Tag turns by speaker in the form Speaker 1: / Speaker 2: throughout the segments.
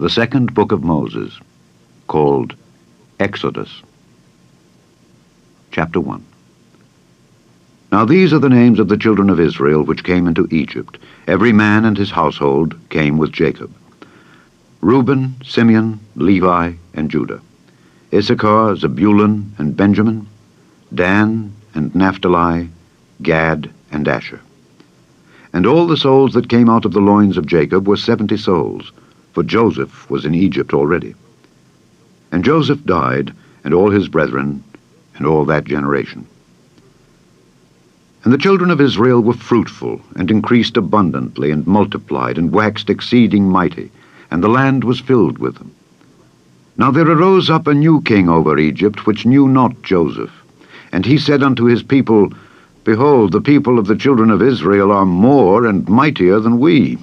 Speaker 1: The second book of Moses, called Exodus. Chapter 1. Now these are the names of the children of Israel which came into Egypt. Every man and his household came with Jacob. Reuben, Simeon, Levi, and Judah. Issachar, Zebulun, and Benjamin. Dan and Naphtali, Gad, and Asher. And all the souls that came out of the loins of Jacob were 70 souls, for Joseph was in Egypt already. And Joseph died, and all his brethren, and all that generation. And the children of Israel were fruitful, and increased abundantly, and multiplied, and waxed exceeding mighty, and the land was filled with them. Now there arose up a new king over Egypt, which knew not Joseph. And he said unto his people, Behold, the people of the children of Israel are more and mightier than we.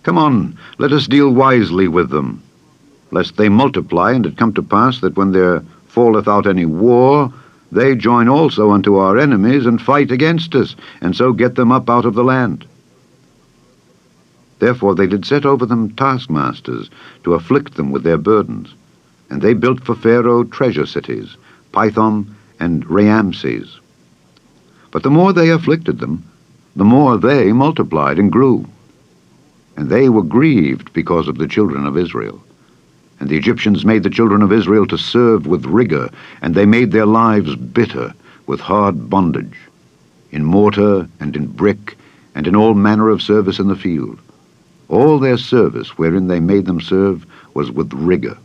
Speaker 1: Come on, let us deal wisely with them, lest they multiply, and it come to pass that when there falleth out any war, they join also unto our enemies, and fight against us, and so get them up out of the land. Therefore they did set over them taskmasters, to afflict them with their burdens. And they built for Pharaoh treasure cities, Pithom and Raamses. But the more they afflicted them, the more they multiplied and grew. And they were grieved because of the children of Israel. And the Egyptians made the children of Israel to serve with rigor, and they made their lives bitter with hard bondage, in mortar and in brick, and in all manner of service in the field. All their service wherein they made them serve was with rigor.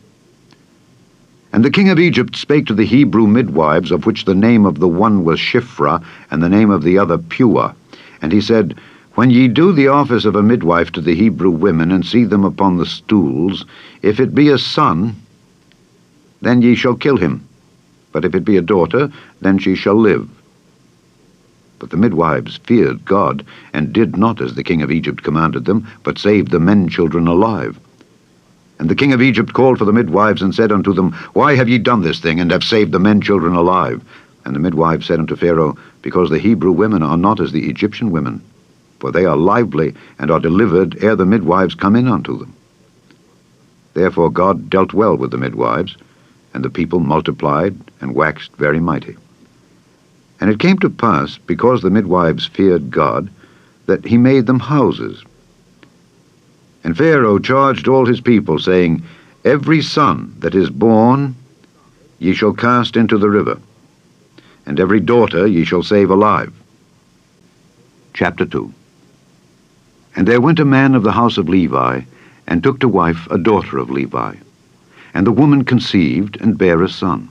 Speaker 1: And the king of Egypt spake to the Hebrew midwives, of which the name of the one was Shiphrah, and the name of the other Puah. And he said, When ye do the office of a midwife to the Hebrew women, and see them upon the stools, if it be a son, then ye shall kill him. But if it be a daughter, then she shall live. But the midwives feared God, and did not as the king of Egypt commanded them, but saved the men-children alive. And the king of Egypt called for the midwives, and said unto them, Why have ye done this thing, and have saved the men-children alive? And the midwives said unto Pharaoh, Because the Hebrew women are not as the Egyptian women, for they are lively, and are delivered ere the midwives come in unto them. Therefore God dealt well with the midwives, and the people multiplied, and waxed very mighty. And it came to pass, because the midwives feared God, that he made them houses. And Pharaoh charged all his people, saying, Every son that is born ye shall cast into the river, and every daughter ye shall save alive. Chapter 2. And there went a man of the house of Levi, and took to wife a daughter of Levi. And the woman conceived, and bare a son.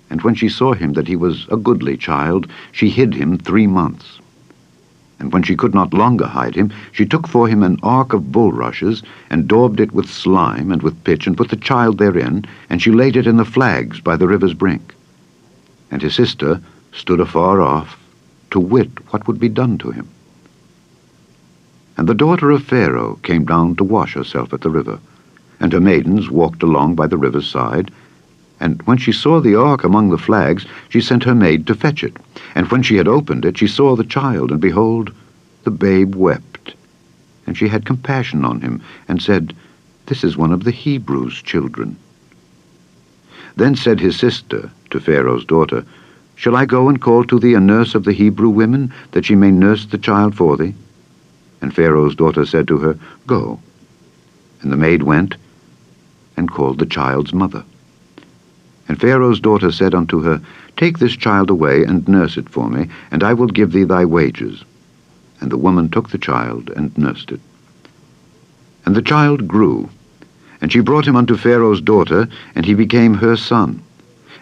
Speaker 1: And when she saw him that he was a goodly child, she hid him 3 months. And when she could not longer hide him, she took for him an ark of bulrushes, and daubed it with slime and with pitch, and put the child therein, and she laid it in the flags by the river's brink. And his sister stood afar off, to wit what would be done to him. And the daughter of Pharaoh came down to wash herself at the river, and her maidens walked along by the river's side. And when she saw the ark among the flags, she sent her maid to fetch it. And when she had opened it, she saw the child, and behold, the babe wept. And she had compassion on him, and said, This is one of the Hebrews' children. Then said his sister to Pharaoh's daughter, Shall I go and call to thee a nurse of the Hebrew women, that she may nurse the child for thee? And Pharaoh's daughter said to her, Go. And the maid went, and called the child's mother. And Pharaoh's daughter said unto her, Take this child away, and nurse it for me, and I will give thee thy wages. And the woman took the child, and nursed it. And the child grew, and she brought him unto Pharaoh's daughter, and he became her son.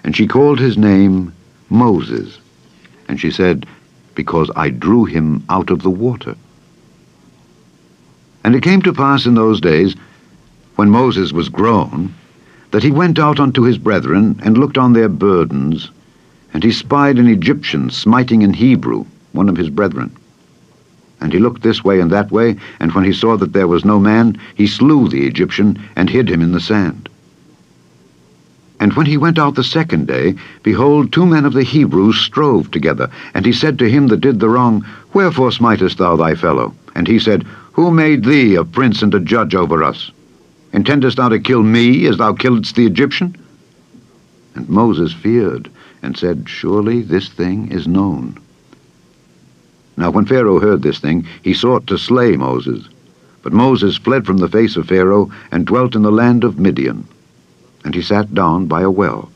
Speaker 1: And she called his name Moses. And she said, Because I drew him out of the water. And it came to pass in those days, when Moses was grown, that he went out unto his brethren, and looked on their burdens, and he spied an Egyptian smiting an Hebrew, one of his brethren. And he looked this way and that way, and when he saw that there was no man, he slew the Egyptian, and hid him in the sand. And when he went out the second day, behold, 2 men of the Hebrews strove together. And he said to him that did the wrong, Wherefore smitest thou thy fellow? And he said, Who made thee a prince and a judge over us? Intendest thou to kill me as thou killedst the Egyptian? And Moses feared, and said, Surely this thing is known. Now when Pharaoh heard this thing, he sought to slay Moses. But Moses fled from the face of Pharaoh, and dwelt in the land of Midian. And he sat down by a well.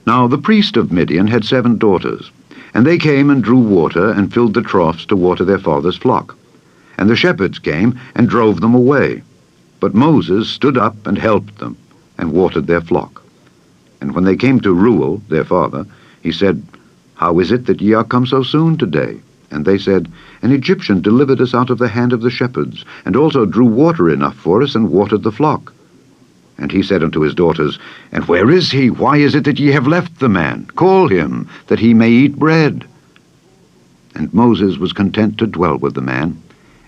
Speaker 1: Now the priest of Midian had 7 daughters, and they came and drew water, and filled the troughs to water their father's flock. And the shepherds came, and drove them away. But Moses stood up and helped them, and watered their flock. And when they came to Reuel, their father, he said, How is it that ye are come so soon today? And they said, An Egyptian delivered us out of the hand of the shepherds, and also drew water enough for us, and watered the flock. And he said unto his daughters, And where is he? Why is it that ye have left the man? Call him, that he may eat bread. And Moses was content to dwell with the man.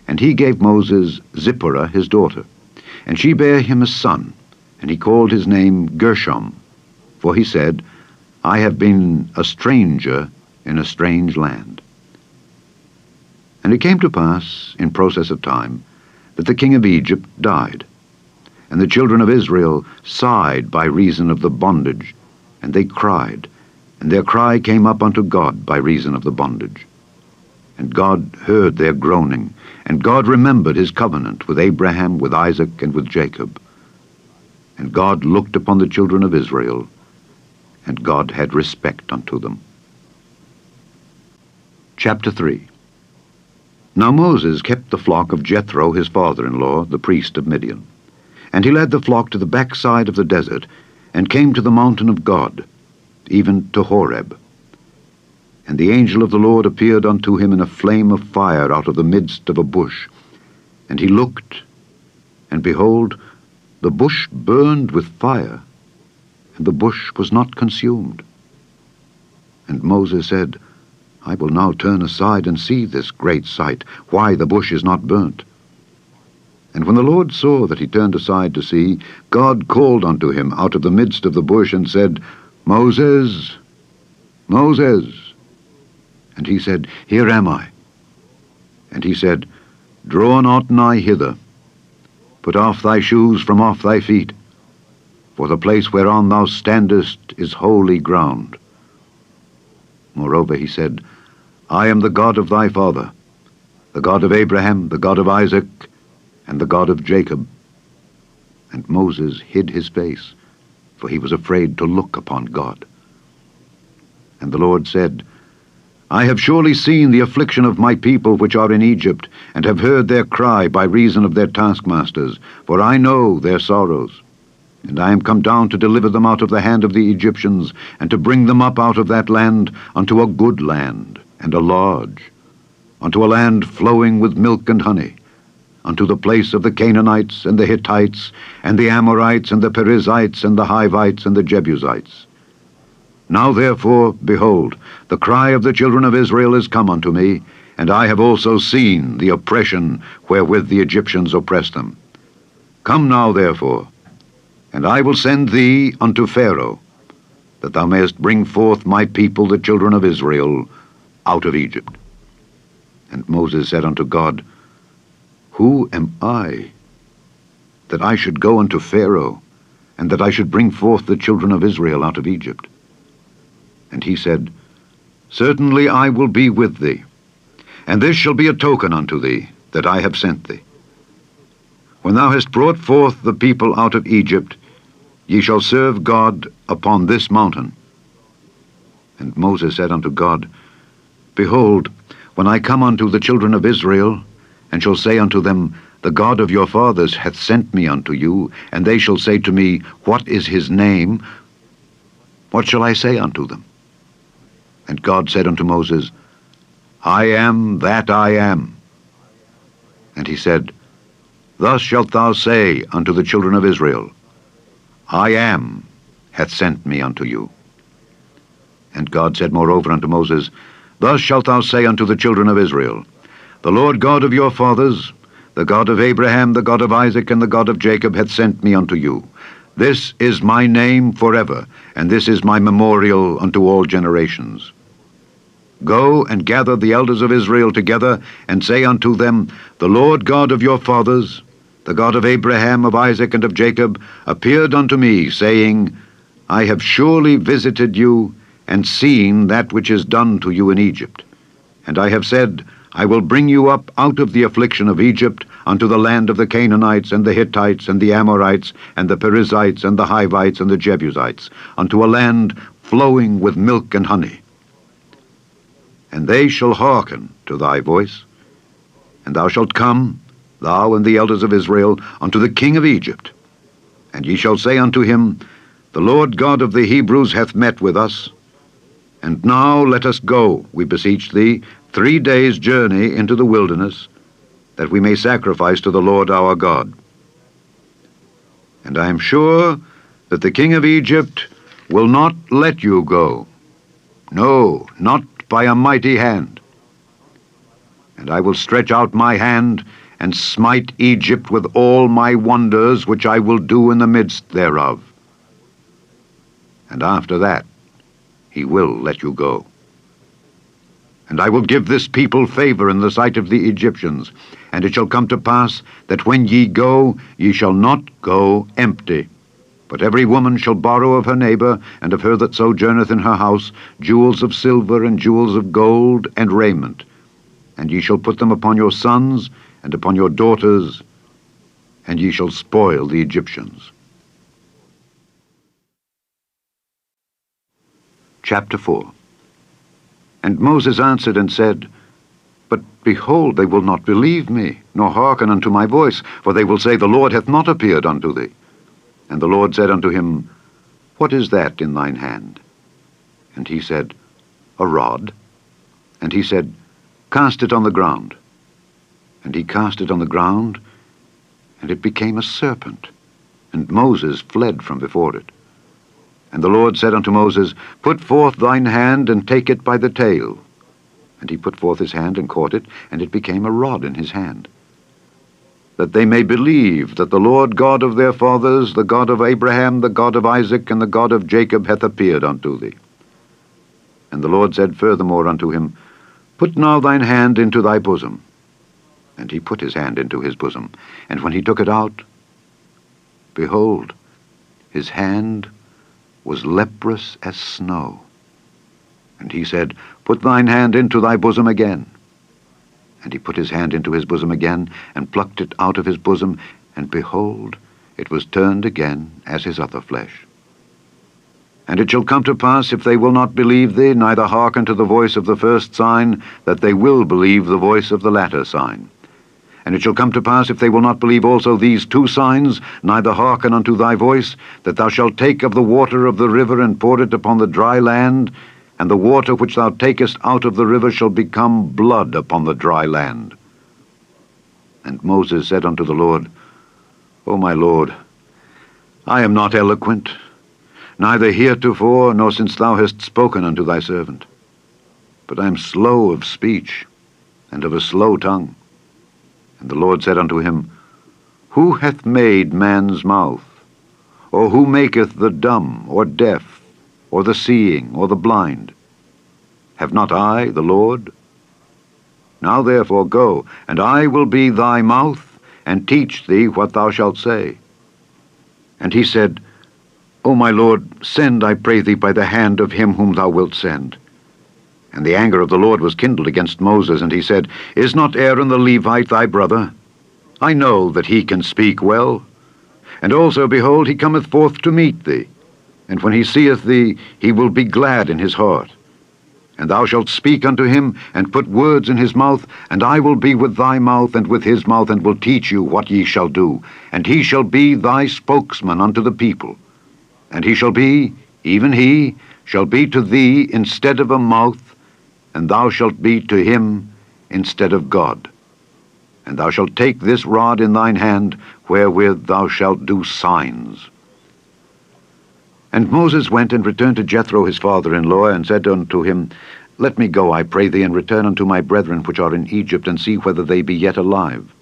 Speaker 1: And he gave Moses Zipporah his daughter. And she bare him a son, and he called his name Gershom. For he said, I have been a stranger in a strange land. And it came to pass, in process of time, that the king of Egypt died. And the children of Israel sighed by reason of the bondage, and they cried, and their cry came up unto God by reason of the bondage. And God heard their groaning, and God remembered his covenant with Abraham, with Isaac, and with Jacob. And God looked upon the children of Israel, and God had respect unto them. Chapter 3. Now Moses kept the flock of Jethro his father-in-law, the priest of Midian. And he led the flock to the backside of the desert, and came to the mountain of God, even to Horeb. And the angel of the Lord appeared unto him in a flame of fire out of the midst of a bush. And he looked, and behold, the bush burned with fire, and the bush was not consumed. And Moses said, I will now turn aside and see this great sight, why the bush is not burnt. And when the Lord saw that he turned aside to see, God called unto him out of the midst of the bush, and said, Moses, Moses. And he said, Here am I. And he said, Draw not nigh hither. Put off thy shoes from off thy feet, for the place whereon thou standest is holy ground. Moreover he said, I am the God of thy father, the God of Abraham, the God of Isaac, and the God of Jacob. And Moses hid his face, for he was afraid to look upon God. And the Lord said, I have surely seen the affliction of my people which are in Egypt, and have heard their cry by reason of their taskmasters, for I know their sorrows. And I am come down to deliver them out of the hand of the Egyptians, and to bring them up out of that land unto a good land, and a large, unto a land flowing with milk and honey, unto the place of the Canaanites, and the Hittites, and the Amorites, and the Perizzites, and the Hivites, and the Jebusites. Now therefore, behold, the cry of the children of Israel is come unto me, and I have also seen the oppression wherewith the Egyptians oppress them. Come now therefore, and I will send thee unto Pharaoh, that thou mayest bring forth my people, the children of Israel, out of Egypt. And Moses said unto God, Who am I, that I should go unto Pharaoh, and that I should bring forth the children of Israel out of Egypt? And he said, Certainly I will be with thee, and this shall be a token unto thee, that I have sent thee. When thou hast brought forth the people out of Egypt, ye shall serve God upon this mountain. And Moses said unto God, Behold, when I come unto the children of Israel, and shall say unto them, The God of your fathers hath sent me unto you, and they shall say to me, What is his name? What shall I say unto them? And God said unto Moses, I am that I am. And he said, Thus shalt thou say unto the children of Israel, I am hath sent me unto you. And God said moreover unto Moses, Thus shalt thou say unto the children of Israel, The Lord God of your fathers, the God of Abraham, the God of Isaac, and the God of Jacob hath sent me unto you. This is my name forever, and this is my memorial unto all generations. Go and gather the elders of Israel together, and say unto them, The Lord God of your fathers, the God of Abraham, of Isaac, and of Jacob, appeared unto me, saying, I have surely visited you, and seen that which is done to you in Egypt. And I have said, I will bring you up out of the affliction of Egypt unto the land of the Canaanites, and the Hittites, and the Amorites, and the Perizzites, and the Hivites, and the Jebusites, unto a land flowing with milk and honey. And they shall hearken to thy voice, and thou shalt come, thou and the elders of Israel, unto the king of Egypt. And ye shall say unto him, The Lord God of the Hebrews hath met with us. And now let us go, we beseech thee, 3 days' journey into the wilderness, that we may sacrifice to the Lord our God. And I am sure that the king of Egypt will not let you go, no, not by a mighty hand. And I will stretch out my hand, and smite Egypt with all my wonders, which I will do in the midst thereof. And after that he will let you go. And I will give this people favor in the sight of the Egyptians, and it shall come to pass that when ye go, ye shall not go empty. But every woman shall borrow of her neighbor, and of her that sojourneth in her house, jewels of silver, and jewels of gold, and raiment. And ye shall put them upon your sons, and upon your daughters, and ye shall spoil the Egyptians. Chapter 4. And Moses answered and said, But behold, they will not believe me, nor hearken unto my voice, for they will say, The Lord hath not appeared unto thee. And the Lord said unto him, What is that in thine hand? And he said, A rod. And he said, Cast it on the ground. And he cast it on the ground, and it became a serpent, and Moses fled from before it. And the Lord said unto Moses, Put forth thine hand, and take it by the tail. And he put forth his hand, and caught it, and it became a rod in his hand. That they may believe that the Lord God of their fathers, the God of Abraham, the God of Isaac, and the God of Jacob, hath appeared unto thee. And the Lord said furthermore unto him, Put now thine hand into thy bosom. And he put his hand into his bosom. And when he took it out, behold, his hand was leprous as snow. And he said, Put thine hand into thy bosom again. And he put his hand into his bosom again, and plucked it out of his bosom, and behold, it was turned again as his other flesh. And it shall come to pass, if they will not believe thee, neither hearken to the voice of the first sign, that they will believe the voice of the latter sign. And it shall come to pass, if they will not believe also these 2 signs, neither hearken unto thy voice, that thou shalt take of the water of the river, and pour it upon the dry land, and the water which thou takest out of the river shall become blood upon the dry land. And Moses said unto the Lord, O my Lord, I am not eloquent, neither heretofore, nor since thou hast spoken unto thy servant. But I am slow of speech, and of a slow tongue. And the Lord said unto him, Who hath made man's mouth? Or who maketh the dumb, or deaf, or the seeing, or the blind? Have not I, the Lord? Now therefore go, and I will be thy mouth, and teach thee what thou shalt say. And he said, O my Lord, send, I pray thee, by the hand of him whom thou wilt send. And the anger of the Lord was kindled against Moses, and he said, Is not Aaron the Levite thy brother? I know that he can speak well. And also, behold, he cometh forth to meet thee. And when he seeth thee, he will be glad in his heart. And thou shalt speak unto him, and put words in his mouth, and I will be with thy mouth and with his mouth, and will teach you what ye shall do. And he shall be thy spokesman unto the people. And he shall be, even he, shall be to thee instead of a mouth, and thou shalt be to him instead of God. And thou shalt take this rod in thine hand, wherewith thou shalt do signs. And Moses went and returned to Jethro his father-in-law, and said unto him, Let me go, I pray thee, and return unto my brethren which are in Egypt, and see whether they be yet alive.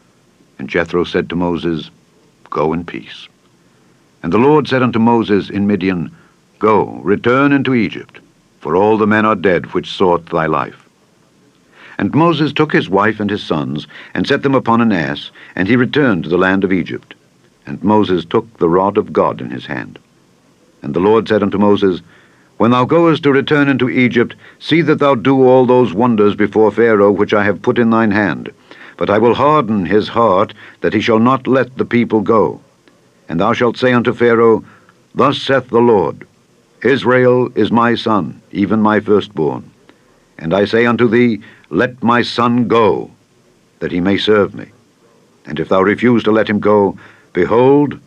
Speaker 1: And Jethro said to Moses, Go in peace. And the Lord said unto Moses in Midian, Go, return into Egypt, for all the men are dead which sought thy life. And Moses took his wife and his sons, and set them upon an ass, and he returned to the land of Egypt. And Moses took the rod of God in his hand. And the Lord said unto Moses, When thou goest to return into Egypt, see that thou do all those wonders before Pharaoh which I have put in thine hand. But I will harden his heart, that he shall not let the people go. And thou shalt say unto Pharaoh, Thus saith the Lord, Israel is my son, even my firstborn. And I say unto thee, Let my son go, that he may serve me. And if thou refuse to let him go, behold,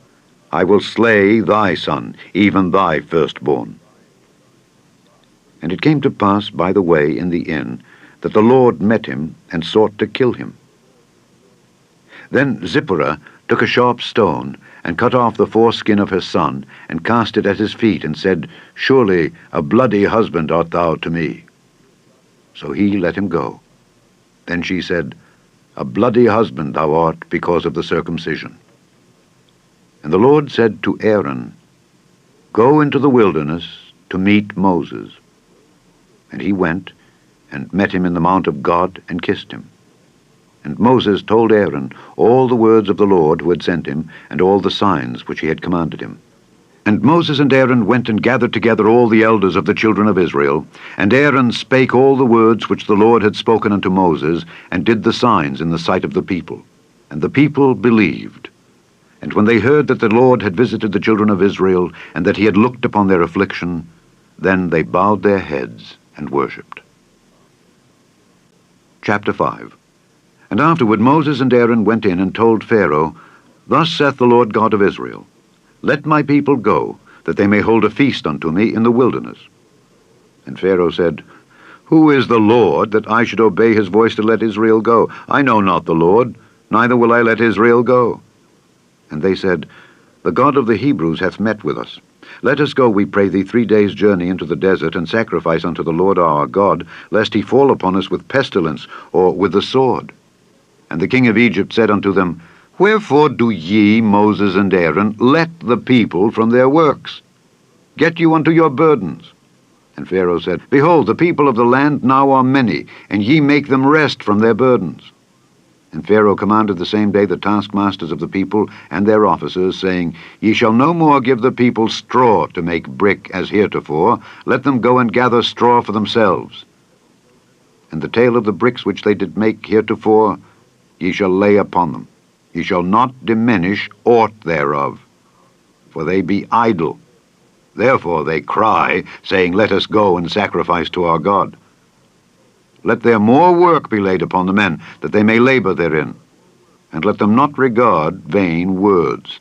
Speaker 1: I will slay thy son, even thy firstborn. And it came to pass by the way in the inn, that the Lord met him, and sought to kill him. Then Zipporah took a sharp stone, and cut off the foreskin of her son, and cast it at his feet, and said, Surely a bloody husband art thou to me. So he let him go. Then she said, A bloody husband thou art because of the circumcision. And the Lord said to Aaron, Go into the wilderness to meet Moses. And he went, and met him in the mount of God, and kissed him. And Moses told Aaron all the words of the Lord who had sent him, and all the signs which he had commanded him. And Moses and Aaron went and gathered together all the elders of the children of Israel, and Aaron spake all the words which the Lord had spoken unto Moses, and did the signs in the sight of the people. And the people believed. And when they heard that the Lord had visited the children of Israel, and that he had looked upon their affliction, then they bowed their heads and worshipped. Chapter 5. And afterward Moses and Aaron went in and told Pharaoh, Thus saith the Lord God of Israel, Let my people go, that they may hold a feast unto me in the wilderness. And Pharaoh said, Who is the Lord, that I should obey his voice to let Israel go? I know not the Lord, neither will I let Israel go. And they said, The God of the Hebrews hath met with us. Let us go, we pray thee, 3 days' journey into the desert, and sacrifice unto the Lord our God, lest he fall upon us with pestilence, or with the sword. And the king of Egypt said unto them, Wherefore do ye, Moses and Aaron, let the people from their works? Get you unto your burdens. And Pharaoh said, Behold, the people of the land now are many, and ye make them rest from their burdens. And Pharaoh commanded the same day the taskmasters of the people and their officers, saying, Ye shall no more give the people straw to make brick as heretofore. Let them go and gather straw for themselves. And the tale of the bricks which they did make heretofore, ye shall lay upon them. Ye shall not diminish aught thereof, for they be idle. Therefore they cry, saying, Let us go and sacrifice to our God. Let there more work be laid upon the men, that they may labor therein. And let them not regard vain words.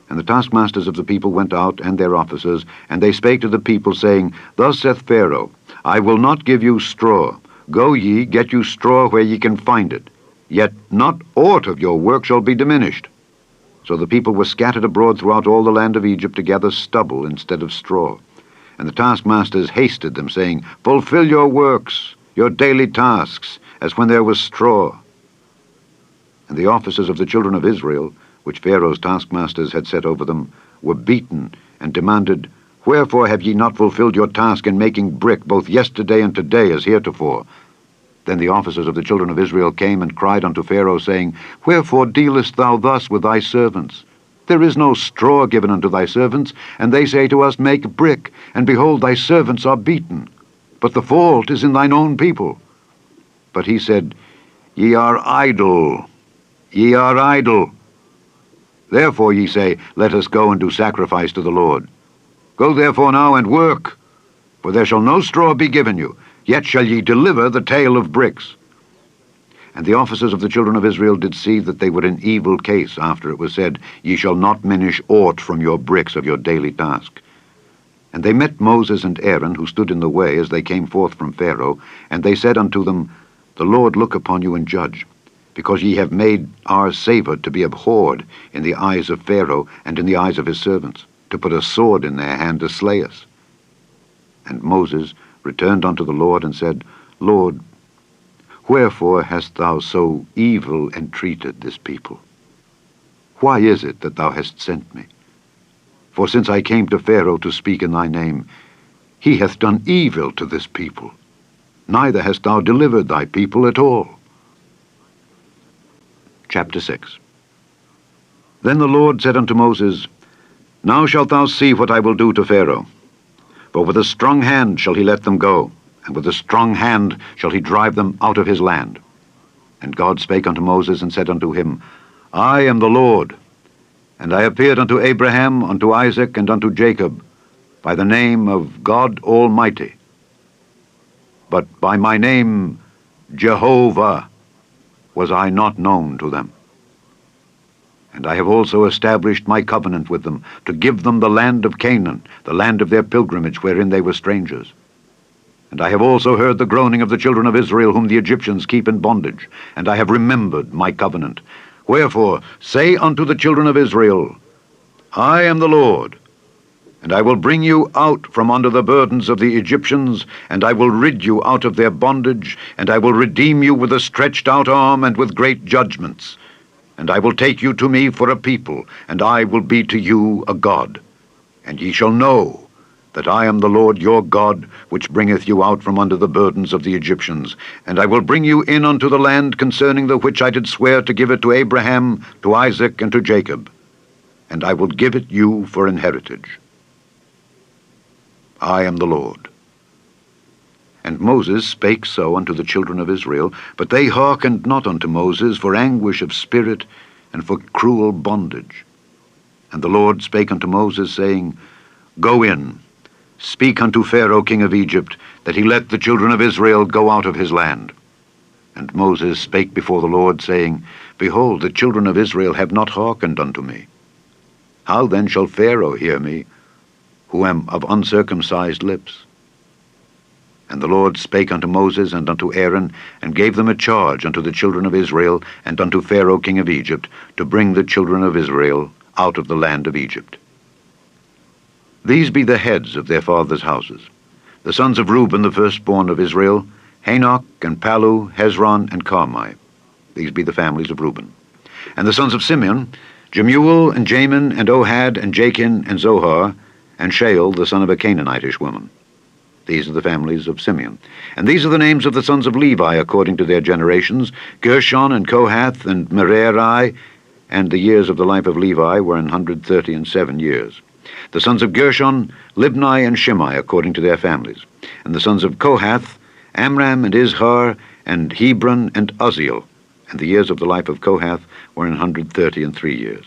Speaker 1: And the taskmasters of the people went out, and their officers, and they spake to the people, saying, Thus saith Pharaoh, I will not give you straw. Go ye, get you straw where ye can find it. Yet not aught of your work shall be diminished. So the people were scattered abroad throughout all the land of Egypt to gather stubble instead of straw. And the taskmasters hasted them, saying, Fulfill your works, your daily tasks, as when there was straw. And the officers of the children of Israel, which Pharaoh's taskmasters had set over them, were beaten, and demanded, Wherefore have ye not fulfilled your task in making brick, both yesterday and today as heretofore? Then the officers of the children of Israel came and cried unto Pharaoh, saying, Wherefore dealest thou thus with thy servants? There is no straw given unto thy servants, and they say to us, Make brick, and behold, thy servants are beaten. But the fault is in thine own people. But he said, Ye are idle, ye are idle. Therefore ye say, Let us go and do sacrifice to the Lord. Go therefore now and work, for there shall no straw be given you, yet shall ye deliver the tale of bricks. And the officers of the children of Israel did see that they were in evil case, after it was said, Ye shall not diminish aught from your bricks of your daily task. And they met Moses and Aaron, who stood in the way as they came forth from Pharaoh, and they said unto them, The Lord look upon you and judge, because ye have made our savour to be abhorred in the eyes of Pharaoh and in the eyes of his servants, to put a sword in their hand to slay us. And Moses returned unto the Lord, and said, Lord, wherefore hast thou so evil entreated this people? Why is it that thou hast sent me? For since I came to Pharaoh to speak in thy name, he hath done evil to this people. neither hast thou delivered thy people at all. Chapter 6. Then the Lord said unto Moses, Now shalt thou see what I will do to Pharaoh. For with a strong hand shall he let them go, and with a strong hand shall he drive them out of his land. And God spake unto Moses, and said unto him, I am the Lord, and I appeared unto Abraham, unto Isaac, and unto Jacob, by the name of God Almighty. But by my name Jehovah was I not known to them. And I have also established my covenant with them, to give them the land of Canaan, the land of their pilgrimage, wherein they were strangers. And I have also heard the groaning of the children of Israel, whom the Egyptians keep in bondage, and I have remembered my covenant. Wherefore say unto the children of Israel, I am the Lord, and I will bring you out from under the burdens of the Egyptians, and I will rid you out of their bondage, and I will redeem you with a stretched out arm and with great judgments. And I will take you to me for a people, and I will be to you a God. And ye shall know that I am the Lord your God, which bringeth you out from under the burdens of the Egyptians. And I will bring you in unto the land concerning the which I did swear to give it to Abraham, to Isaac, and to Jacob. And I will give it you for an heritage. I am the Lord. And Moses spake so unto the children of Israel, but they hearkened not unto Moses for anguish of spirit and for cruel bondage. And the Lord spake unto Moses, saying, Go in, speak unto Pharaoh king of Egypt, that he let the children of Israel go out of his land. And Moses spake before the Lord, saying, Behold, the children of Israel have not hearkened unto me. How then shall Pharaoh hear me, who am of uncircumcised lips? And the Lord spake unto Moses and unto Aaron, and gave them a charge unto the children of Israel, and unto Pharaoh king of Egypt, to bring the children of Israel out of the land of Egypt. These be the heads of their fathers' houses. The sons of Reuben, the firstborn of Israel, Hanok, and Palu, Hezron, and Carmi. These be the families of Reuben. And the sons of Simeon, Jemuel, and Jamin, and Ohad, and Jachin, and Zohar, and Shael, the son of a Canaanitish woman. These are the families of Simeon. And these are the names of the sons of Levi according to their generations, Gershon, and Kohath, and Merari, and the years of the life of Levi were 137 years. The sons of Gershon, Libni, and Shimei according to their families. And the sons of Kohath, Amram, and Izhar, and Hebron, and Uzziel. And the years of the life of Kohath were 133 years.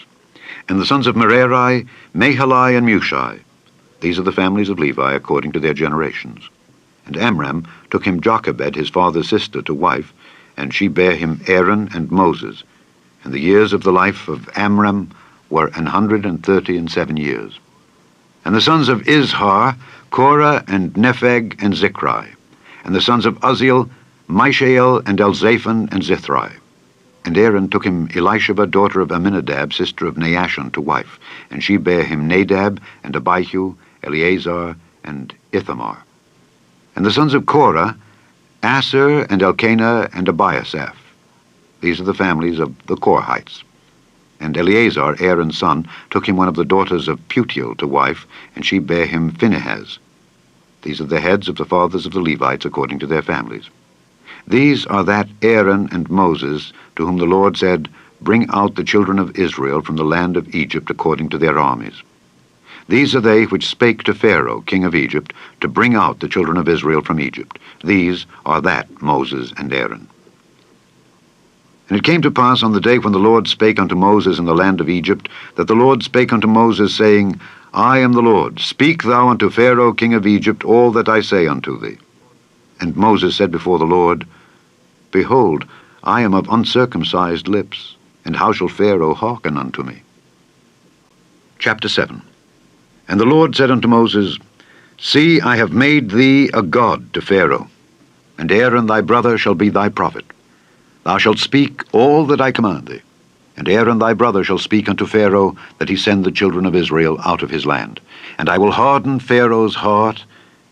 Speaker 1: And the sons of Merari, Mahali, and Mushi. These are the families of Levi according to their generations. And Amram took him Jochebed, his father's sister, to wife, and she bare him Aaron and Moses. And the years of the life of Amram were 137 years. And the sons of Izhar, Korah, and Nepheg, and Zichri. And the sons of Uzziel, Mishael, and Elzaphan, and Zithri. And Aaron took him Elisheba, daughter of Amminadab, sister of Naashon, to wife. And she bare him Nadab, and Abihu, Eleazar, and Ithamar. And the sons of Korah, Aser, and Elkanah, and Abiasaph. These are the families of the Korahites. And Eleazar, Aaron's son, took him one of the daughters of Putiel to wife, and she bare him Phinehas. These are the heads of the fathers of the Levites according to their families. These are that Aaron and Moses, to whom the Lord said, Bring out the children of Israel from the land of Egypt according to their armies. These are they which spake to Pharaoh, king of Egypt, to bring out the children of Israel from Egypt. These are that Moses and Aaron. And it came to pass on the day when the Lord spake unto Moses in the land of Egypt, that the Lord spake unto Moses, saying, I am the Lord. Speak thou unto Pharaoh, king of Egypt, all that I say unto thee. And Moses said before the Lord, Behold, I am of uncircumcised lips, and how shall Pharaoh hearken unto me? Chapter 7. And the Lord said unto Moses, See, I have made thee a god to Pharaoh, and Aaron thy brother shall be thy prophet. Thou shalt speak all that I command thee. And Aaron thy brother shall speak unto Pharaoh, that he send the children of Israel out of his land. And I will harden Pharaoh's heart,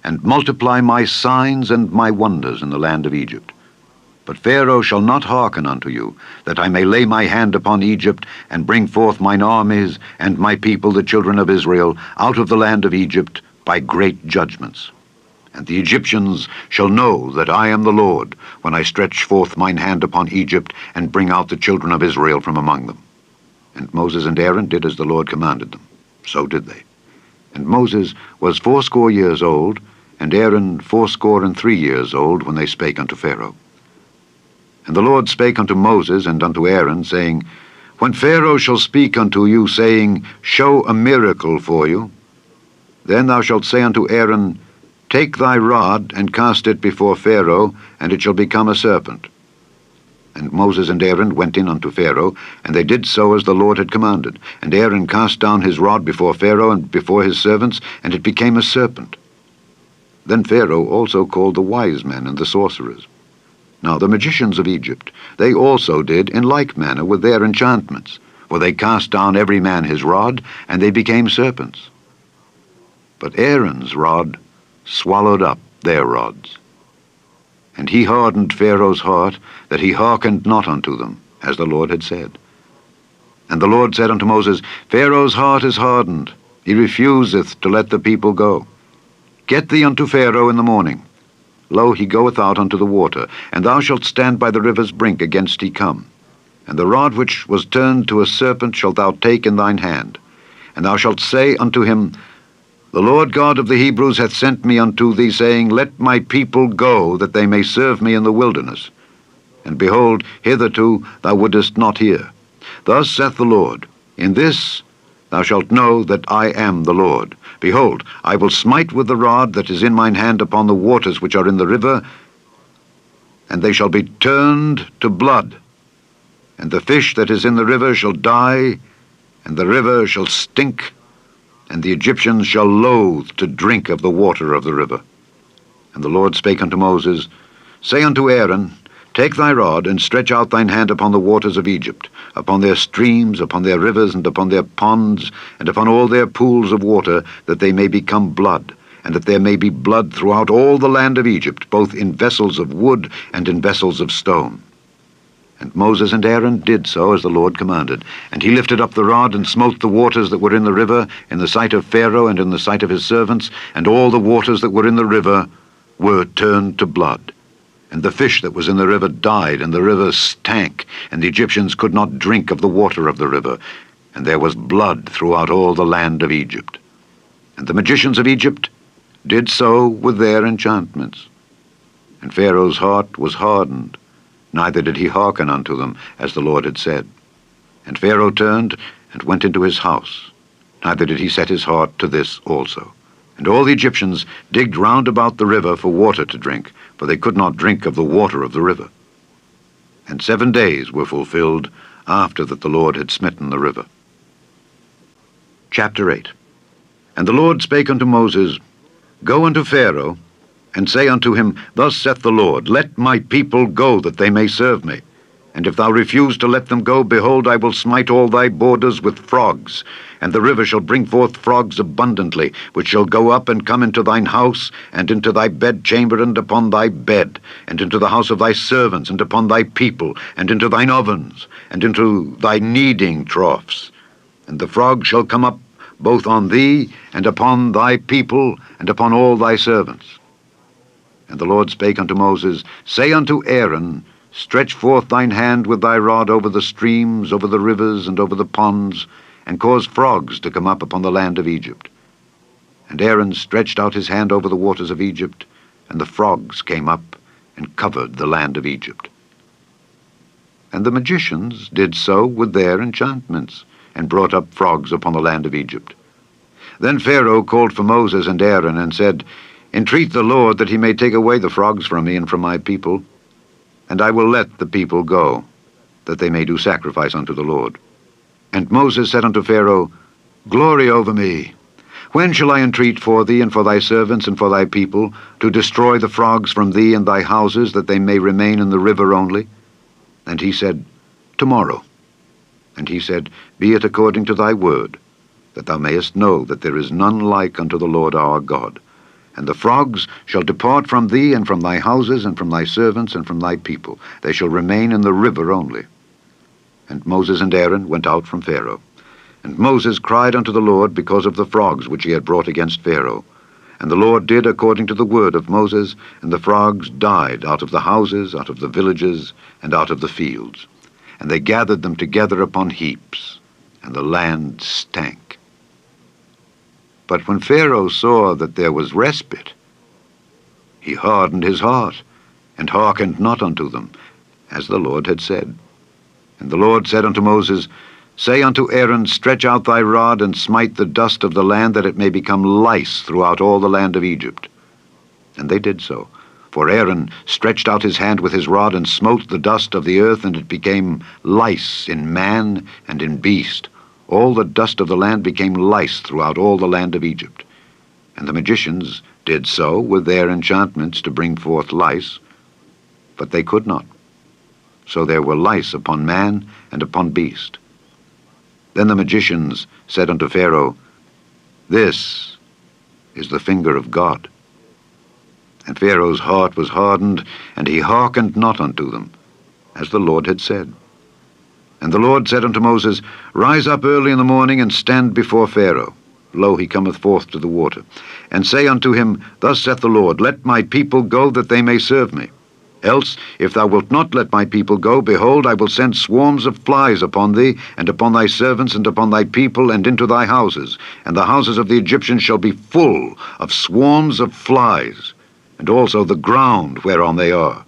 Speaker 1: and multiply my signs and my wonders in the land of Egypt. But Pharaoh shall not hearken unto you, that I may lay my hand upon Egypt, and bring forth mine armies and my people, the children of Israel, out of the land of Egypt by great judgments. And the Egyptians shall know that I am the Lord, when I stretch forth mine hand upon Egypt, and bring out the children of Israel from among them. And Moses and Aaron did as the Lord commanded them. So did they. And Moses was 80 years old, and Aaron 83 years old, when they spake unto Pharaoh. And the Lord spake unto Moses and unto Aaron, saying, When Pharaoh shall speak unto you, saying, Show a miracle for you, then thou shalt say unto Aaron, Take thy rod, and cast it before Pharaoh, and it shall become a serpent. And Moses and Aaron went in unto Pharaoh, and they did so as the Lord had commanded. And Aaron cast down his rod before Pharaoh and before his servants, and it became a serpent. Then Pharaoh also called the wise men and the sorcerers. Now the magicians of Egypt, they also did in like manner with their enchantments, for they cast down every man his rod, and they became serpents. But Aaron's rod swallowed up their rods. And he hardened Pharaoh's heart, that he hearkened not unto them, as the Lord had said. And the Lord said unto Moses, Pharaoh's heart is hardened, he refuseth to let the people go. Get thee unto Pharaoh in the morning. Lo, he goeth out unto the water, and thou shalt stand by the river's brink against he come. And the rod which was turned to a serpent shalt thou take in thine hand. And thou shalt say unto him, The Lord God of the Hebrews hath sent me unto thee, saying, Let my people go, that they may serve me in the wilderness. And behold, hitherto thou wouldest not hear. Thus saith the Lord, In this thou shalt know that I am the Lord. Behold, I will smite with the rod that is in mine hand upon the waters which are in the river, and they shall be turned to blood. And the fish that is in the river shall die, and the river shall stink, and the Egyptians shall loathe to drink of the water of the river. And the Lord spake unto Moses, Say unto Aaron, Take thy rod, and stretch out thine hand upon the waters of Egypt, upon their streams, upon their rivers, and upon their ponds, and upon all their pools of water, that they may become blood, and that there may be blood throughout all the land of Egypt, both in vessels of wood and in vessels of stone. And Moses and Aaron did so as the Lord commanded. And he lifted up the rod, and smote the waters that were in the river, in the sight of Pharaoh and in the sight of his servants, and all the waters that were in the river were turned to blood. And the fish that was in the river died, and the river stank, and the Egyptians could not drink of the water of the river, and there was blood throughout all the land of Egypt. And the magicians of Egypt did so with their enchantments. And Pharaoh's heart was hardened, neither did he hearken unto them, as the Lord had said. And Pharaoh turned and went into his house, neither did he set his heart to this also. And all the Egyptians digged round about the river for water to drink, for they could not drink of the water of the river. And 7 days were fulfilled after that the Lord had smitten the river. Chapter 8. And the Lord spake unto Moses, Go unto Pharaoh, and say unto him, Thus saith the Lord, Let my people go, that they may serve me. And if thou refuse to let them go, behold, I will smite all thy borders with frogs, and the river shall bring forth frogs abundantly, which shall go up and come into thine house, and into thy bedchamber, and upon thy bed, and into the house of thy servants, and upon thy people, and into thine ovens, and into thy kneading troughs. And the frogs shall come up both on thee, and upon thy people, and upon all thy servants. And the Lord spake unto Moses, Say unto Aaron, Stretch forth thine hand with thy rod over the streams, over the rivers, and over the ponds, and cause frogs to come up upon the land of Egypt. And Aaron stretched out his hand over the waters of Egypt, and the frogs came up and covered the land of Egypt. And the magicians did so with their enchantments, and brought up frogs upon the land of Egypt. Then Pharaoh called for Moses and Aaron, and said, Entreat the Lord that he may take away the frogs from me and from my people, and I will let the people go, that they may do sacrifice unto the Lord. And Moses said unto Pharaoh, Glory over me. When shall I entreat for thee and for thy servants and for thy people, to destroy the frogs from thee and thy houses, that they may remain in the river only? And he said, Tomorrow. And he said, Be it according to thy word, that thou mayest know that there is none like unto the Lord our God. And the frogs shall depart from thee, and from thy houses, and from thy servants, and from thy people. They shall remain in the river only. And Moses and Aaron went out from Pharaoh. And Moses cried unto the Lord because of the frogs which he had brought against Pharaoh. And the Lord did according to the word of Moses, and the frogs died out of the houses, out of the villages, and out of the fields. And they gathered them together upon heaps, and the land stank. But when Pharaoh saw that there was respite, he hardened his heart, and hearkened not unto them, as the Lord had said. And the Lord said unto Moses, Say unto Aaron, Stretch out thy rod, and smite the dust of the land, that it may become lice throughout all the land of Egypt. And they did so. For Aaron stretched out his hand with his rod, and smote the dust of the earth, and it became lice in man and in beast. All the dust of the land became lice throughout all the land of Egypt. And the magicians did so with their enchantments to bring forth lice, but they could not. So there were lice upon man and upon beast. Then the magicians said unto Pharaoh, This is the finger of God. And Pharaoh's heart was hardened, and he hearkened not unto them, as the Lord had said. And the Lord said unto Moses, Rise up early in the morning, and stand before Pharaoh. Lo, he cometh forth to the water. And say unto him, Thus saith the Lord, Let my people go, that they may serve me. Else, if thou wilt not let my people go, behold, I will send swarms of flies upon thee, and upon thy servants, and upon thy people, and into thy houses. And the houses of the Egyptians shall be full of swarms of flies, and also the ground whereon they are.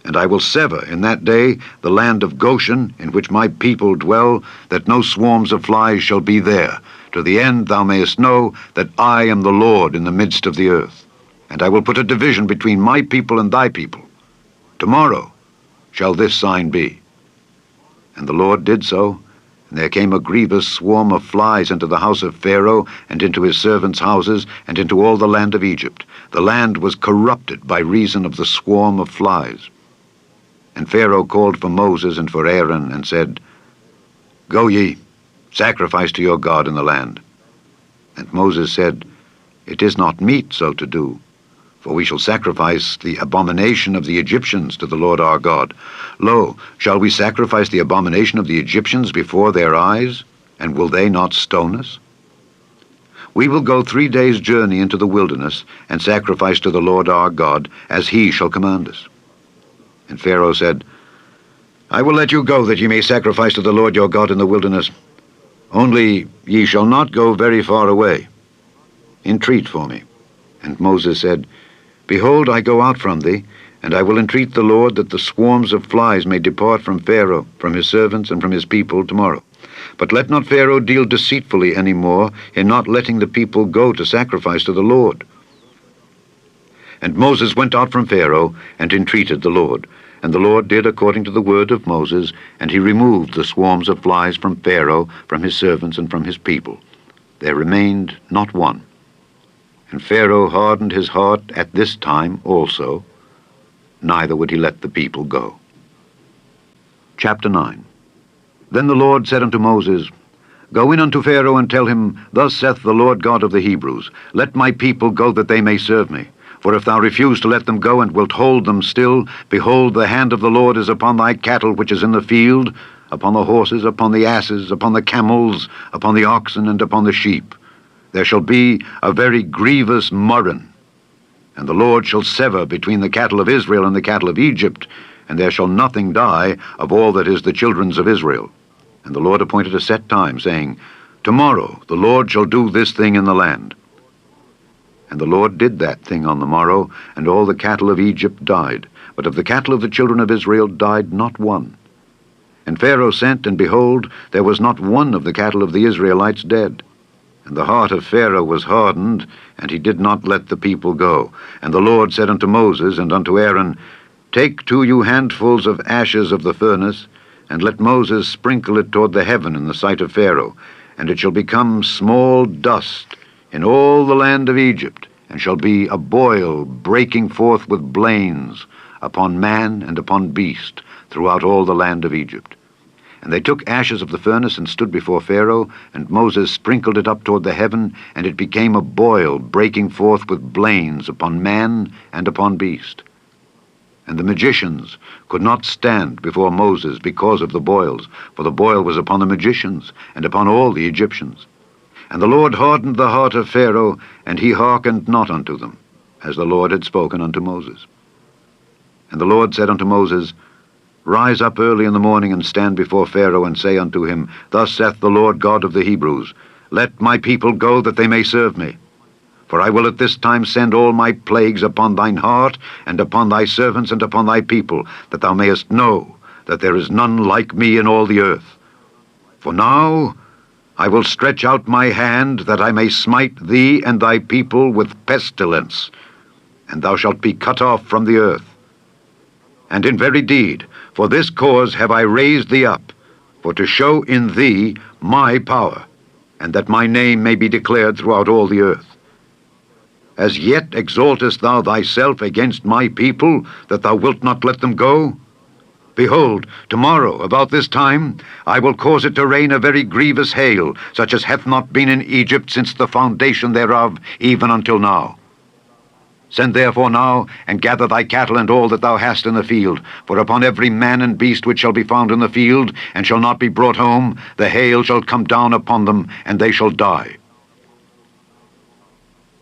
Speaker 1: And I will sever in that day the land of Goshen, in which my people dwell, that no swarms of flies shall be there, to the end thou mayest know that I am the Lord in the midst of the earth. And I will put a division between my people and thy people. Tomorrow shall this sign be. And the Lord did so, and there came a grievous swarm of flies into the house of Pharaoh, and into his servants' houses, and into all the land of Egypt. The land was corrupted by reason of the swarm of flies. And Pharaoh called for Moses and for Aaron, and said, Go ye, sacrifice to your God in the land. And Moses said, It is not meet so to do, for we shall sacrifice the abomination of the Egyptians to the Lord our God. Lo, shall we sacrifice the abomination of the Egyptians before their eyes, and will they not stone us? We will go 3 days' journey into the wilderness, and sacrifice to the Lord our God, as he shall command us. And Pharaoh said, I will let you go, that ye may sacrifice to the Lord your God in the wilderness. Only ye shall not go very far away. Entreat for me. And Moses said, Behold, I go out from thee, and I will entreat the Lord that the swarms of flies may depart from Pharaoh, from his servants, and from his people tomorrow. But let not Pharaoh deal deceitfully any more in not letting the people go to sacrifice to the Lord. And Moses went out from Pharaoh, and entreated the Lord. And the Lord did according to the word of Moses, and he removed the swarms of flies from Pharaoh, from his servants, and from his people. There remained not one. And Pharaoh hardened his heart at this time also, neither would he let the people go. Chapter 9. Then the Lord said unto Moses, Go in unto Pharaoh, and tell him, Thus saith the Lord God of the Hebrews, Let my people go, that they may serve me. For if thou refuse to let them go, and wilt hold them still, behold, the hand of the Lord is upon thy cattle which is in the field, upon the horses, upon the asses, upon the camels, upon the oxen, and upon the sheep. There shall be a very grievous murrain, and the Lord shall sever between the cattle of Israel and the cattle of Egypt, and there shall nothing die of all that is the children's of Israel. And the Lord appointed a set time, saying, Tomorrow the Lord shall do this thing in the land. And the Lord did that thing on the morrow, and all the cattle of Egypt died, but of the cattle of the children of Israel died not one. And Pharaoh sent, and behold, there was not one of the cattle of the Israelites dead. And the heart of Pharaoh was hardened, and he did not let the people go. And the Lord said unto Moses and unto Aaron, Take 2 you handfuls of ashes of the furnace, and let Moses sprinkle it toward the heaven in the sight of Pharaoh, and it shall become small dust in all the land of Egypt, and shall be a boil breaking forth with blains upon man and upon beast throughout all the land of Egypt. And they took ashes of the furnace and stood before Pharaoh, and Moses sprinkled it up toward the heaven, and it became a boil breaking forth with blains upon man and upon beast. And the magicians could not stand before Moses because of the boils, for the boil was upon the magicians and upon all the Egyptians. And the Lord hardened the heart of Pharaoh, and he hearkened not unto them, as the Lord had spoken unto Moses. And the Lord said unto Moses, Rise up early in the morning, and stand before Pharaoh, and say unto him, Thus saith the Lord God of the Hebrews, Let my people go, that they may serve me. For I will at this time send all my plagues upon thine heart, and upon thy servants, and upon thy people, that thou mayest know that there is none like me in all the earth. For now I will stretch out my hand, that I may smite thee and thy people with pestilence, and thou shalt be cut off from the earth. And in very deed, for this cause have I raised thee up, for to show in thee my power, and that my name may be declared throughout all the earth. As yet exaltest thou thyself against my people, that thou wilt not let them go? Behold, tomorrow, about this time, I will cause it to rain a very grievous hail, such as hath not been in Egypt since the foundation thereof, even until now. Send therefore now, and gather thy cattle and all that thou hast in the field, for upon every man and beast which shall be found in the field, and shall not be brought home, the hail shall come down upon them, and they shall die.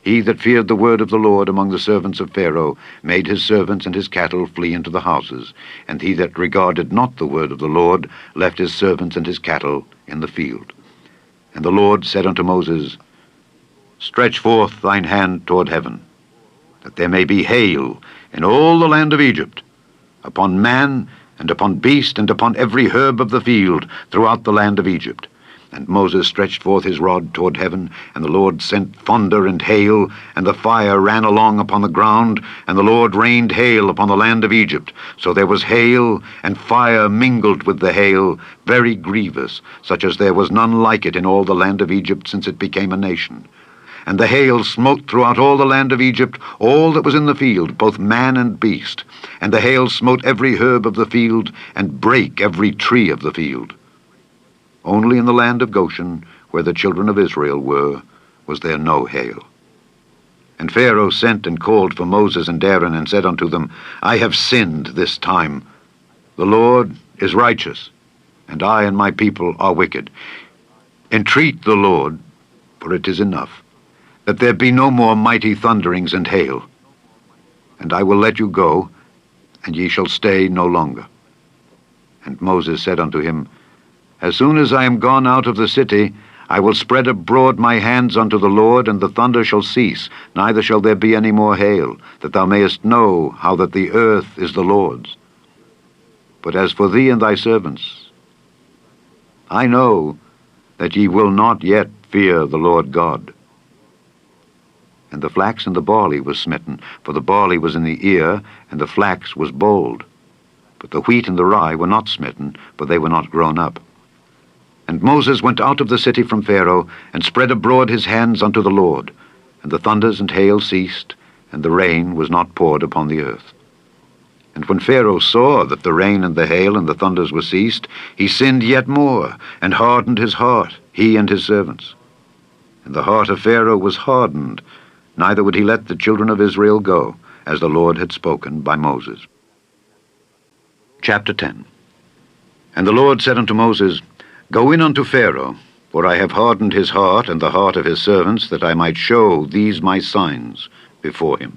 Speaker 1: He that feared the word of the Lord among the servants of Pharaoh made his servants and his cattle flee into the houses, and he that regarded not the word of the Lord left his servants and his cattle in the field. And the Lord said unto Moses, Stretch forth thine hand toward heaven, that there may be hail in all the land of Egypt, upon man, and upon beast, and upon every herb of the field throughout the land of Egypt. And Moses stretched forth his rod toward heaven, and the Lord sent thunder and hail, and the fire ran along upon the ground, and the Lord rained hail upon the land of Egypt. So there was hail, and fire mingled with the hail, very grievous, such as there was none like it in all the land of Egypt since it became a nation. And the hail smote throughout all the land of Egypt all that was in the field, both man and beast. And the hail smote every herb of the field, and brake every tree of the field. Only in the land of Goshen, where the children of Israel were, was there no hail. And Pharaoh sent and called for Moses and Aaron, and said unto them, I have sinned this time. The Lord is righteous, and I and my people are wicked. Entreat the Lord, for it is enough, that there be no more mighty thunderings and hail. And I will let you go, and ye shall stay no longer. And Moses said unto him, As soon as I am gone out of the city, I will spread abroad my hands unto the Lord, and the thunder shall cease, neither shall there be any more hail, that thou mayest know how that the earth is the Lord's. But as for thee and thy servants, I know that ye will not yet fear the Lord God. And the flax and the barley was smitten, for the barley was in the ear, and the flax was bold. But the wheat and the rye were not smitten, for they were not grown up. And Moses went out of the city from Pharaoh, and spread abroad his hands unto the Lord. And the thunders and hail ceased, and the rain was not poured upon the earth. And when Pharaoh saw that the rain and the hail and the thunders were ceased, he sinned yet more, and hardened his heart, he and his servants. And the heart of Pharaoh was hardened, neither would he let the children of Israel go, as the Lord had spoken by Moses. Chapter 10. And the Lord said unto Moses, Go in unto Pharaoh, for I have hardened his heart and the heart of his servants, that I might show these my signs before him,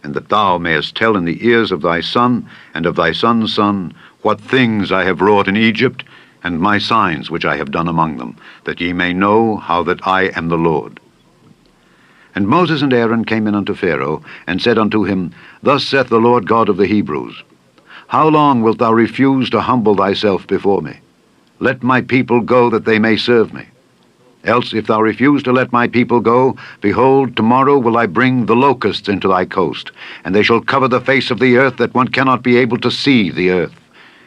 Speaker 1: and that thou mayest tell in the ears of thy son and of thy son's son what things I have wrought in Egypt, and my signs which I have done among them, that ye may know how that I am the Lord. And Moses and Aaron came in unto Pharaoh, and said unto him, Thus saith the Lord God of the Hebrews, How long wilt thou refuse to humble thyself before me? Let my people go, that they may serve me. Else, if thou refuse to let my people go, behold, tomorrow will I bring the locusts into thy coast, and they shall cover the face of the earth, that one cannot be able to see the earth.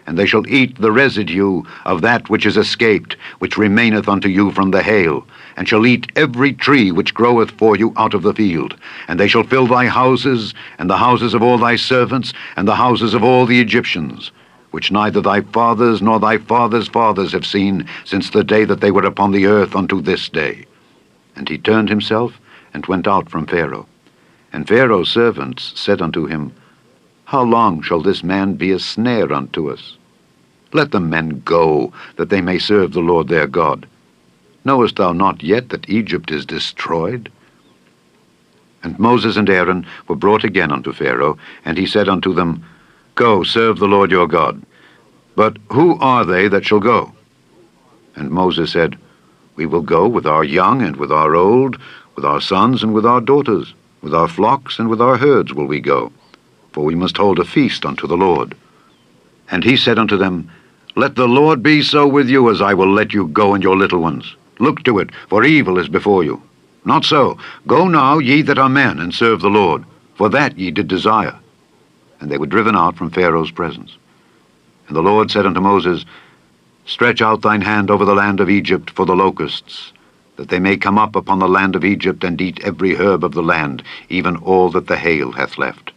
Speaker 1: And they shall eat the residue of that which is escaped, which remaineth unto you from the hail, and shall eat every tree which groweth for you out of the field. And they shall fill thy houses, and the houses of all thy servants, and the houses of all the Egyptians, which neither thy fathers nor thy fathers' fathers have seen, since the day that they were upon the earth unto this day. And he turned himself, and went out from Pharaoh. And Pharaoh's servants said unto him, How long shall this man be a snare unto us? Let the men go, that they may serve the Lord their God. Knowest thou not yet that Egypt is destroyed? And Moses and Aaron were brought again unto Pharaoh, and he said unto them, Go, serve the Lord your God. But who are they that shall go? And Moses said, We will go with our young and with our old, with our sons and with our daughters, with our flocks and with our herds will we go, for we must hold a feast unto the Lord. And he said unto them, Let the Lord be so with you as I will let you go and your little ones. Look to it, for evil is before you. Not so. Go now, ye that are men, and serve the Lord, for that ye did desire. And they were driven out from Pharaoh's presence. And the Lord said unto Moses, Stretch out thine hand over the land of Egypt for the locusts, that they may come up upon the land of Egypt and eat every herb of the land, even all that the hail hath left.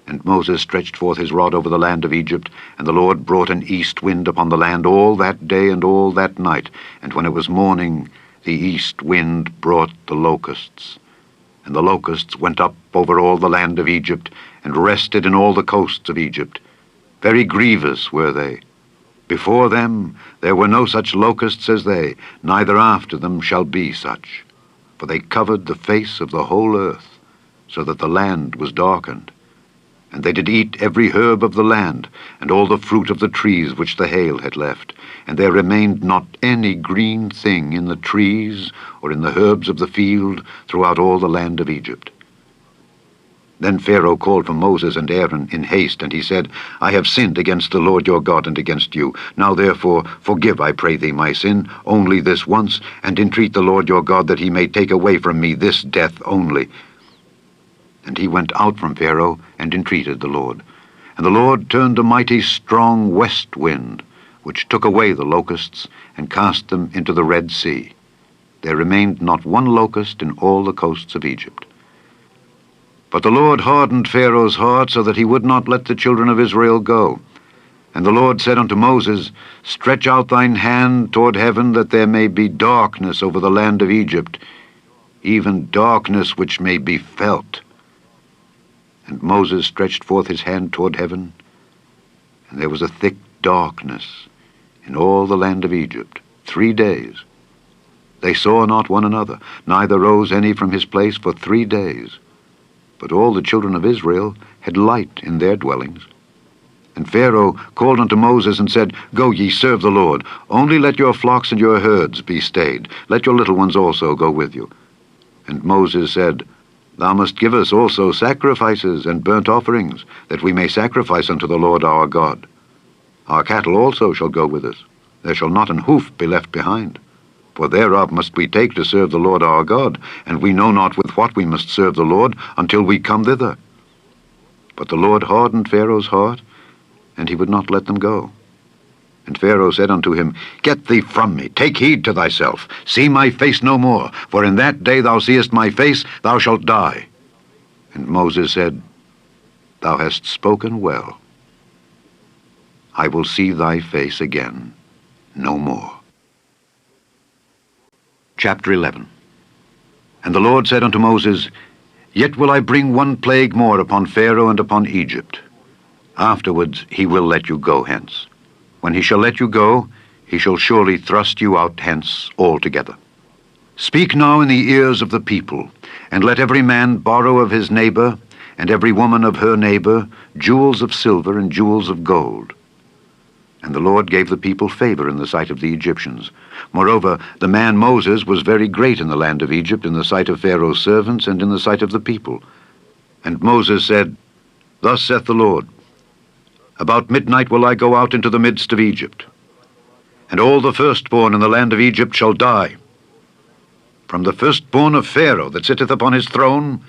Speaker 1: And Moses stretched forth his rod over the land of Egypt, and the Lord brought an east wind upon the land all that day and all that night. And when it was morning, the east wind brought the locusts. And the locusts went up over all the land of Egypt, and rested in all the coasts of Egypt. Very grievous were they. Before them there were no such locusts as they, neither after them shall be such. For they covered the face of the whole earth, so that the land was darkened. And they did eat every herb of the land, and all the fruit of the trees which the hail had left. And there remained not any green thing in the trees or in the herbs of the field throughout all the land of Egypt. Then Pharaoh called for Moses and Aaron in haste, and he said, I have sinned against the Lord your God and against you. Now therefore forgive, I pray thee, my sin, only this once, and entreat the Lord your God that he may take away from me this death only. And he went out from Pharaoh and entreated the Lord. And the Lord turned a mighty strong west wind, which took away the locusts, and cast them into the Red Sea. There remained not one locust in all the coasts of Egypt. But the Lord hardened Pharaoh's heart, so that he would not let the children of Israel go. And the Lord said unto Moses, Stretch out thine hand toward heaven, that there may be darkness over the land of Egypt, even darkness which may be felt. And Moses stretched forth his hand toward heaven, and there was a thick darkness in all the land of Egypt 3 days. They saw not one another, neither rose any from his place for 3 days. But all the children of Israel had light in their dwellings. And Pharaoh called unto Moses and said, Go ye, serve the Lord. Only let your flocks and your herds be stayed. Let your little ones also go with you. And Moses said, Thou must give us also sacrifices and burnt offerings, that we may sacrifice unto the Lord our God. Our cattle also shall go with us. There shall not an hoof be left behind. For thereof must we take to serve the Lord our God, and we know not with what we must serve the Lord until we come thither. But the Lord hardened Pharaoh's heart, and he would not let them go. And Pharaoh said unto him, Get thee from me, take heed to thyself, see my face no more, for in that day thou seest my face, thou shalt die. And Moses said, Thou hast spoken well. I will see thy face again no more. Chapter 11. And the Lord said unto Moses, Yet will I bring one plague more upon Pharaoh and upon Egypt. Afterwards he will let you go hence. When he shall let you go, he shall surely thrust you out hence altogether. Speak now in the ears of the people, and let every man borrow of his neighbor, and every woman of her neighbor, jewels of silver and jewels of gold. And the Lord gave the people favor in the sight of the Egyptians. Moreover, the man Moses was very great in the land of Egypt, in the sight of Pharaoh's servants, and in the sight of the people. And Moses said, Thus saith the Lord, About midnight will I go out into the midst of Egypt, and all the firstborn in the land of Egypt shall die, from the firstborn of Pharaoh that sitteth upon his throne,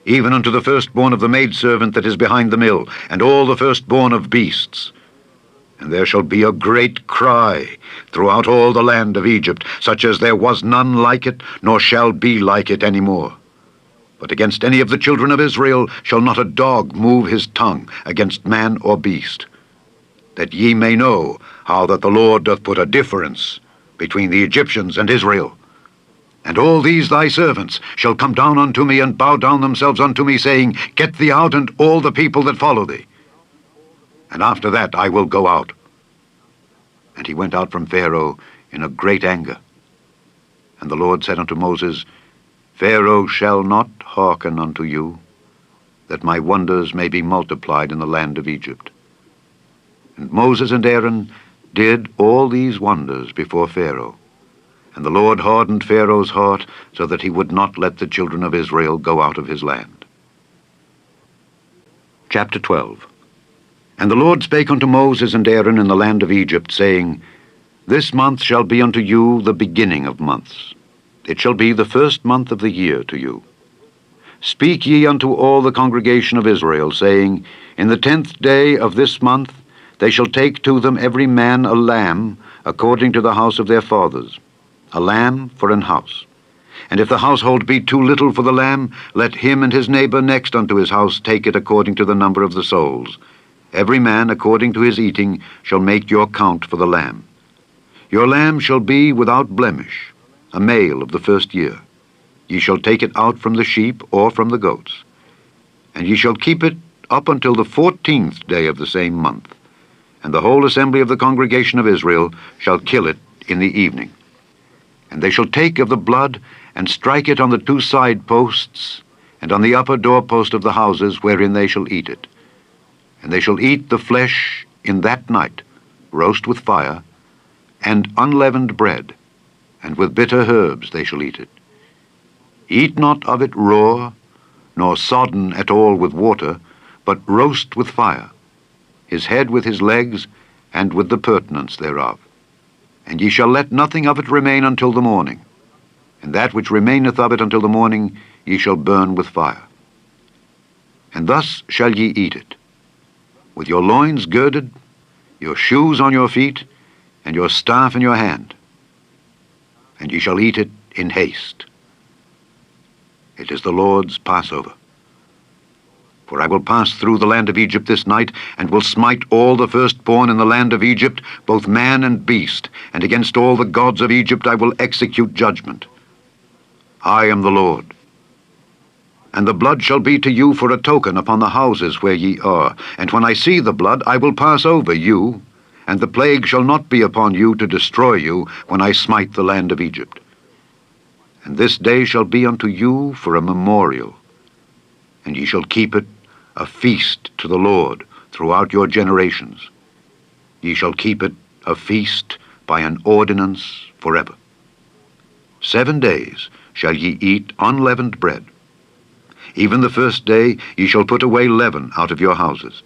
Speaker 1: even unto the firstborn of the maidservant that is behind the mill, and all the firstborn of beasts. And there shall be a great cry throughout all the land of Egypt, such as there was none like it, nor shall be like it any more. But against any of the children of Israel shall not a dog move his tongue against man or beast, that ye may know how that the Lord doth put a difference between the Egyptians and Israel. And all these thy servants shall come down unto me, and bow down themselves unto me, saying, Get thee out, and all the people that follow thee. And after that I will go out. And he went out from Pharaoh in a great anger. And the Lord said unto Moses, Pharaoh shall not hearken unto you, that my wonders may be multiplied in the land of Egypt. And Moses and Aaron did all these wonders before Pharaoh. And the Lord hardened Pharaoh's heart, so that he would not let the children of Israel go out of his land. Chapter 12. And the Lord spake unto Moses and Aaron in the land of Egypt, saying, This month shall be unto you the beginning of months. It shall be the first month of the year to you. Speak ye unto all the congregation of Israel, saying, In the 10th day of this month they shall take to them every man a lamb, according to the house of their fathers, a lamb for an house. And if the household be too little for the lamb, let him and his neighbor next unto his house take it according to the number of the souls. Every man according to his eating shall make your count for the lamb. Your lamb shall be without blemish, a male of the first year. Ye shall take it out from the sheep or from the goats. And ye shall keep it up until the 14th day of the same month. And the whole assembly of the congregation of Israel shall kill it in the evening. And they shall take of the blood, and strike it on the 2 side posts, and on the upper doorpost of the houses wherein they shall eat it. And they shall eat the flesh in that night, roast with fire, and unleavened bread, and with bitter herbs they shall eat it. Eat not of it raw, nor sodden at all with water, but roast with fire, his head with his legs, and with the purtenance thereof. And ye shall let nothing of it remain until the morning, and that which remaineth of it until the morning ye shall burn with fire. And thus shall ye eat it, with your loins girded, your shoes on your feet, and your staff in your hand. And ye shall eat it in haste. It is the Lord's Passover. For I will pass through the land of Egypt this night, and will smite all the firstborn in the land of Egypt, both man and beast, and against all the gods of Egypt I will execute judgment. I am the Lord. And the blood shall be to you for a token upon the houses where ye are. And when I see the blood, I will pass over you, and the plague shall not be upon you to destroy you when I smite the land of Egypt. And this day shall be unto you for a memorial, and ye shall keep it a feast to the Lord throughout your generations. Ye shall keep it a feast by an ordinance forever. 7 days shall ye eat unleavened bread. Even the first day ye shall put away leaven out of your houses.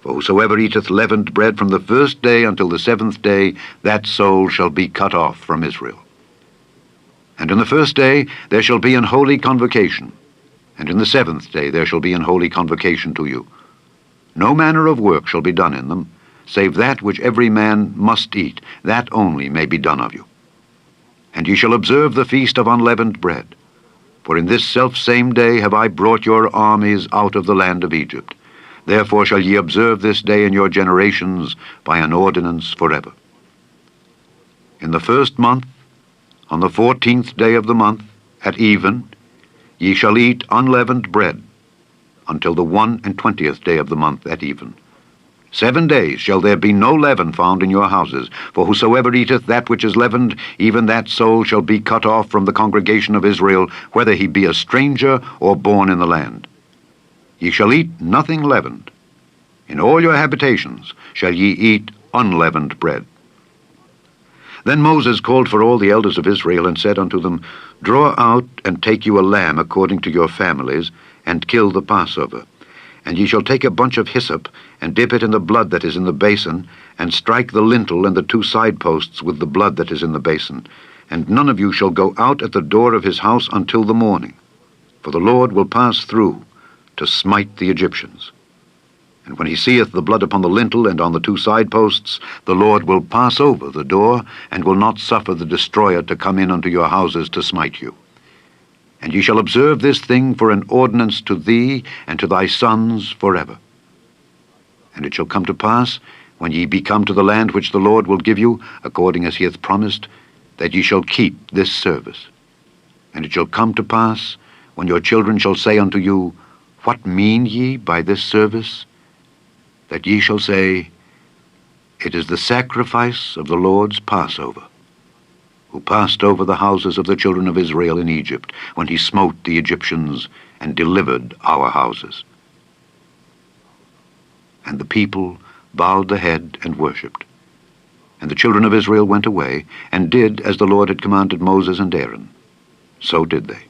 Speaker 1: For whosoever eateth leavened bread from the first day until the 7th day, that soul shall be cut off from Israel. And in the first day there shall be an holy convocation, and in the 7th day there shall be an holy convocation to you. No manner of work shall be done in them, save that which every man must eat, that only may be done of you. And ye shall observe the feast of unleavened bread. For in this selfsame day have I brought your armies out of the land of Egypt. Therefore shall ye observe this day in your generations by an ordinance forever. In the 1st month, on the 14th day of the month, at even, ye shall eat unleavened bread, until the 21st day of the month at even. 7 days shall there be no leaven found in your houses, for whosoever eateth that which is leavened, even that soul shall be cut off from the congregation of Israel, whether he be a stranger or born in the land. Ye shall eat nothing leavened. In all your habitations shall ye eat unleavened bread. Then Moses called for all the elders of Israel, and said unto them, Draw out and take you a lamb according to your families, and kill the Passover. And ye shall take a bunch of hyssop, and dip it in the blood that is in the basin, and strike the lintel and the 2 side posts with the blood that is in the basin. And none of you shall go out at the door of his house until the morning, for the Lord will pass through to smite the Egyptians. And when he seeth the blood upon the lintel and on the 2 side posts, the Lord will pass over the door, and will not suffer the destroyer to come in unto your houses to smite you. And ye shall observe this thing for an ordinance to thee and to thy sons forever. And it shall come to pass, when ye be come to the land which the Lord will give you, according as he hath promised, that ye shall keep this service. And it shall come to pass, when your children shall say unto you, What mean ye by this service? That ye shall say, It is the sacrifice of the Lord's Passover. who passed over the houses of the children of Israel in Egypt, when he smote the Egyptians and delivered our houses. And the people bowed the head and worshipped. And the children of Israel went away, and did as the Lord had commanded Moses and Aaron. So did they.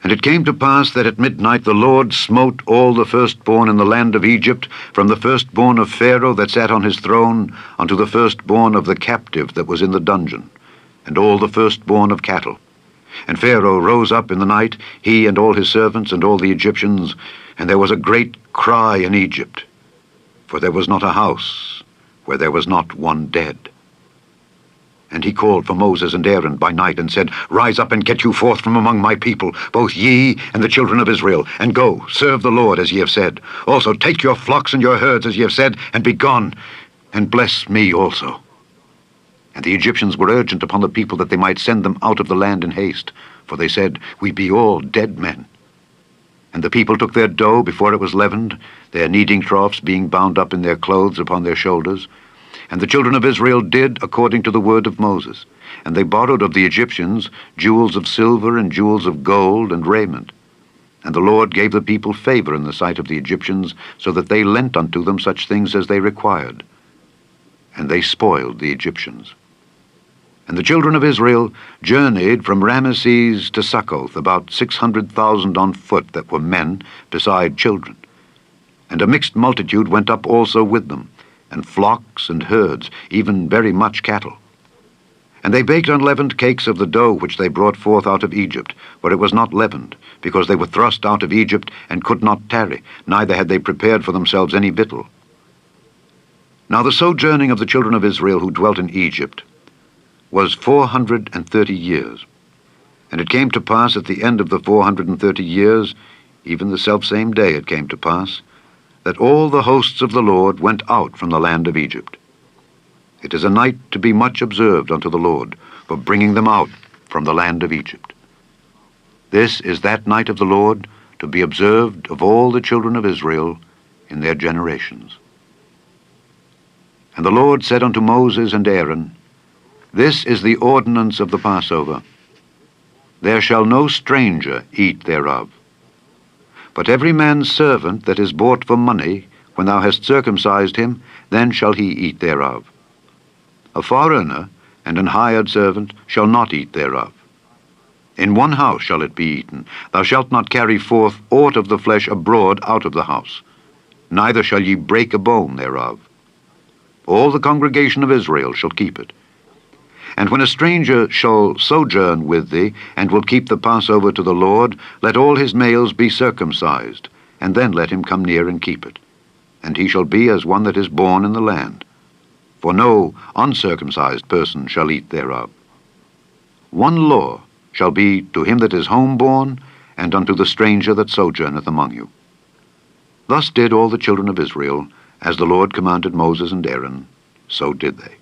Speaker 1: And it came to pass that at midnight the Lord smote all the firstborn in the land of Egypt, from the firstborn of Pharaoh that sat on his throne, unto the firstborn of the captive that was in the dungeon, and all the firstborn of cattle. And Pharaoh rose up in the night, he and all his servants and all the Egyptians, and there was a great cry in Egypt, for there was not a house where there was not one dead. And he called for Moses and Aaron by night, and said, Rise up and get you forth from among my people, both ye and the children of Israel, and go, serve the Lord as ye have said. Also take your flocks and your herds as ye have said, and be gone, and bless me also. And the Egyptians were urgent upon the people that they might send them out of the land in haste, for they said, We be all dead men. And the people took their dough before it was leavened, their kneading troughs being bound up in their clothes upon their shoulders. And the children of Israel did according to the word of Moses. And they borrowed of the Egyptians jewels of silver and jewels of gold and raiment. And the Lord gave the people favor in the sight of the Egyptians, so that they lent unto them such things as they required. And they spoiled the Egyptians. And the children of Israel journeyed from Ramesses to Succoth, about 600,000 on foot that were men, beside children. And a mixed multitude went up also with them, and flocks and herds, even very much cattle. And they baked unleavened cakes of the dough which they brought forth out of Egypt, for it was not leavened, because they were thrust out of Egypt, and could not tarry, neither had they prepared for themselves any victual. Now the sojourning of the children of Israel who dwelt in Egypt was 430 years. And it came to pass at the end of the 430 years, even the selfsame day it came to pass, that all the hosts of the Lord went out from the land of Egypt. It is a night to be much observed unto the Lord, for bringing them out from the land of Egypt. This is that night of the Lord, to be observed of all the children of Israel in their generations. And the Lord said unto Moses and Aaron, This is the ordinance of the Passover. There shall no stranger eat thereof. But every man's servant that is bought for money, when thou hast circumcised him, then shall he eat thereof. A foreigner and an hired servant shall not eat thereof. In one house shall it be eaten. Thou shalt not carry forth aught of the flesh abroad out of the house, neither shall ye break a bone thereof. All the congregation of Israel shall keep it. And when a stranger shall sojourn with thee, and will keep the Passover to the Lord, let all his males be circumcised, and then let him come near and keep it. And he shall be as one that is born in the land. For no uncircumcised person shall eat thereof. One law shall be to him that is homeborn, and unto the stranger that sojourneth among you. Thus did all the children of Israel, as the Lord commanded Moses and Aaron, so did they.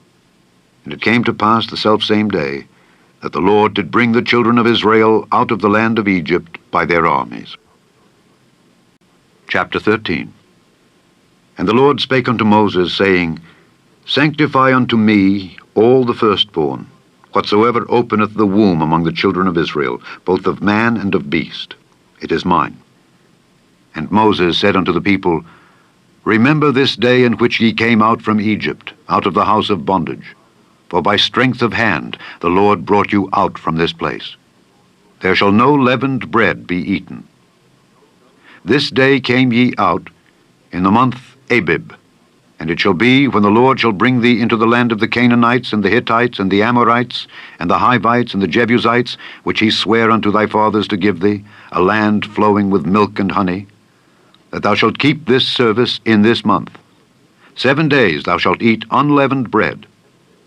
Speaker 1: And it came to pass the selfsame day, that the Lord did bring the children of Israel out of the land of Egypt by their armies. Chapter 13. And the Lord spake unto Moses, saying, Sanctify unto me all the firstborn, whatsoever openeth the womb among the children of Israel, both of man and of beast. It is mine. And Moses said unto the people, Remember this day in which ye came out from Egypt, out of the house of bondage. For by strength of hand the Lord brought you out from this place. There shall no leavened bread be eaten. This day came ye out in the month Abib. And it shall be, when the Lord shall bring thee into the land of the Canaanites, and the Hittites, and the Amorites, and the Hivites, and the Jebusites, which he sware unto thy fathers to give thee, a land flowing with milk and honey, that thou shalt keep this service in this month. 7 days thou shalt eat unleavened bread,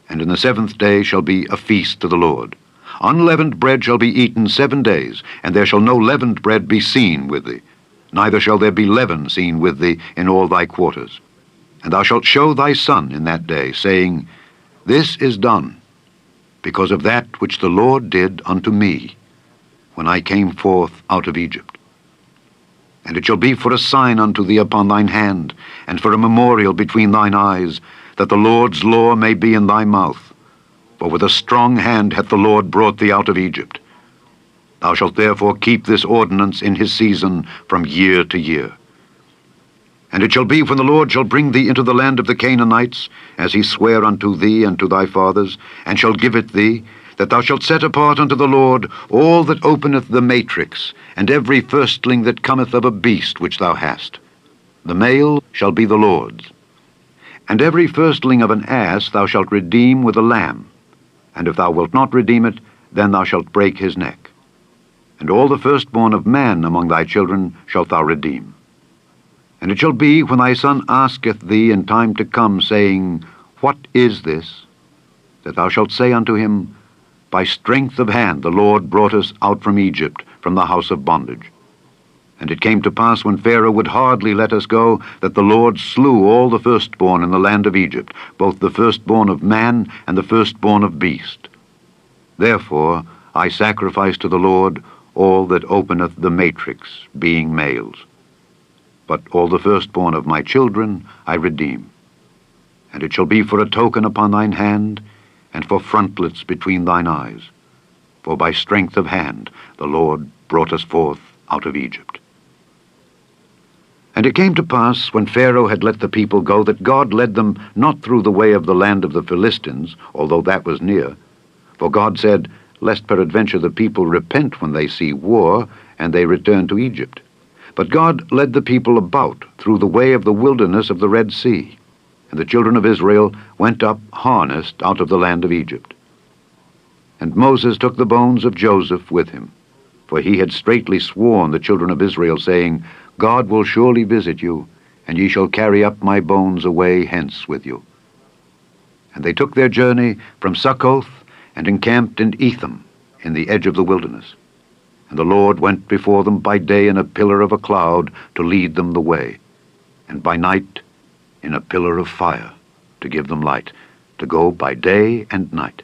Speaker 1: and in the 7th day shall be a feast to the Lord. Unleavened bread shall be eaten 7 days, and there shall no leavened bread be seen with thee, neither shall there be leaven seen with thee in all thy quarters. And thou shalt show thy son in that day, saying, This is done, because of that which the Lord did unto me, when I came forth out of Egypt. And it shall be for a sign unto thee upon thine hand, and for a memorial between thine eyes, that the Lord's law may be in thy mouth. For with a strong hand hath the Lord brought thee out of Egypt. Thou shalt therefore keep this ordinance in his season from year to year. And it shall be, when the Lord shall bring thee into the land of the Canaanites, as he sware unto thee and to thy fathers, and shall give it thee, that thou shalt set apart unto the Lord all that openeth the matrix, and every firstling that cometh of a beast which thou hast. The male shall be the Lord's. And every firstling of an ass thou shalt redeem with a lamb, and if thou wilt not redeem it, then thou shalt break his neck. And all the firstborn of man among thy children shalt thou redeem. And it shall be, when thy son asketh thee in time to come, saying, What is this? That thou shalt say unto him, By strength of hand the Lord brought us out from Egypt, from the house of bondage. And it came to pass, when Pharaoh would hardly let us go, that the Lord slew all the firstborn in the land of Egypt, both the firstborn of man and the firstborn of beast. Therefore I sacrifice to the Lord all that openeth the matrix, being males. But all the firstborn of my children I redeem. And it shall be for a token upon thine hand, and for frontlets between thine eyes. For by strength of hand the Lord brought us forth out of Egypt. And it came to pass, when Pharaoh had let the people go, that God led them not through the way of the land of the Philistines, although that was near. For God said, Lest peradventure the people repent when they see war, and they return to Egypt. But God led the people about through the way of the wilderness of the Red Sea, and the children of Israel went up harnessed out of the land of Egypt. And Moses took the bones of Joseph with him, for he had straitly sworn the children of Israel, saying, God will surely visit you, and ye shall carry up my bones away hence with you. And they took their journey from Succoth, and encamped in Etham, in the edge of the wilderness. And the Lord went before them by day in a pillar of a cloud to lead them the way, and by night in a pillar of fire to give them light, to go by day and night.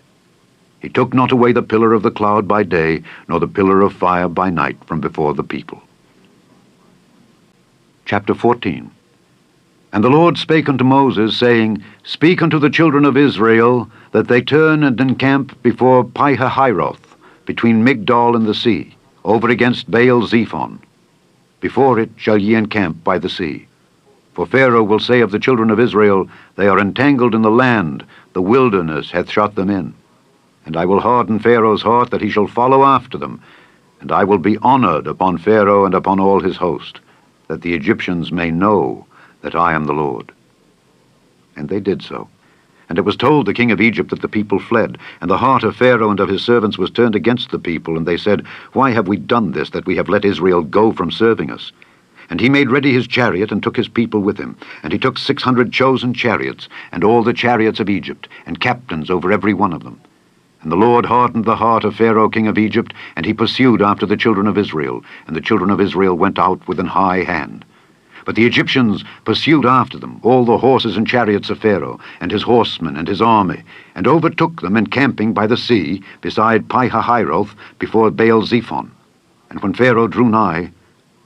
Speaker 1: He took not away the pillar of the cloud by day, nor the pillar of fire by night from before the people. Chapter 14. And the Lord spake unto Moses, saying, Speak unto the children of Israel, that they turn and encamp before Pihahiroth, between Migdol and the sea, over against Baal-zephon. Before it shall ye encamp by the sea. For Pharaoh will say of the children of Israel, They are entangled in the land, the wilderness hath shut them in. And I will harden Pharaoh's heart, that he shall follow after them, and I will be honored upon Pharaoh and upon all his host, that the Egyptians may know that I am the Lord. And they did so. And it was told the king of Egypt that the people fled, and the heart of Pharaoh and of his servants was turned against the people, and they said, Why have we done this, that we have let Israel go from serving us? And he made ready his chariot, and took his people with him. And he took 600 chosen chariots, and all the chariots of Egypt, and captains over every one of them. And the Lord hardened the heart of Pharaoh king of Egypt, and he pursued after the children of Israel, and the children of Israel went out with an high hand. But the Egyptians pursued after them, all the horses and chariots of Pharaoh, and his horsemen and his army, and overtook them encamping by the sea, beside Pihahiroth, before Baal-zephon. And when Pharaoh drew nigh,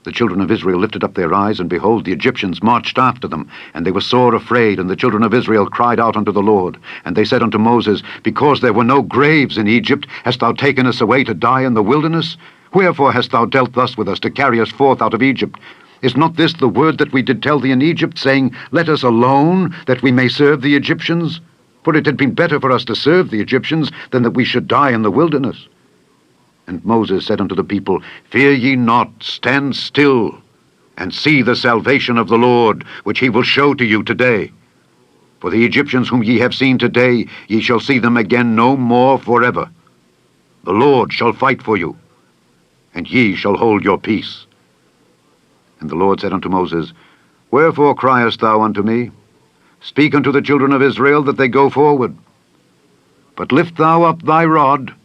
Speaker 1: the children of Israel lifted up their eyes, and behold, the Egyptians marched after them, and they were sore afraid, and the children of Israel cried out unto the Lord. And they said unto Moses, Because there were no graves in Egypt, hast thou taken us away to die in the wilderness? Wherefore hast thou dealt thus with us, to carry us forth out of Egypt? Is not this the word that we did tell thee in Egypt, saying, Let us alone, that we may serve the Egyptians? For it had been better for us to serve the Egyptians, than that we should die in the wilderness. And Moses said unto the people, Fear ye not, stand still, and see the salvation of the Lord, which he will show to you today. For the Egyptians whom ye have seen today, ye shall see them again no more forever. The Lord shall fight for you, and ye shall hold your peace. And the Lord said unto Moses, Wherefore criest thou unto me? Speak unto the children of Israel, that they go forward. But lift thou up thy rod,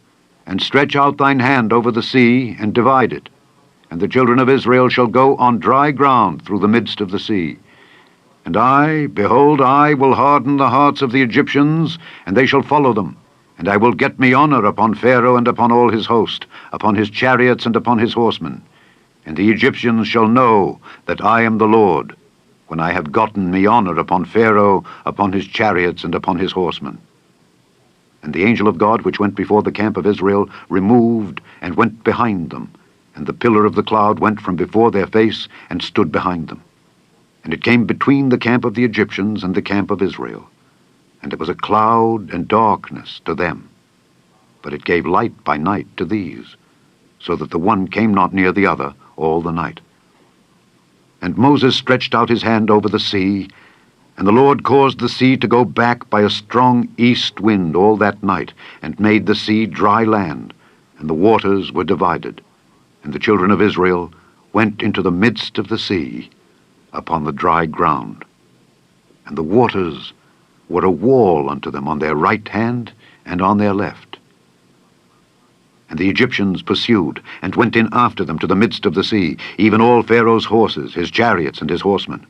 Speaker 1: and stretch out thine hand over the sea, and divide it. And the children of Israel shall go on dry ground through the midst of the sea. And I, behold, I will harden the hearts of the Egyptians, and they shall follow them. And I will get me honor upon Pharaoh and upon all his host, upon his chariots and upon his horsemen. And the Egyptians shall know that I am the Lord, when I have gotten me honor upon Pharaoh, upon his chariots, and upon his horsemen. And the angel of God which went before the camp of Israel removed and went behind them, and the pillar of the cloud went from before their face and stood behind them. And it came between the camp of the Egyptians and the camp of Israel, and it was a cloud and darkness to them, but it gave light by night to these, so that the one came not near the other all the night. And Moses stretched out his hand over the sea, and the Lord caused the sea to go back by a strong east wind all that night, and made the sea dry land, and the waters were divided. And the children of Israel went into the midst of the sea upon the dry ground. And the waters were a wall unto them on their right hand and on their left. And the Egyptians pursued, and went in after them to the midst of the sea, even all Pharaoh's horses, his chariots, and his horsemen.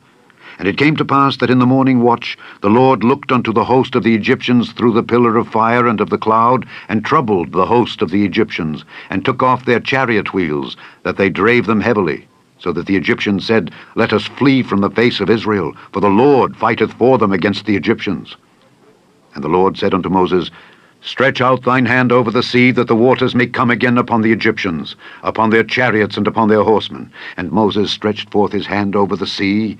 Speaker 1: And it came to pass that in the morning watch the Lord looked unto the host of the Egyptians through the pillar of fire and of the cloud, and troubled the host of the Egyptians, and took off their chariot wheels, that they drave them heavily, so that the Egyptians said, Let us flee from the face of Israel, for the Lord fighteth for them against the Egyptians. And the Lord said unto Moses, Stretch out thine hand over the sea, that the waters may come again upon the Egyptians, upon their chariots and upon their horsemen. And Moses stretched forth his hand over the sea,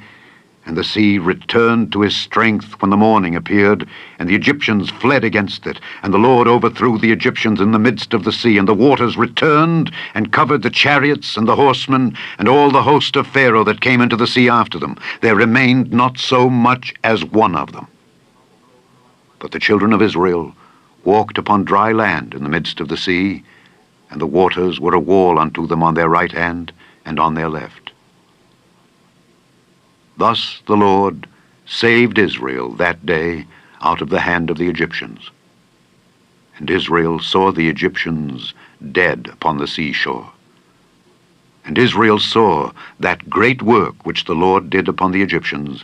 Speaker 1: and the sea returned to his strength when the morning appeared, and the Egyptians fled against it. And the Lord overthrew the Egyptians in the midst of the sea, and the waters returned and covered the chariots and the horsemen, and all the host of Pharaoh that came into the sea after them. There remained not so much as one of them. But the children of Israel walked upon dry land in the midst of the sea, and the waters were a wall unto them on their right hand and on their left. Thus the Lord saved Israel that day out of the hand of the Egyptians. And Israel saw the Egyptians dead upon the seashore. And Israel saw that great work which the Lord did upon the Egyptians,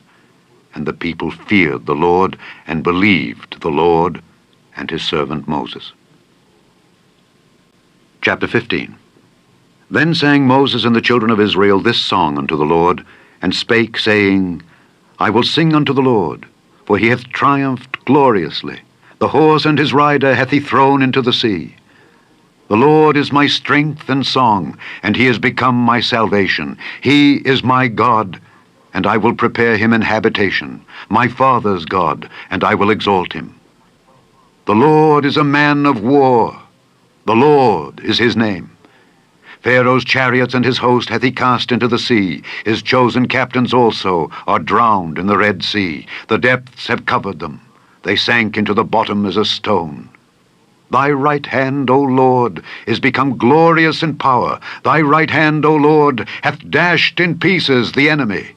Speaker 1: and the people feared the Lord, and believed the Lord and his servant Moses. Chapter 15. Then sang Moses and the children of Israel this song unto the Lord, and spake, saying, I will sing unto the Lord, for he hath triumphed gloriously. The horse and his rider hath he thrown into the sea. The Lord is my strength and song, and he is become my salvation. He is my God, and I will prepare him an habitation, my father's God, and I will exalt him. The Lord is a man of war. The Lord is his name. Pharaoh's chariots and his host hath he cast into the sea. His chosen captains also are drowned in the Red Sea. The depths have covered them. They sank into the bottom as a stone. Thy right hand, O Lord, is become glorious in power. Thy right hand, O Lord, hath dashed in pieces the enemy.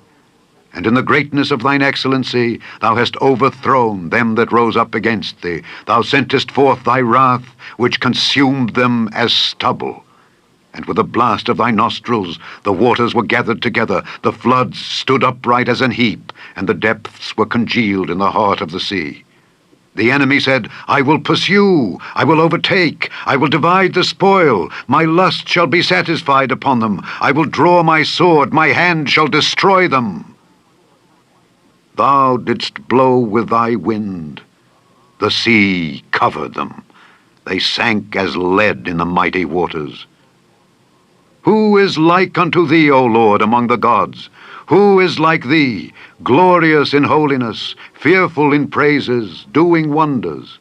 Speaker 1: And in the greatness of thine excellency thou hast overthrown them that rose up against thee. Thou sentest forth thy wrath, which consumed them as stubble. And with a blast of thy nostrils the waters were gathered together, the floods stood upright as an heap, and the depths were congealed in the heart of the sea. The enemy said, I will pursue, I will overtake, I will divide the spoil. My lust shall be satisfied upon them. I will draw my sword, my hand shall destroy them. Thou didst blow with thy wind. The sea covered them. They sank as lead in the mighty waters. Who is like unto thee, O Lord, among the gods? Who is like thee, glorious in holiness, fearful in praises, doing wonders?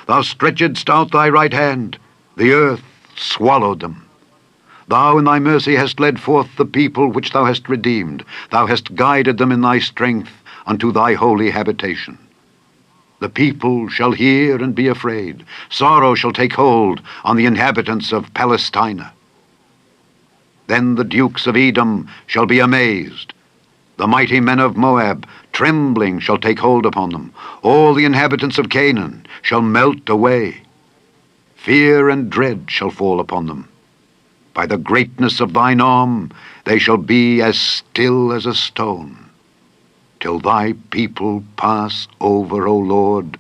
Speaker 1: Thou stretchedst out thy right hand, the earth swallowed them. Thou in thy mercy hast led forth the people which thou hast redeemed. Thou hast guided them in thy strength unto thy holy habitation. The people shall hear and be afraid. Sorrow shall take hold on the inhabitants of Palestina. Then the dukes of Edom shall be amazed. The mighty men of Moab, trembling, shall take hold upon them. All the inhabitants of Canaan shall melt away. Fear and dread shall fall upon them. By the greatness of thine arm they shall be as still as a stone. Till thy people pass over, O Lord,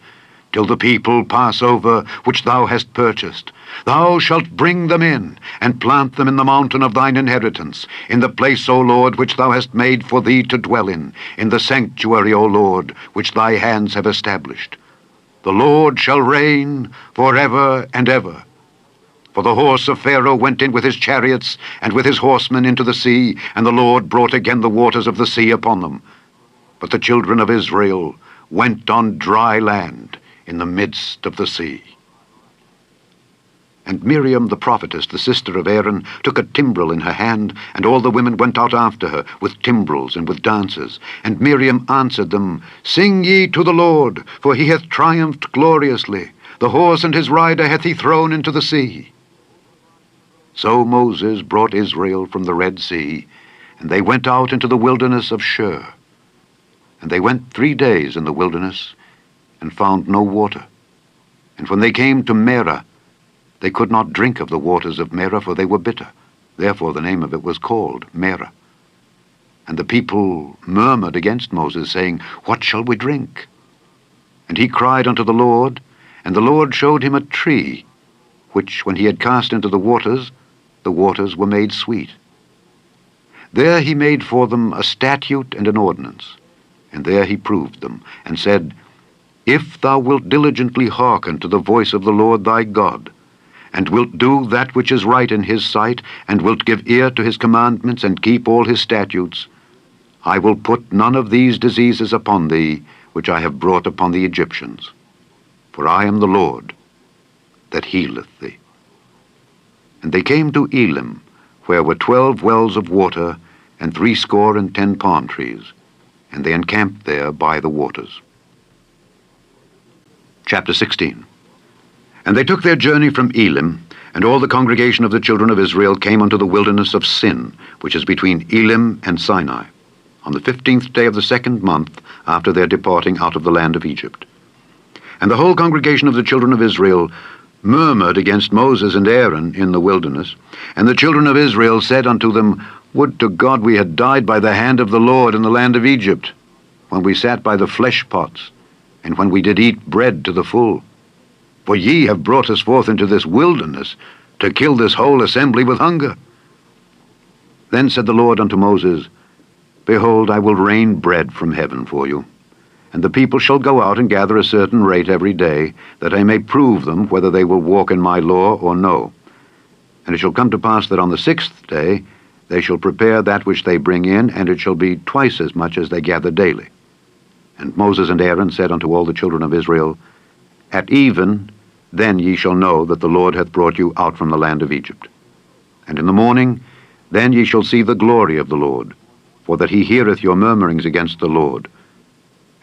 Speaker 1: till the people pass over which thou hast purchased. Thou shalt bring them in, and plant them in the mountain of thine inheritance, in the place, O Lord, which thou hast made for thee to dwell in the sanctuary, O Lord, which thy hands have established. The Lord shall reign forever and ever. For the horse of Pharaoh went in with his chariots and with his horsemen into the sea, and the Lord brought again the waters of the sea upon them. But the children of Israel went on dry land in the midst of the sea. And Miriam the prophetess, the sister of Aaron, took a timbrel in her hand, and all the women went out after her with timbrels and with dances. And Miriam answered them, Sing ye to the Lord, for he hath triumphed gloriously. The horse and his rider hath he thrown into the sea. So Moses brought Israel from the Red Sea, and they went out into the wilderness of Shur. And they went 3 days in the wilderness, and found no water. And when they came to Merah, they could not drink of the waters of Merah, for they were bitter. Therefore the name of it was called Merah. And the people murmured against Moses, saying, What shall we drink? And he cried unto the Lord, and the Lord showed him a tree, which when he had cast into the waters were made sweet. There he made for them a statute and an ordinance, and there he proved them, and said, If thou wilt diligently hearken to the voice of the Lord thy God, and wilt do that which is right in his sight, and wilt give ear to his commandments, and keep all his statutes, I will put none of these diseases upon thee, which I have brought upon the Egyptians. For I am the Lord that healeth thee. And they came to Elim, where were 12 wells of water, and 70 palm trees, and they encamped there by the waters. Chapter 16. And they took their journey from Elim, and all the congregation of the children of Israel came unto the wilderness of Sin, which is between Elim and Sinai, on the 15th day of the 2nd month after their departing out of the land of Egypt. And the whole congregation of the children of Israel murmured against Moses and Aaron in the wilderness. And the children of Israel said unto them, Would to God we had died by the hand of the Lord in the land of Egypt, when we sat by the flesh pots, and when we did eat bread to the full. For ye have brought us forth into this wilderness, to kill this whole assembly with hunger. Then said the Lord unto Moses, Behold, I will rain bread from heaven for you, and the people shall go out and gather a certain rate every day, that I may prove them whether they will walk in my law or no. And it shall come to pass that on the 6th day they shall prepare that which they bring in, and it shall be twice as much as they gather daily. And Moses and Aaron said unto all the children of Israel, At even then ye shall know that the Lord hath brought you out from the land of Egypt. And in the morning then ye shall see the glory of the Lord, for that he heareth your murmurings against the Lord.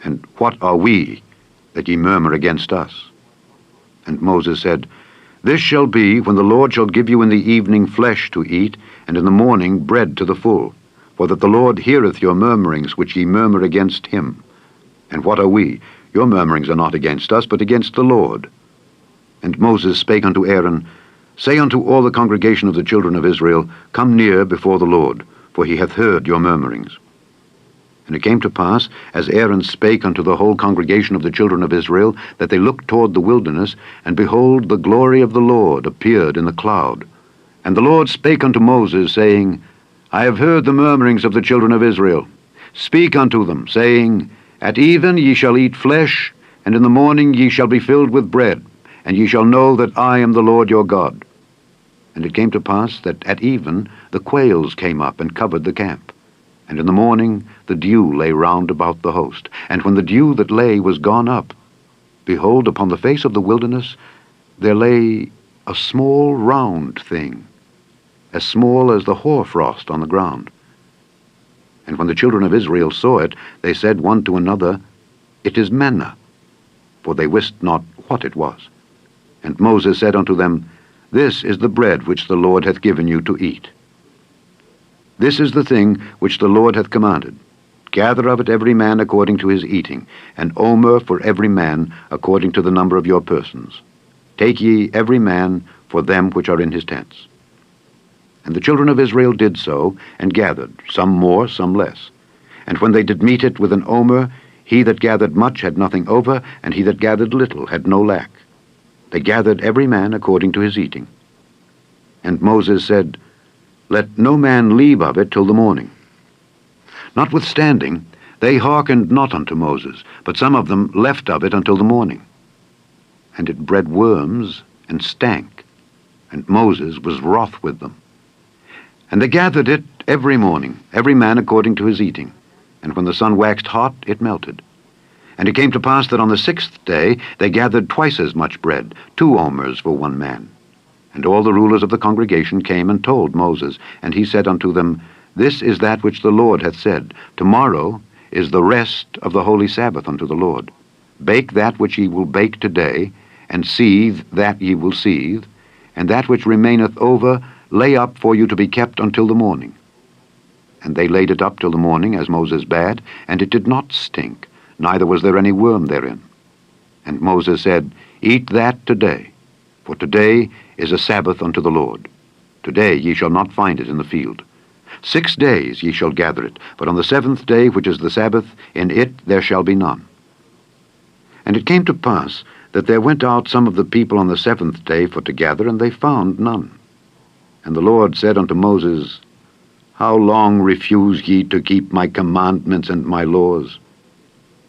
Speaker 1: And what are we, that ye murmur against us? And Moses said, This shall be, when the Lord shall give you in the evening flesh to eat, and in the morning bread to the full, for that the Lord heareth your murmurings which ye murmur against him. And what are we? Your murmurings are not against us, but against the Lord. And Moses spake unto Aaron, Say unto all the congregation of the children of Israel, Come near before the Lord, for he hath heard your murmurings. And it came to pass, as Aaron spake unto the whole congregation of the children of Israel, that they looked toward the wilderness, and behold, the glory of the Lord appeared in the cloud. And the Lord spake unto Moses, saying, I have heard the murmurings of the children of Israel. Speak unto them, saying, At even ye shall eat flesh, and in the morning ye shall be filled with bread, and ye shall know that I am the Lord your God. And it came to pass that at even the quails came up and covered the camp. And in the morning the dew lay round about the host. And when the dew that lay was gone up, behold, upon the face of the wilderness there lay a small round thing, as small as the hoarfrost on the ground. And when the children of Israel saw it, they said one to another, It is manna, for they wist not what it was. And Moses said unto them, This is the bread which the Lord hath given you to eat. This is the thing which the Lord hath commanded. Gather of it every man according to his eating, an omer for every man according to the number of your persons. Take ye every man for them which are in his tents. And the children of Israel did so, and gathered, some more, some less. And when they did meet it with an omer, he that gathered much had nothing over, and he that gathered little had no lack. They gathered every man according to his eating. And Moses said, Let no man leave of it till the morning. Notwithstanding, they hearkened not unto Moses, but some of them left of it until the morning. and it bred worms and stank, and Moses was wroth with them. And they gathered it every morning, every man according to his eating, and when the sun waxed hot, it melted. And it came to pass that on the 6th day they gathered twice as much bread, 2 omers for one man. And all the rulers of the congregation came and told Moses, and he said unto them, This is that which the Lord hath said, Tomorrow is the rest of the holy Sabbath unto the Lord. Bake that which ye will bake today, and seethe that ye will seethe, and that which remaineth over lay up for you to be kept until the morning. And they laid it up till the morning, as Moses bade, and it did not stink, neither was there any worm therein. And Moses said, Eat that today, for today is a Sabbath unto the Lord. Today ye shall not find it in the field. 6 days ye shall gather it, but on the 7th day, which is the Sabbath, in it there shall be none. And it came to pass that there went out some of the people on the 7th day for to gather, and they found none. And the Lord said unto Moses, How long refuse ye to keep my commandments and my laws?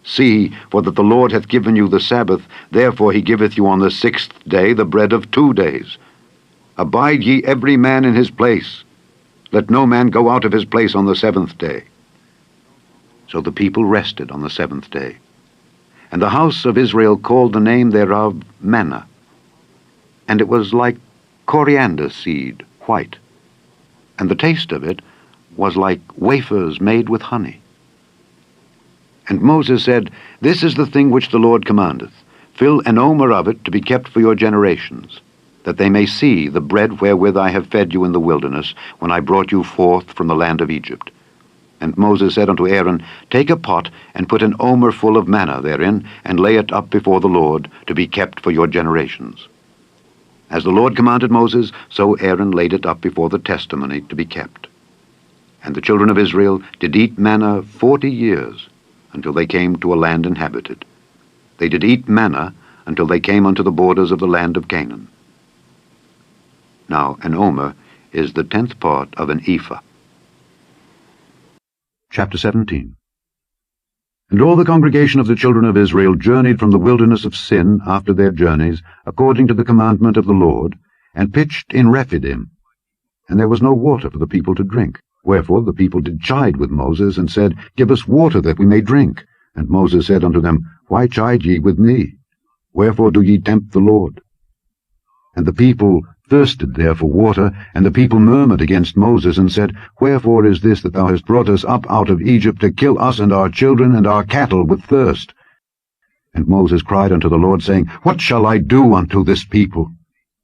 Speaker 1: See, for that the Lord hath given you the Sabbath, therefore he giveth you on the 6th day the bread of 2 days. Abide ye every man in his place. Let no man go out of his place on the 7th day. So the people rested on the 7th day. And the house of Israel called the name thereof Manna. And it was like coriander seed, white. And the taste of it was like wafers made with honey. And Moses said, This is the thing which the Lord commandeth. Fill an omer of it to be kept for your generations, that they may see the bread wherewith I have fed you in the wilderness, when I brought you forth from the land of Egypt. And Moses said unto Aaron, Take a pot, and put an omer full of manna therein, and lay it up before the Lord, to be kept for your generations. As the Lord commanded Moses, so Aaron laid it up before the testimony to be kept. And the children of Israel did eat manna 40 years, until they came to a land inhabited. They did eat manna until they came unto the borders of the land of Canaan. Now an omer is the 10th part of an ephah. Chapter 17. And all the congregation of the children of Israel journeyed from the wilderness of Sin after their journeys, according to the commandment of the Lord, and pitched in Rephidim. And there was no water for the people to drink. Wherefore the people did chide with Moses, and said, Give us water that we may drink. And Moses said unto them, Why chide ye with me? Wherefore do ye tempt the Lord? And the people thirsted there for water, and the people murmured against Moses, and said, Wherefore is this that thou hast brought us up out of Egypt, to kill us and our children and our cattle with thirst? And Moses cried unto the Lord, saying, What shall I do unto this people?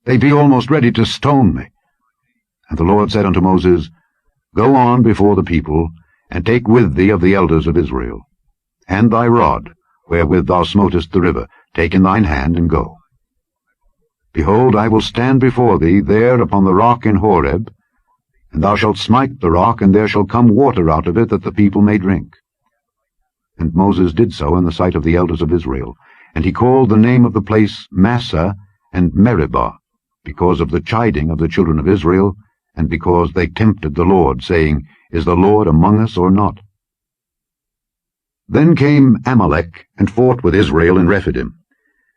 Speaker 1: They be almost ready to stone me. And the Lord said unto Moses, Go on before the people, and take with thee of the elders of Israel. And thy rod, wherewith thou smotest the river, take in thine hand, and go. Behold, I will stand before thee there upon the rock in Horeb, and thou shalt smite the rock, and there shall come water out of it, that the people may drink. And Moses did so in the sight of the elders of Israel, and he called the name of the place Massah and Meribah, because of the chiding of the children of Israel, and because they tempted the Lord, saying, Is the Lord among us or not? Then came Amalek, and fought with Israel in Rephidim.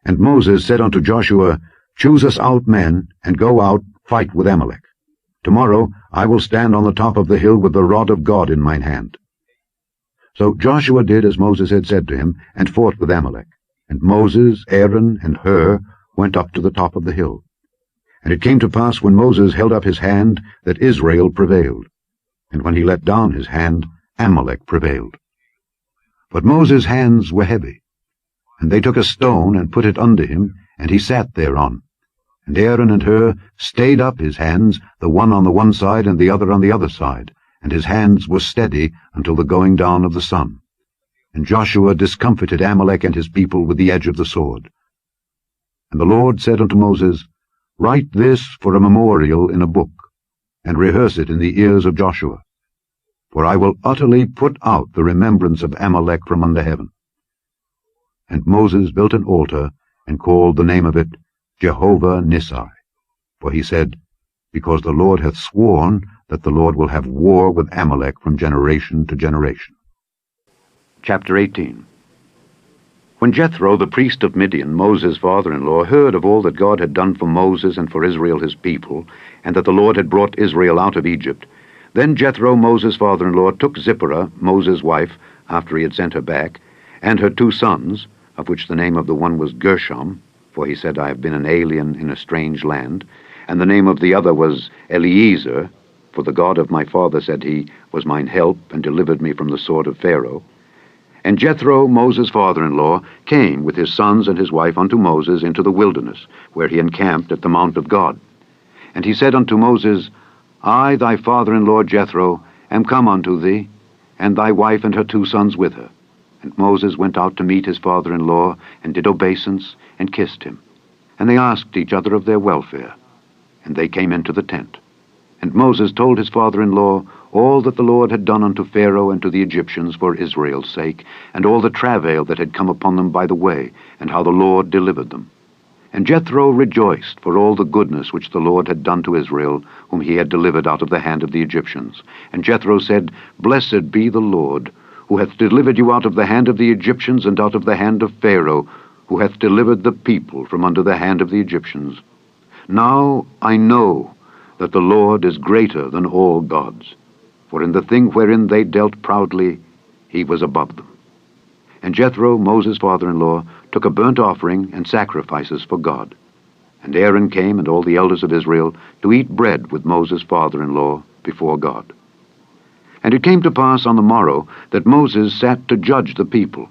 Speaker 1: And Moses said unto Joshua, Choose us out men, and go out, fight with Amalek. Tomorrow I will stand on the top of the hill with the rod of God in mine hand. So Joshua did as Moses had said to him, and fought with Amalek. And Moses, Aaron, and Hur went up to the top of the hill. And it came to pass, when Moses held up his hand, that Israel prevailed. And when he let down his hand, Amalek prevailed. But Moses' hands were heavy. And they took a stone, and put it under him, and he sat thereon. And Aaron and Hur stayed up his hands, the one on the one side, and the other on the other side. And his hands were steady until the going down of the sun. And Joshua discomfited Amalek and his people with the edge of the sword. And the Lord said unto Moses, Write this for a memorial in a book, and rehearse it in the ears of Joshua. For I will utterly put out the remembrance of Amalek from under heaven. And Moses built an altar, and called the name of it Jehovah Nissi. For he said, Because the Lord hath sworn that the Lord will have war with Amalek from generation to generation. Chapter 18. When Jethro, the priest of Midian, Moses' father-in-law, heard of all that God had done for Moses and for Israel his people, and that the Lord had brought Israel out of Egypt, then Jethro, Moses' father-in-law, took Zipporah, Moses' wife, after he had sent her back, and her 2 sons, of which the name of the one was Gershom, for he said, I have been an alien in a strange land, and the name of the other was Eliezer, for the God of my father, said he, was mine help, and delivered me from the sword of Pharaoh. And Jethro, Moses' father-in-law, came with his sons and his wife unto Moses into the wilderness, where he encamped at the mount of God. And he said unto Moses, I, thy father-in-law Jethro, am come unto thee, and thy wife and her 2 sons with her. And Moses went out to meet his father-in-law, and did obeisance, and kissed him. And they asked each other of their welfare. And they came into the tent. And Moses told his father-in-law all that the Lord had done unto Pharaoh and to the Egyptians for Israel's sake, and all the travail that had come upon them by the way, and how the Lord delivered them. And Jethro rejoiced for all the goodness which the Lord had done to Israel, whom he had delivered out of the hand of the Egyptians. And Jethro said, Blessed be the Lord, who hath delivered you out of the hand of the Egyptians and out of the hand of Pharaoh, who hath delivered the people from under the hand of the Egyptians. Now I know that the Lord is greater than all gods, for in the thing wherein they dealt proudly, he was above them. And Jethro, Moses' father-in-law, took a burnt offering and sacrifices for God. And Aaron came and all the elders of Israel to eat bread with Moses' father-in-law before God. And it came to pass on the morrow that Moses sat to judge the people,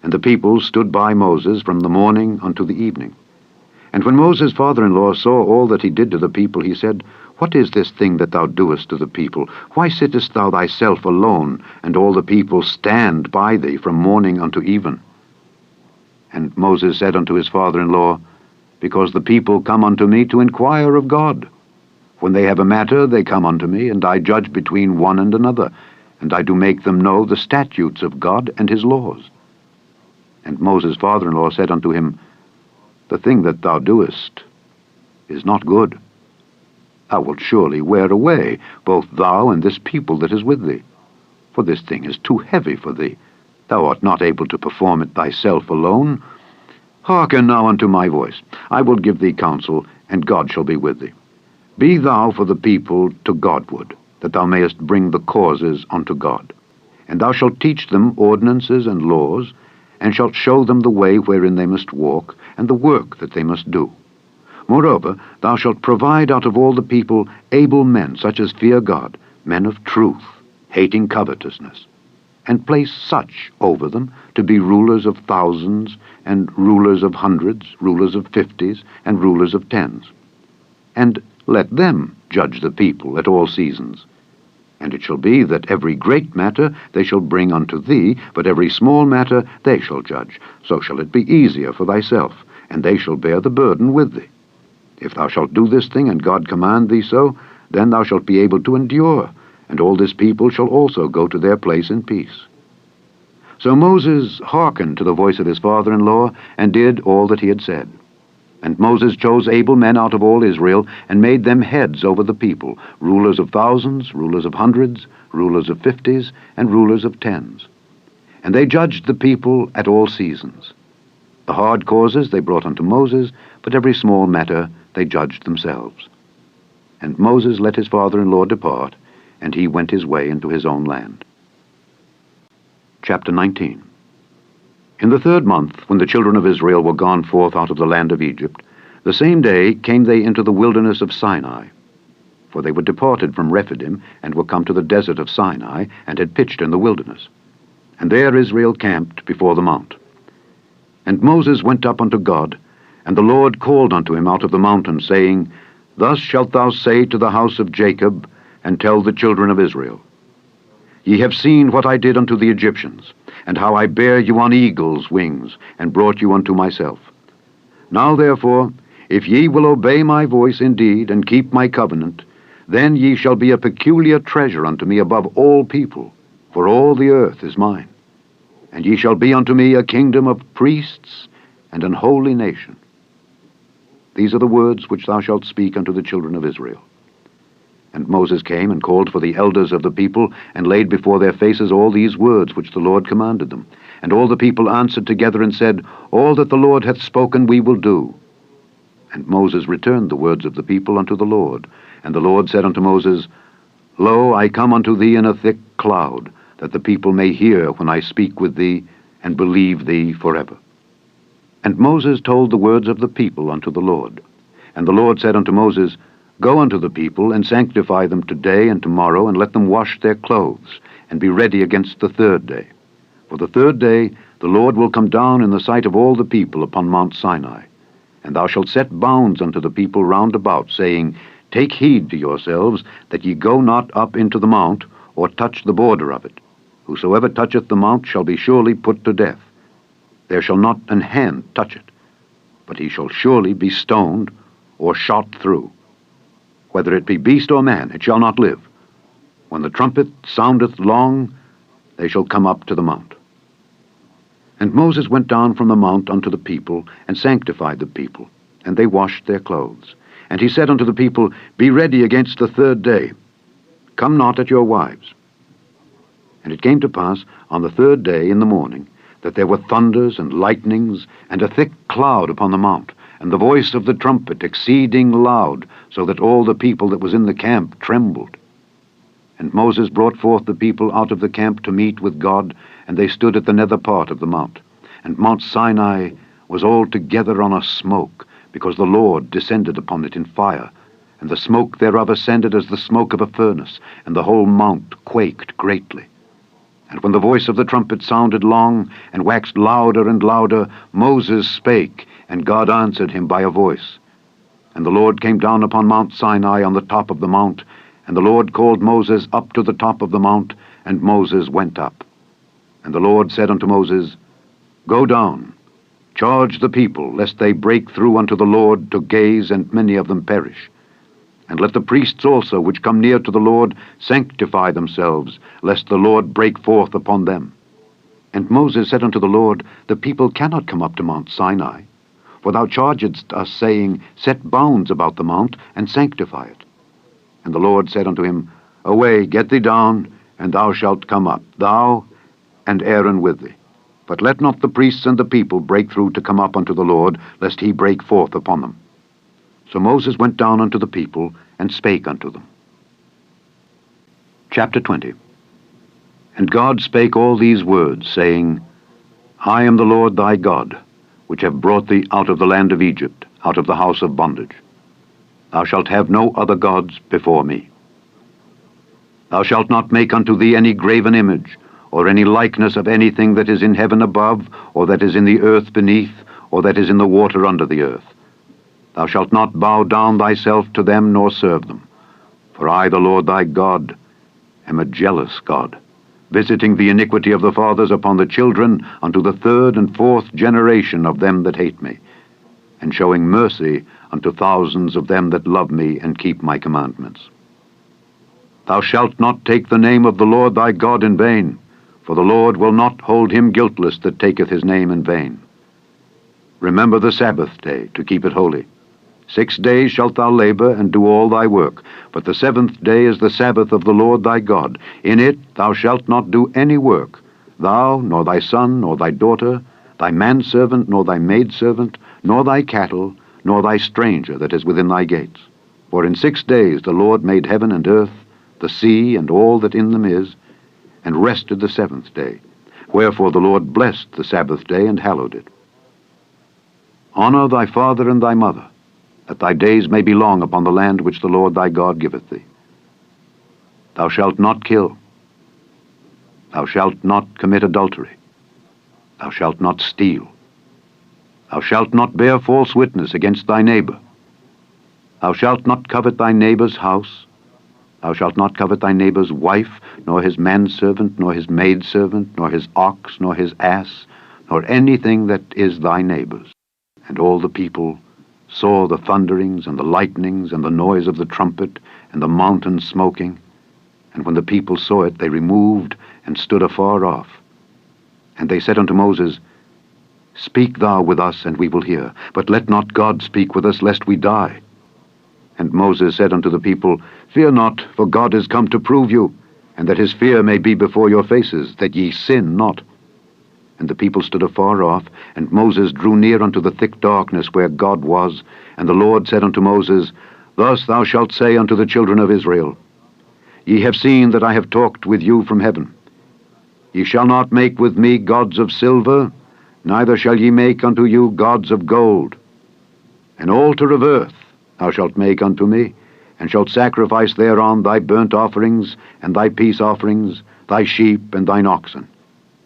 Speaker 1: and the people stood by Moses from the morning unto the evening. And when Moses' father-in-law saw all that he did to the people, he said, What is this thing that thou doest to the people? Why sittest thou thyself alone, and all the people stand by thee from morning unto even? And Moses said unto his father-in-law, Because the people come unto me to inquire of God. When they have a matter, they come unto me, and I judge between one and another, and I do make them know the statutes of God and his laws. And Moses' father-in-law said unto him, The thing that thou doest is not good. Thou wilt surely wear away, both thou and this people that is with thee. For this thing is too heavy for thee. Thou art not able to perform it thyself alone. Hearken now unto my voice. I will give thee counsel, and God shall be with thee. Be thou for the people to Godward, that thou mayest bring the causes unto God. And thou shalt teach them ordinances and laws, and shalt show them the way wherein they must walk, and the work that they must do. Moreover, thou shalt provide out of all the people able men, such as fear God, men of truth, hating covetousness, and place such over them to be rulers of thousands, and rulers of hundreds, rulers of 50s, and rulers of 10s. And let them judge the people at all seasons. And it shall be that every great matter they shall bring unto thee, but every small matter they shall judge. So shall it be easier for thyself, and they shall bear the burden with thee. If thou shalt do this thing, and God command thee so, then thou shalt be able to endure, and all this people shall also go to their place in peace. So Moses hearkened to the voice of his father-in-law, and did all that he had said. And Moses chose able men out of all Israel, and made them heads over the people, rulers of thousands, rulers of hundreds, rulers of 50s, and rulers of 10s. And they judged the people at all seasons. The hard causes they brought unto Moses, but every small matter they judged themselves. And Moses let his father-in-law depart, and he went his way into his own land. Chapter 19. In the 3rd month, when the children of Israel were gone forth out of the land of Egypt, the same day came they into the wilderness of Sinai. For they were departed from Rephidim, and were come to the desert of Sinai, and had pitched in the wilderness. And there Israel camped before the mount. And Moses went up unto God, and the Lord called unto him out of the mountain, saying, Thus shalt thou say to the house of Jacob, and tell the children of Israel, Ye have seen what I did unto the Egyptians, and how I bare you on eagles' wings, and brought you unto myself. Now therefore, if ye will obey my voice indeed, and keep my covenant, then ye shall be a peculiar treasure unto me above all people, for all the earth is mine. And ye shall be unto me a kingdom of priests, and an holy nation. These are the words which thou shalt speak unto the children of Israel. And Moses came and called for the elders of the people, and laid before their faces all these words which the Lord commanded them. And all the people answered together and said, All that the Lord hath spoken we will do. And Moses returned the words of the people unto the Lord. And the Lord said unto Moses, Lo, I come unto thee in a thick cloud, that the people may hear when I speak with thee, and believe thee forever. And Moses told the words of the people unto the Lord. And the Lord said unto Moses, Go unto the people, and sanctify them today and tomorrow, and let them wash their clothes, and be ready against the third day. For the third day the Lord will come down in the sight of all the people upon Mount Sinai. And thou shalt set bounds unto the people round about, saying, Take heed to yourselves, that ye go not up into the mount, or touch the border of it. Whosoever toucheth the mount shall be surely put to death. There shall not an hand touch it, but he shall surely be stoned, or shot through. Whether it be beast or man, it shall not live. When the trumpet soundeth long, they shall come up to the mount. And Moses went down from the mount unto the people, and sanctified the people, and they washed their clothes. And he said unto the people, Be ready against the third day. Come not at your wives. And it came to pass on the third day in the morning, that there were thunders and lightnings, and a thick cloud upon the mount, and the voice of the trumpet exceeding loud, so that all the people that was in the camp trembled. And Moses brought forth the people out of the camp to meet with God, and they stood at the nether part of the mount. And Mount Sinai was altogether on a smoke, because the Lord descended upon it in fire, and the smoke thereof ascended as the smoke of a furnace, and the whole mount quaked greatly. And when the voice of the trumpet sounded long, and waxed louder and louder, Moses spake, and God answered him by a voice. And the Lord came down upon Mount Sinai on the top of the mount, and the Lord called Moses up to the top of the mount, and Moses went up. And the Lord said unto Moses, Go down, charge the people, lest they break through unto the Lord to gaze, and many of them perish. And let the priests also, which come near to the Lord, sanctify themselves, lest the Lord break forth upon them. And Moses said unto the Lord, The people cannot come up to Mount Sinai, for thou chargedst us, saying, Set bounds about the mount, and sanctify it. And the Lord said unto him, Away, get thee down, and thou shalt come up, thou and Aaron with thee. But let not the priests and the people break through to come up unto the Lord, lest he break forth upon them. So Moses went down unto the people, and spake unto them. Chapter 20. And God spake all these words, saying, I am the Lord thy God, which have brought thee out of the land of Egypt, out of the house of bondage. Thou shalt have no other gods before me. Thou shalt not make unto thee any graven image, or any likeness of anything that is in heaven above, or that is in the earth beneath, or that is in the water under the earth. Thou shalt not bow down thyself to them, nor serve them. For I, the Lord thy God, am a jealous God, visiting the iniquity of the fathers upon the children unto the third and fourth generation of them that hate me, and showing mercy unto thousands of them that love me and keep my commandments. Thou shalt not take the name of the Lord thy God in vain, for the Lord will not hold him guiltless that taketh his name in vain. Remember the Sabbath day, to keep it holy. 6 days shalt thou labor and do all thy work, but the seventh day is the Sabbath of the Lord thy God. In it thou shalt not do any work, thou, nor thy son, nor thy daughter, thy manservant, nor thy maidservant, nor thy cattle, nor thy stranger that is within thy gates. For in 6 days the Lord made heaven and earth, the sea, and all that in them is, and rested the seventh day. Wherefore the Lord blessed the Sabbath day, and hallowed it. Honor thy father and thy mother, that thy days may be long upon the land which the Lord thy God giveth thee. Thou shalt not kill. Thou shalt not commit adultery. Thou shalt not steal. Thou shalt not bear false witness against thy neighbor. Thou shalt not covet thy neighbor's house. Thou shalt not covet thy neighbor's wife, nor his manservant, nor his maidservant, nor his ox, nor his ass, nor anything that is thy neighbor's. And all the people saw the thunderings and the lightnings and the noise of the trumpet and the mountain smoking. And when the people saw it, they removed and stood afar off. And they said unto Moses, Speak thou with us, and we will hear. But let not God speak with us, lest we die. And Moses said unto the people, Fear not, for God is come to prove you, and that his fear may be before your faces, that ye sin not. And the people stood afar off, and Moses drew near unto the thick darkness where God was. And the Lord said unto Moses, Thus thou shalt say unto the children of Israel, Ye have seen that I have talked with you from heaven. Ye shall not make with me gods of silver, neither shall ye make unto you gods of gold. An altar of earth thou shalt make unto me, and shalt sacrifice thereon thy burnt offerings, and thy peace offerings, thy sheep, and thine oxen.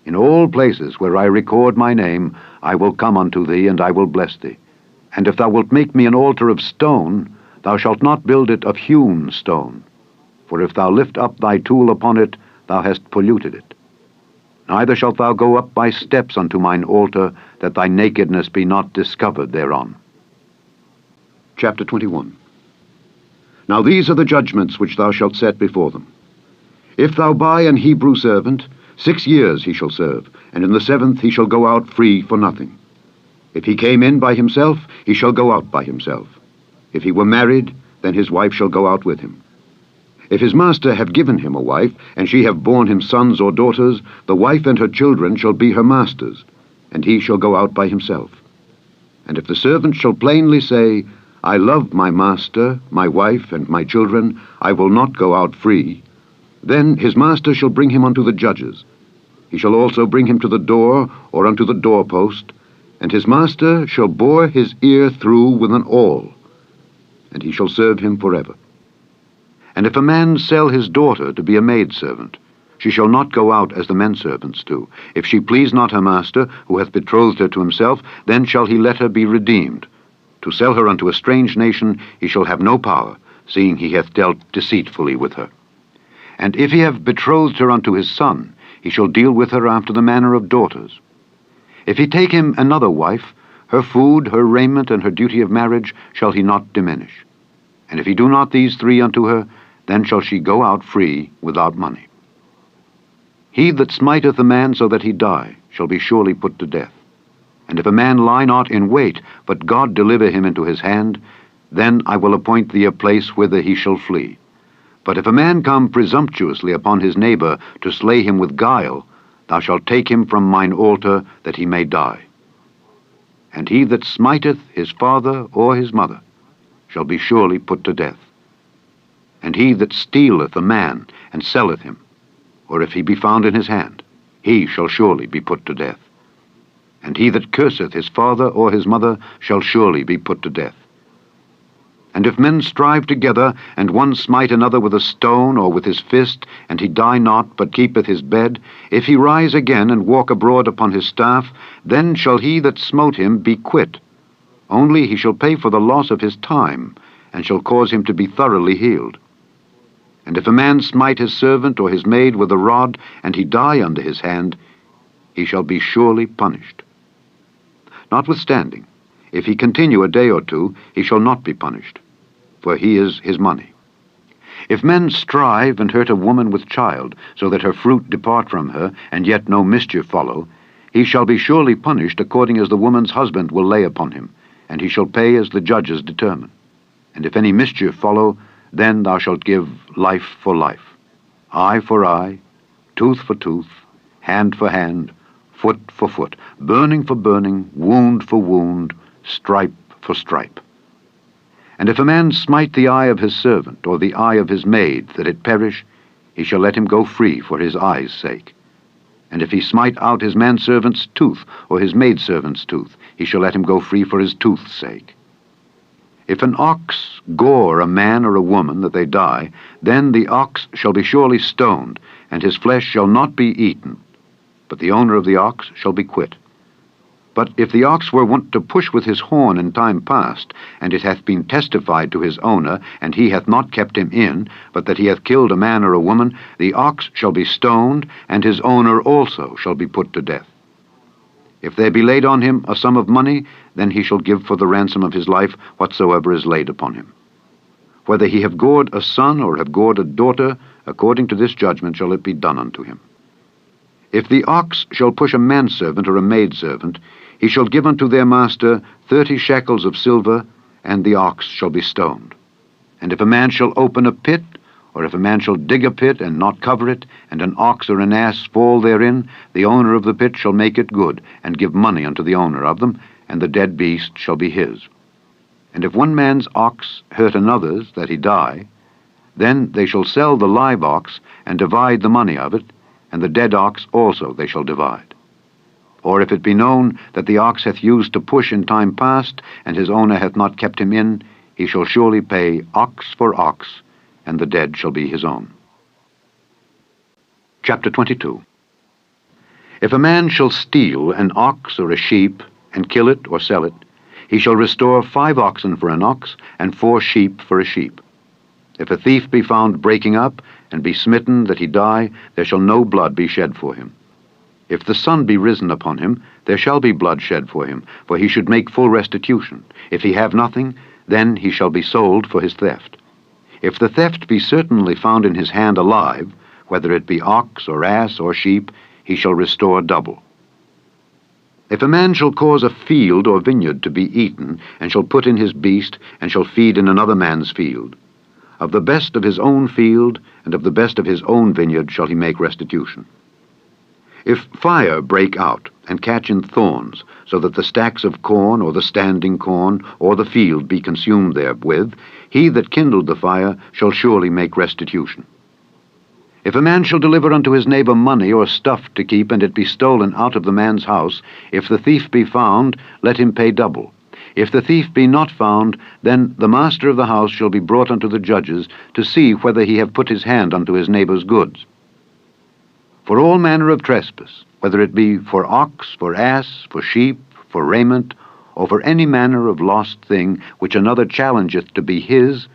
Speaker 1: In all places where I record my name, I will come unto thee, and I will bless thee. And if thou wilt make me an altar of stone, thou shalt not build it of hewn stone. For if thou lift up thy tool upon it, thou hast polluted it. Neither shalt thou go up by steps unto mine altar, that thy nakedness be not discovered thereon. Chapter 21. Now these are the judgments which thou shalt set before them. If thou buy an Hebrew servant, 6 years he shall serve, and in the 7th he shall go out free for nothing. If he came in by himself, he shall go out by himself. If he were married, then his wife shall go out with him. If his master have given him a wife, and she have borne him sons or daughters, the wife and her children shall be her master's, and he shall go out by himself. And if the servant shall plainly say, I love my master, my wife, and my children, I will not go out free, then his master shall bring him unto the judges. He shall also bring him to the door, or unto the doorpost, and his master shall bore his ear through with an awl, and he shall serve him forever. And if a man sell his daughter to be a maidservant, she shall not go out as the men servants do. If she please not her master, who hath betrothed her to himself, then shall he let her be redeemed. To sell her unto a strange nation he shall have no power, seeing he hath dealt deceitfully with her. And if he have betrothed her unto his son, he shall deal with her after the manner of daughters. If he take him another wife, her food, her raiment, and her duty of marriage shall he not diminish. And if he do not these 3 unto her, then shall she go out free without money. He that smiteth a man so that he die shall be surely put to death. And if a man lie not in wait, but God deliver him into his hand, then I will appoint thee a place whither he shall flee. But if a man come presumptuously upon his neighbor to slay him with guile, thou shalt take him from mine altar, that he may die. And he that smiteth his father or his mother shall be surely put to death. And he that stealeth a man and selleth him, or if he be found in his hand, he shall surely be put to death. And he that curseth his father or his mother shall surely be put to death. And if men strive together, and one smite another with a stone or with his fist, and he die not, but keepeth his bed, if he rise again and walk abroad upon his staff, then shall he that smote him be quit. Only he shall pay for the loss of his time, and shall cause him to be thoroughly healed. And if a man smite his servant or his maid with a rod, and he die under his hand, he shall be surely punished. Notwithstanding, if he continue a day or 2, he shall not be punished, for he is his money. If men strive and hurt a woman with child, so that her fruit depart from her, and yet no mischief follow, he shall be surely punished according as the woman's husband will lay upon him, and he shall pay as the judges determine. And if any mischief follow, then thou shalt give life for life, eye for eye, tooth for tooth, hand for hand, foot for foot, burning for burning, wound for wound, stripe for stripe. And if a man smite the eye of his servant, or the eye of his maid, that it perish, he shall let him go free for his eye's sake. And if he smite out his manservant's tooth, or his maidservant's tooth, he shall let him go free for his tooth's sake. If an ox gore a man or a woman, that they die, then the ox shall be surely stoned, and his flesh shall not be eaten, but the owner of the ox shall be quit. But if the ox were wont to push with his horn in time past, and it hath been testified to his owner, and he hath not kept him in, but that he hath killed a man or a woman, the ox shall be stoned, and his owner also shall be put to death. If there be laid on him a sum of money, then he shall give for the ransom of his life whatsoever is laid upon him. Whether he have gored a son or have gored a daughter, according to this judgment shall it be done unto him. If the ox shall push a manservant or a maidservant, he shall give unto their master 30 shekels of silver, and the ox shall be stoned. And if a man shall open a pit, or if a man shall dig a pit and not cover it, and an ox or an ass fall therein, the owner of the pit shall make it good, and give money unto the owner of them, and the dead beast shall be his. And if one man's ox hurt another's, that he die, then they shall sell the live ox, and divide the money of it, and the dead ox also they shall divide. Or if it be known that the ox hath used to push in time past, and his owner hath not kept him in, he shall surely pay ox for ox, and the dead shall be his own. Chapter 22. If a man shall steal an ox or a sheep, and kill it or sell it, he shall restore 5 oxen for an ox, and 4 sheep for a sheep. If a thief be found breaking up, and be smitten that he die, there shall no blood be shed for him. If the sun be risen upon him, there shall be blood shed for him, for he should make full restitution. If he have nothing, then he shall be sold for his theft. If the theft be certainly found in his hand alive, whether it be ox or ass or sheep, he shall restore double. If a man shall cause a field or vineyard to be eaten, and shall put in his beast, and shall feed in another man's field, of the best of his own field and of the best of his own vineyard shall he make restitution. If fire break out and catch in thorns, so that the stacks of corn or the standing corn or the field be consumed therewith, he that kindled the fire shall surely make restitution. If a man shall deliver unto his neighbor money or stuff to keep, and it be stolen out of the man's house, if the thief be found, let him pay double. If the thief be not found, then the master of the house shall be brought unto the judges, to see whether he have put his hand unto his neighbor's goods. For all manner of trespass, whether it be for ox, for ass, for sheep, for raiment, or for any manner of lost thing which another challengeth to be his,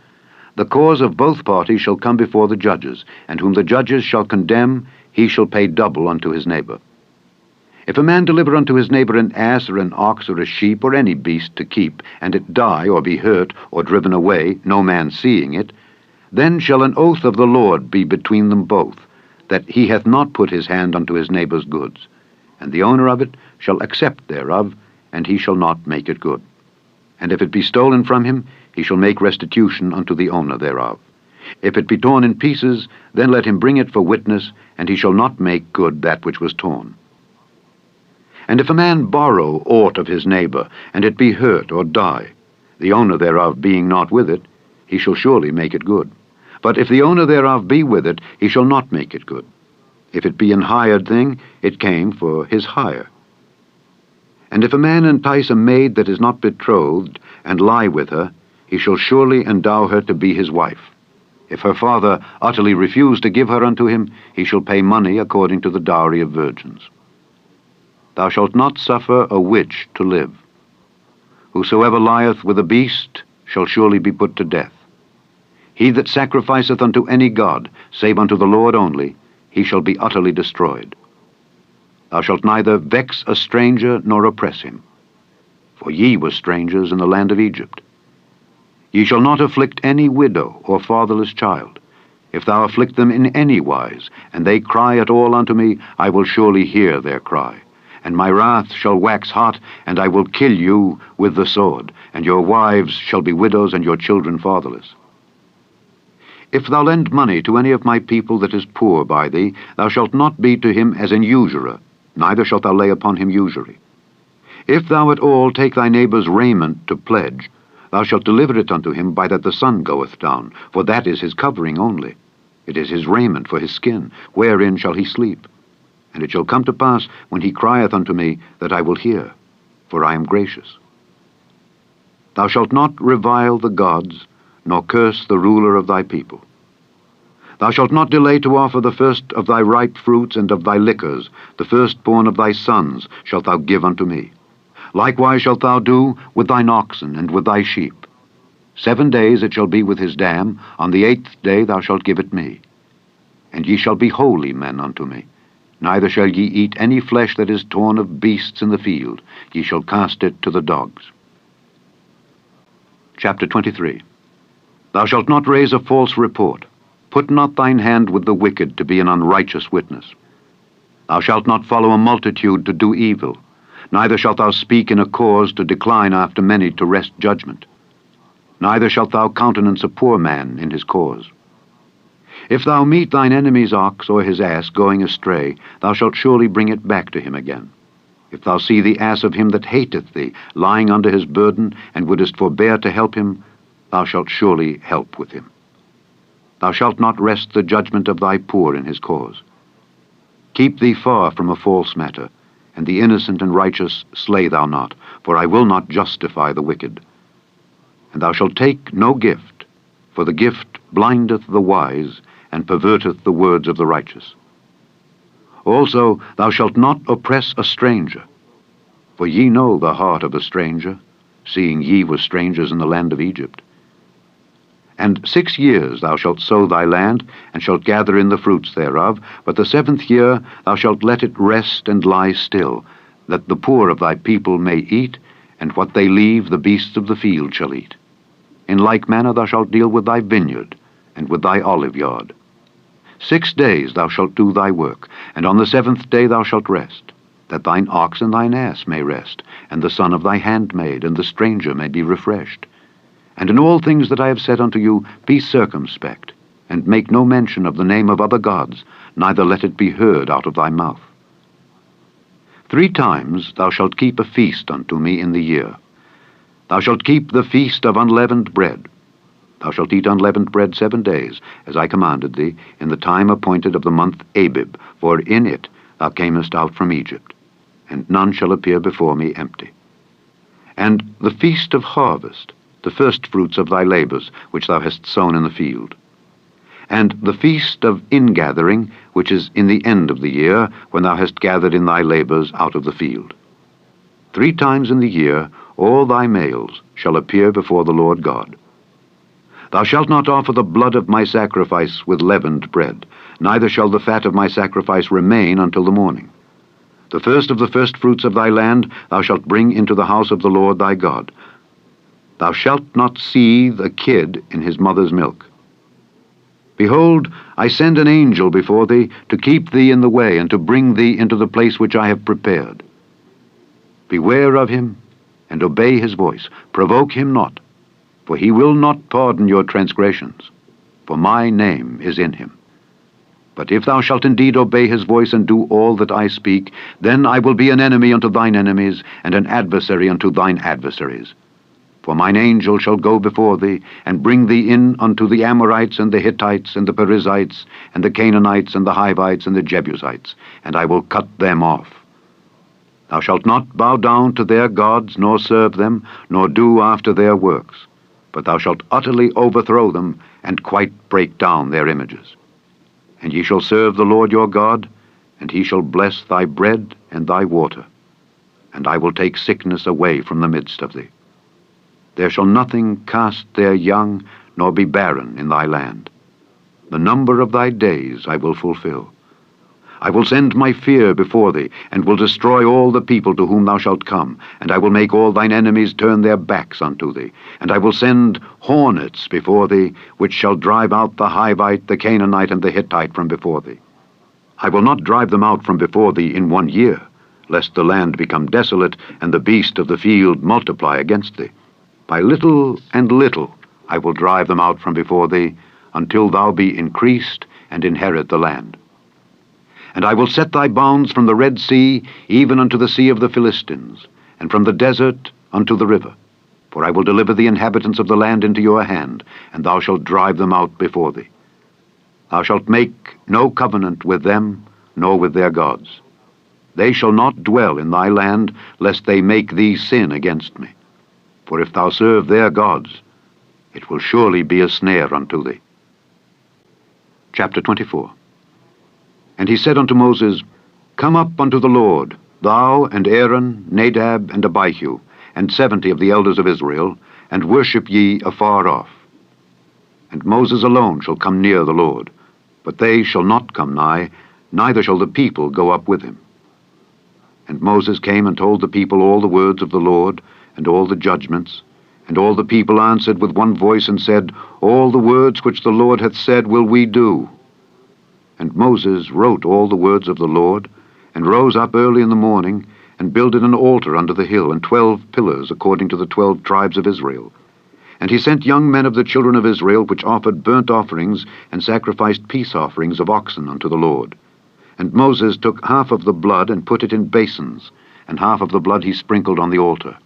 Speaker 1: the cause of both parties shall come before the judges, and whom the judges shall condemn, he shall pay double unto his neighbor. If a man deliver unto his neighbor an ass or an ox or a sheep or any beast to keep, and it die or be hurt or driven away, no man seeing it, then shall an oath of the Lord be between them both, that he hath not put his hand unto his neighbor's goods, and the owner of it shall accept thereof, and he shall not make it good. And if it be stolen from him, he shall make restitution unto the owner thereof. If it be torn in pieces, then let him bring it for witness, and he shall not make good that which was torn. And if a man borrow aught of his neighbor, and it be hurt or die, the owner thereof being not with it, he shall surely make it good. But if the owner thereof be with it, he shall not make it good. If it be an hired thing, it came for his hire. And if a man entice a maid that is not betrothed, and lie with her, he shall surely endow her to be his wife. If her father utterly refuse to give her unto him, he shall pay money according to the dowry of virgins. Thou shalt not suffer a witch to live. Whosoever lieth with a beast shall surely be put to death. He that sacrificeth unto any god, save unto the Lord only, he shall be utterly destroyed. Thou shalt neither vex a stranger nor oppress him, for ye were strangers in the land of Egypt. Ye shall not afflict any widow or fatherless child. If thou afflict them in any wise, and they cry at all unto me, I will surely hear their cry. And my wrath shall wax hot, and I will kill you with the sword, and your wives shall be widows, and your children fatherless. If thou lend money to any of my people that is poor by thee, thou shalt not be to him as an usurer, neither shalt thou lay upon him usury. If thou at all take thy neighbor's raiment to pledge, thou shalt deliver it unto him by that the sun goeth down, for that is his covering only. It is his raiment for his skin, wherein shall he sleep. And it shall come to pass, when he crieth unto me, that I will hear, for I am gracious. Thou shalt not revile the gods, nor curse the ruler of thy people. Thou shalt not delay to offer the first of thy ripe fruits and of thy liquors, the firstborn of thy sons shalt thou give unto me. Likewise shalt thou do with thine oxen and with thy sheep. 7 days it shall be with his dam, on the 8th day thou shalt give it me. And ye shall be holy men unto me. Neither shall ye eat any flesh that is torn of beasts in the field. Ye shall cast it to the dogs. Chapter 23. Thou shalt not raise a false report. Put not thine hand with the wicked to be an unrighteous witness. Thou shalt not follow a multitude to do evil, neither shalt thou speak in a cause to decline after many to wrest judgment. neither shalt thou countenance a poor man in his cause. If thou meet thine enemy's ox or his ass going astray, thou shalt surely bring it back to him again. If thou see the ass of him that hateth thee lying under his burden, and wouldest forbear to help him, thou shalt surely help with him. Thou shalt not wrest the judgment of thy poor in his cause. Keep thee far from a false matter, and the innocent and righteous slay thou not, for I will not justify the wicked. And thou shalt take no gift, for the gift blindeth the wise, and perverteth the words of the righteous. Also thou shalt not oppress a stranger, for ye know the heart of a stranger, seeing ye were strangers in the land of Egypt. And 6 years thou shalt sow thy land, and shalt gather in the fruits thereof, but the 7th year thou shalt let it rest and lie still, that the poor of thy people may eat, and what they leave the beasts of the field shall eat. In like manner thou shalt deal with thy vineyard, and with thy olive yard. 6 days thou shalt do thy work, and on the 7th day thou shalt rest, that thine ox and thine ass may rest, and the son of thy handmaid and the stranger may be refreshed. And in all things that I have said unto you, be circumspect, and make no mention of the name of other gods, neither let it be heard out of thy mouth. 3 times thou shalt keep a feast unto me in the year. Thou shalt keep the feast of unleavened bread. Thou shalt eat unleavened bread 7 days, as I commanded thee, in the time appointed of the month Abib, for in it thou camest out from Egypt, and none shall appear before me empty. And the feast of harvest, the firstfruits of thy labors, which thou hast sown in the field. And the feast of ingathering, which is in the end of the year, when thou hast gathered in thy labors out of the field. 3 times in the year all thy males shall appear before the Lord God. Thou shalt not offer the blood of my sacrifice with leavened bread, neither shall the fat of my sacrifice remain until the morning. The first of the firstfruits of thy land thou shalt bring into the house of the Lord thy God. Thou shalt not seethe a kid in his mother's milk. Behold, I send an angel before thee, to keep thee in the way, and to bring thee into the place which I have prepared. Beware of him, and obey his voice. Provoke him not, for he will not pardon your transgressions, for my name is in him. But if thou shalt indeed obey his voice, and do all that I speak, then I will be an enemy unto thine enemies, and an adversary unto thine adversaries. For mine angel shall go before thee, and bring thee in unto the Amorites, and the Hittites, and the Perizzites, and the Canaanites, and the Hivites, and the Jebusites, and I will cut them off. Thou shalt not bow down to their gods, nor serve them, nor do after their works, but thou shalt utterly overthrow them, and quite break down their images. And ye shall serve the Lord your God, and he shall bless thy bread and thy water, and I will take sickness away from the midst of thee. There shall nothing cast their young, nor be barren in thy land. The number of thy days I will fulfill. I will send my fear before thee, and will destroy all the people to whom thou shalt come, and I will make all thine enemies turn their backs unto thee. And I will send hornets before thee, which shall drive out the Hivite, the Canaanite, and the Hittite from before thee. I will not drive them out from before thee in 1 year, lest the land become desolate, and the beast of the field multiply against thee. By little and little I will drive them out from before thee, until thou be increased, and inherit the land. And I will set thy bounds from the Red Sea, even unto the sea of the Philistines, and from the desert unto the river. For I will deliver the inhabitants of the land into your hand, and thou shalt drive them out before thee. Thou shalt make no covenant with them, nor with their gods. They shall not dwell in thy land, lest they make thee sin against me. For if thou serve their gods, it will surely be a snare unto thee. Chapter 24. And he said unto Moses, Come up unto the Lord, thou and Aaron, Nadab, and Abihu, and 70 of the elders of Israel, and worship ye afar off. And Moses alone shall come near the Lord, but they shall not come nigh, neither shall the people go up with him. And Moses came and told the people all the words of the Lord, and all the judgments. And all the people answered with one voice, and said, All the words which the Lord hath said will we do. And Moses wrote all the words of the Lord, and rose up early in the morning, and builded an altar under the hill, and 12 pillars according to the 12 tribes of Israel. And he sent young men of the children of Israel, which offered burnt offerings and sacrificed peace offerings of oxen unto the Lord. And Moses took half of the blood and put it in basins, and half of the blood he sprinkled on the altar.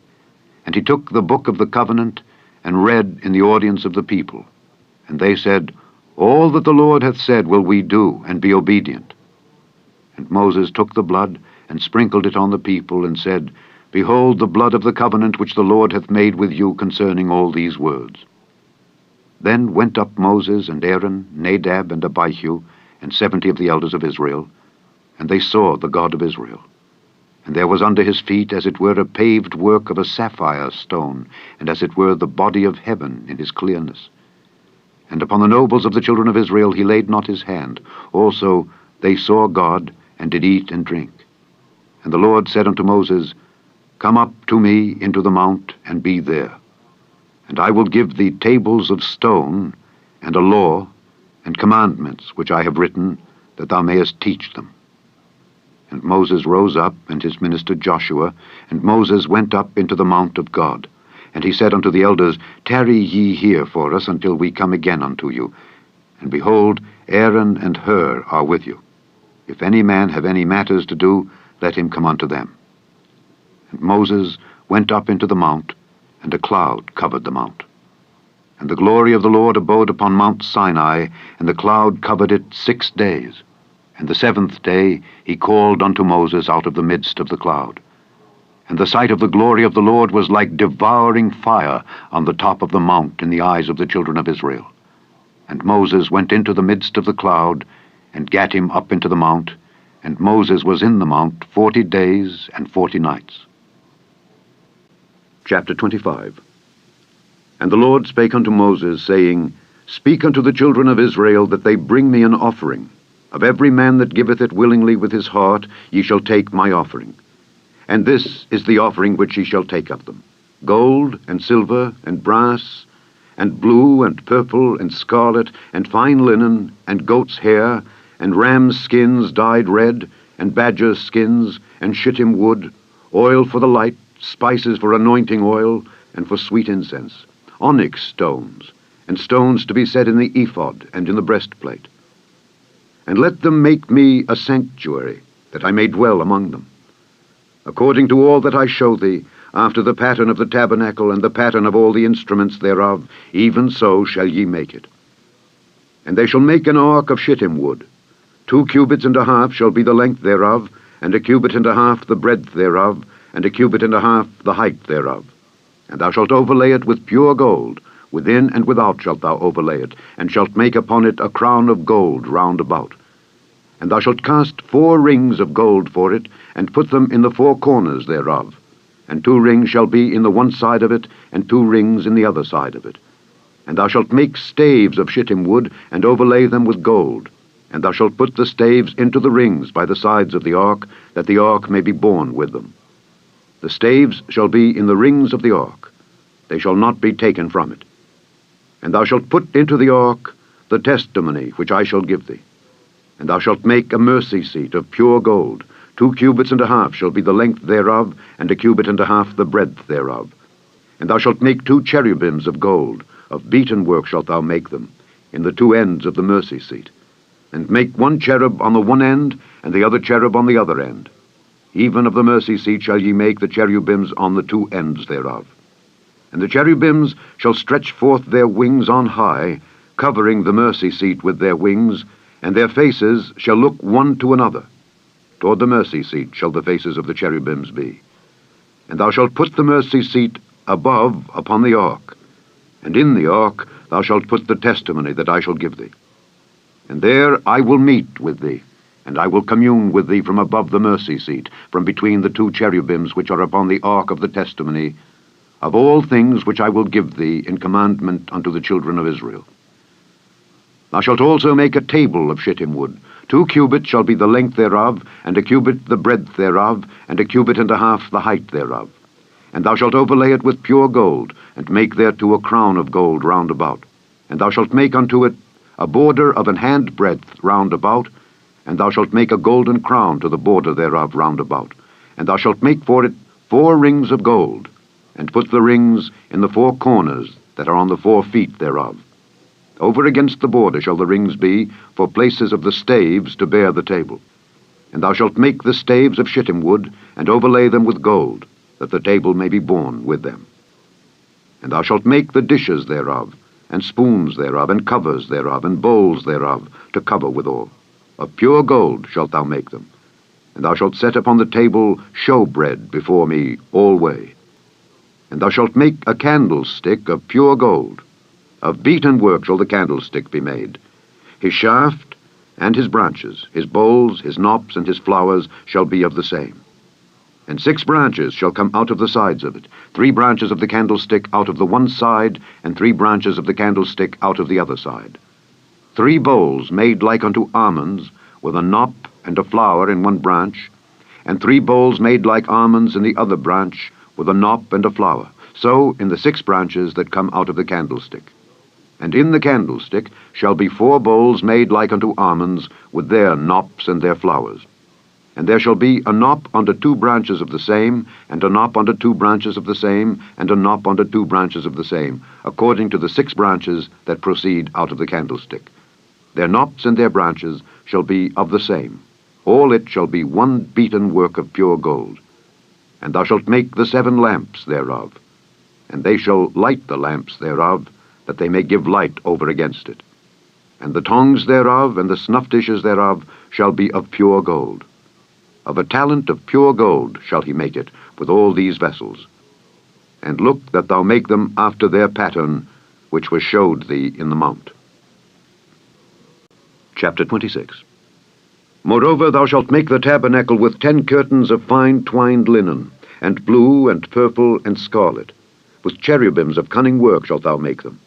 Speaker 1: And he took the book of the covenant, and read in the audience of the people. And they said, All that the Lord hath said will we do, and be obedient. And Moses took the blood, and sprinkled it on the people, and said, Behold the blood of the covenant which the Lord hath made with you concerning all these words. Then went up Moses and Aaron, Nadab and Abihu, and 70 of the elders of Israel, and they saw the God of Israel. And there was under his feet as it were a paved work of a sapphire stone, and as it were the body of heaven in his clearness. And upon the nobles of the children of Israel he laid not his hand. Also they saw God, and did eat and drink. And the Lord said unto Moses, Come up to me into the mount, and be there. And I will give thee tables of stone, and a law, and commandments, which I have written, that thou mayest teach them. And Moses rose up, and his minister Joshua, and Moses went up into the mount of God. And he said unto the elders, Tarry ye here for us until we come again unto you. And behold, Aaron and Hur are with you. If any man have any matters to do, let him come unto them. And Moses went up into the mount, and a cloud covered the mount. And the glory of the Lord abode upon Mount Sinai, and the cloud covered it 6 days. And the 7th day he called unto Moses out of the midst of the cloud. And the sight of the glory of the Lord was like devouring fire on the top of the mount in the eyes of the children of Israel. And Moses went into the midst of the cloud, and gat him up into the mount, and Moses was in the mount 40 days and 40 nights. Chapter 25. And the Lord spake unto Moses, saying, Speak unto the children of Israel, that they bring me an offering. Of every man that giveth it willingly with his heart, ye shall take my offering. And this is the offering which ye shall take of them: gold, and silver, and brass, and blue, and purple, and scarlet, and fine linen, and goat's hair, and rams' skins dyed red, and badgers' skins, and shittim wood, oil for the light, spices for anointing oil, and for sweet incense, onyx stones, and stones to be set in the ephod and in the breastplate. And let them make me a sanctuary, that I may dwell among them. According to all that I show thee, after the pattern of the tabernacle and the pattern of all the instruments thereof, even so shall ye make it. And they shall make an ark of shittim wood. 2 cubits and a half shall be the length thereof, and 1 cubit and a half the breadth thereof, and 1 cubit and a half the height thereof. And thou shalt overlay it with pure gold, within and without shalt thou overlay it, and shalt make upon it a crown of gold round about. And thou shalt cast 4 rings of gold for it, and put them in the 4 corners thereof. And 2 rings shall be in the one side of it, and 2 rings in the other side of it. And thou shalt make staves of shittim wood, and overlay them with gold. And thou shalt put the staves into the rings by the sides of the ark, that the ark may be borne with them. The staves shall be in the rings of the ark. They shall not be taken from it. And thou shalt put into the ark the testimony which I shall give thee. And thou shalt make a mercy seat of pure gold. 2 cubits and a half shall be the length thereof, and 1 cubit and a half the breadth thereof. And thou shalt make 2 cherubims of gold. Of beaten work shalt thou make them, in the 2 ends of the mercy seat. And make 1 cherub on the one end, and the other cherub on the other end. Even of the mercy seat shall ye make the cherubims on the 2 ends thereof. And the cherubims shall stretch forth their wings on high, covering the mercy seat with their wings, and their faces shall look one to another. Toward the mercy seat shall the faces of the cherubims be. And thou shalt put the mercy seat above upon the ark, and in the ark thou shalt put the testimony that I shall give thee. And there I will meet with thee, and I will commune with thee from above the mercy seat, from between the 2 cherubims which are upon the ark of the testimony, of all things which I will give thee in commandment unto the children of Israel. Thou shalt also make a table of shittim wood. 2 cubits shall be the length thereof, and 1 cubit the breadth thereof, and 1 cubit and a half the height thereof. And thou shalt overlay it with pure gold, and make thereto a crown of gold round about. And thou shalt make unto it a border of an hand breadth round about, and thou shalt make a golden crown to the border thereof round about. And thou shalt make for it 4 rings of gold, and put the rings in the 4 corners that are on the 4 feet thereof. Over against the border shall the rings be, for places of the staves to bear the table. And thou shalt make the staves of shittim wood, and overlay them with gold, that the table may be borne with them. And thou shalt make the dishes thereof, and spoons thereof, and covers thereof, and bowls thereof, to cover withal. Of pure gold shalt thou make them. And thou shalt set upon the table showbread before me alway. And thou shalt make a candlestick of pure gold. Of beaten work shall the candlestick be made. His shaft and his branches, his bowls, his knops, and his flowers shall be of the same. And 6 branches shall come out of the sides of it, 3 branches of the candlestick out of the one side, and 3 branches of the candlestick out of the other side. 3 bowls made like unto almonds, with a knop and a flower in one branch, and 3 bowls made like almonds in the other branch, with a knop and a flower, so in the 6 branches that come out of the candlestick. And in the candlestick shall be 4 bowls made like unto almonds, with their knops and their flowers. And there shall be a knop unto 2 branches of the same, and a knop unto 2 branches of the same, and a knop unto 2 branches of the same, according to the 6 branches that proceed out of the candlestick. Their knops and their branches shall be of the same. All it shall be one beaten work of pure gold. And thou shalt make the 7 lamps thereof, and they shall light the lamps thereof, that they may give light over against it. And the tongs thereof and the snuff dishes thereof shall be of pure gold. Of a talent of pure gold shall he make it, with all these vessels. And look that thou make them after their pattern, which was showed thee in the mount. Chapter 26. Moreover, thou shalt make the tabernacle with 10 curtains of fine twined linen, and blue, and purple, and scarlet. With cherubims of cunning work shalt thou make them.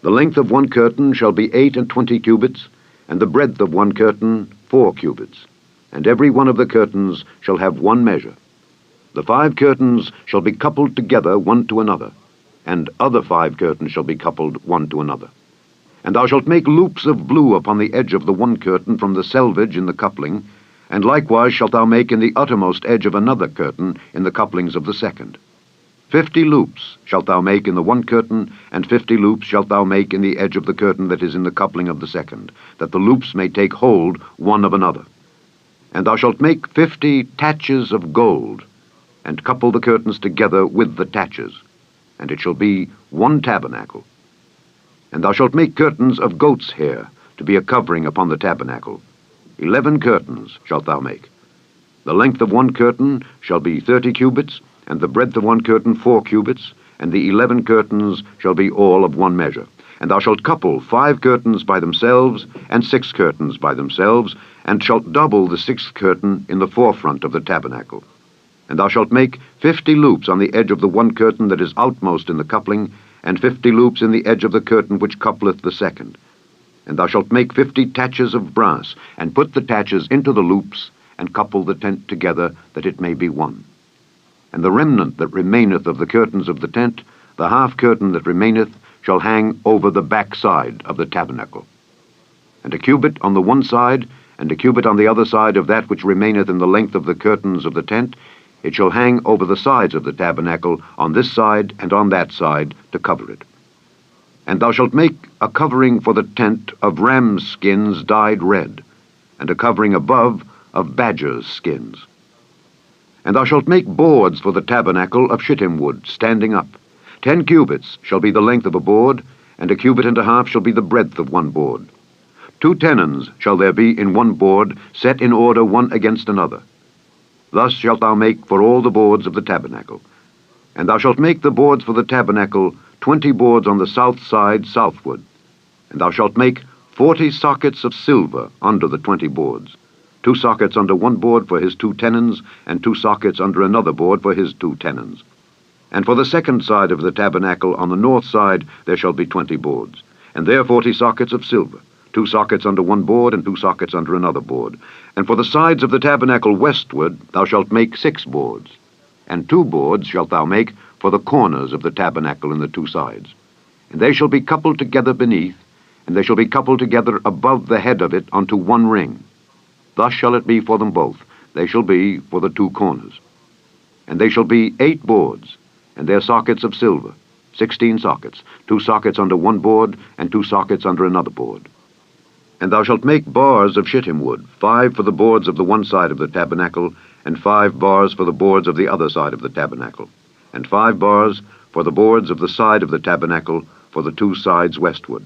Speaker 1: The length of one curtain shall be 28 cubits, and the breadth of one curtain 4 cubits. And every one of the curtains shall have one measure. The 5 curtains shall be coupled together one to another, and other 5 curtains shall be coupled one to another. And thou shalt make loops of blue upon the edge of the one curtain from the selvage in the coupling, and likewise shalt thou make in the uttermost edge of another curtain in the couplings of the second. 50 loops shalt thou make in the one curtain, and 50 loops shalt thou make in the edge of the curtain that is in the coupling of the second, that the loops may take hold one of another. And thou shalt make 50 taches of gold, and couple the curtains together with the taches, and it shall be one tabernacle. And thou shalt make curtains of goat's hair, to be a covering upon the tabernacle. 11 curtains shalt thou make. The length of one curtain shall be 30 cubits, and the breadth of one curtain 4 cubits, and the 11 curtains shall be all of one measure. And thou shalt couple 5 curtains by themselves, and 6 curtains by themselves, and shalt double the 6th curtain in the forefront of the tabernacle. And thou shalt make 50 loops on the edge of the one curtain that is outmost in the coupling, and 50 loops in the edge of the curtain which coupleth the second. And thou shalt make 50 taches of brass, and put the taches into the loops, and couple the tent together, that it may be one. And the remnant that remaineth of the curtains of the tent, the half curtain that remaineth, shall hang over the back side of the tabernacle. And a cubit on the one side, and a cubit on the other side of that which remaineth in the length of the curtains of the tent, it shall hang over the sides of the tabernacle, on this side and on that side, to cover it. And thou shalt make a covering for the tent of rams' skins dyed red, and a covering above of badgers' skins. And thou shalt make boards for the tabernacle of shittim wood, standing up. 10 cubits shall be the length of a board, and a cubit and a half shall be the breadth of one board. 2 tenons shall there be in one board, set in order one against another. Thus shalt thou make for all the boards of the tabernacle. And thou shalt make the boards for the tabernacle 20 boards on the south side southward. And thou shalt make 40 sockets of silver under the 20 boards. 2 sockets under one board for his 2 tenons, and 2 sockets under another board for his 2 tenons. And for the second side of the tabernacle on the north side there shall be 20 boards, and there 40 sockets of silver, 2 sockets under one board, and 2 sockets under another board. And for the sides of the tabernacle westward thou shalt make 6 boards, and 2 boards shalt thou make for the corners of the tabernacle in the 2 sides. And they shall be coupled together beneath, and they shall be coupled together above the head of it unto one ring. Thus shall it be for them both. They shall be for the 2 corners. And they shall be 8 boards, and their sockets of silver, 16 sockets, 2 sockets under one board, and 2 sockets under another board. And thou shalt make bars of shittim wood, 5 for the boards of the one side of the tabernacle, and 5 bars for the boards of the other side of the tabernacle, and 5 bars for the boards of the side of the tabernacle for the 2 sides westward.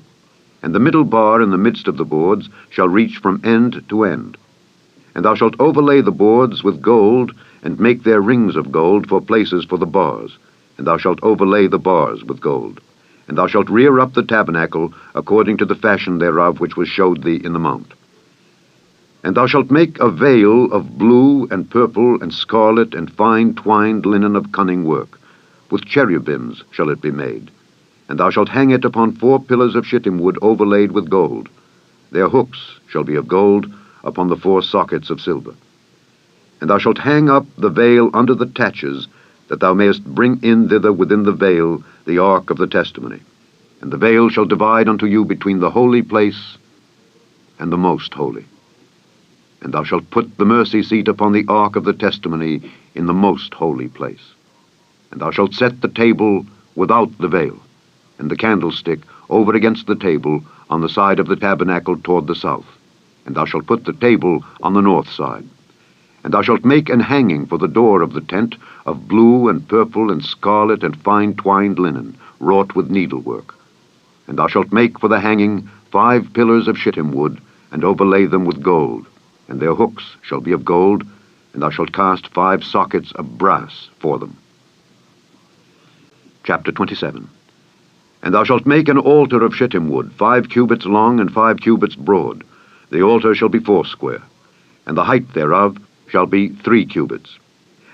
Speaker 1: And the middle bar in the midst of the boards shall reach from end to end. And thou shalt overlay the boards with gold, and make their rings of gold for places for the bars, and thou shalt overlay the bars with gold. And thou shalt rear up the tabernacle according to the fashion thereof which was showed thee in the mount. And thou shalt make a veil of blue and purple and scarlet and fine twined linen of cunning work. With cherubims shall it be made. And thou shalt hang it upon 4 pillars of shittim wood overlaid with gold. Their hooks shall be of gold upon the 4 sockets of silver. And thou shalt hang up the veil under the taches, that thou mayest bring in thither within the veil the ark of the testimony. And the veil shall divide unto you between the holy place and the most holy. And thou shalt put the mercy seat upon the ark of the testimony in the most holy place. And thou shalt set the table without the veil, and the candlestick over against the table on the side of the tabernacle toward the south. And thou shalt put the table on the north side. And thou shalt make an hanging for the door of the tent of blue and purple and scarlet and fine twined linen, wrought with needlework. And thou shalt make for the hanging 5 pillars of shittim wood, and overlay them with gold. And their hooks shall be of gold, and thou shalt cast 5 sockets of brass for them. Chapter 27. And thou shalt make an altar of shittim wood, 5 cubits long and 5 cubits broad. The altar shall be foursquare, and the height thereof shall be 3 cubits.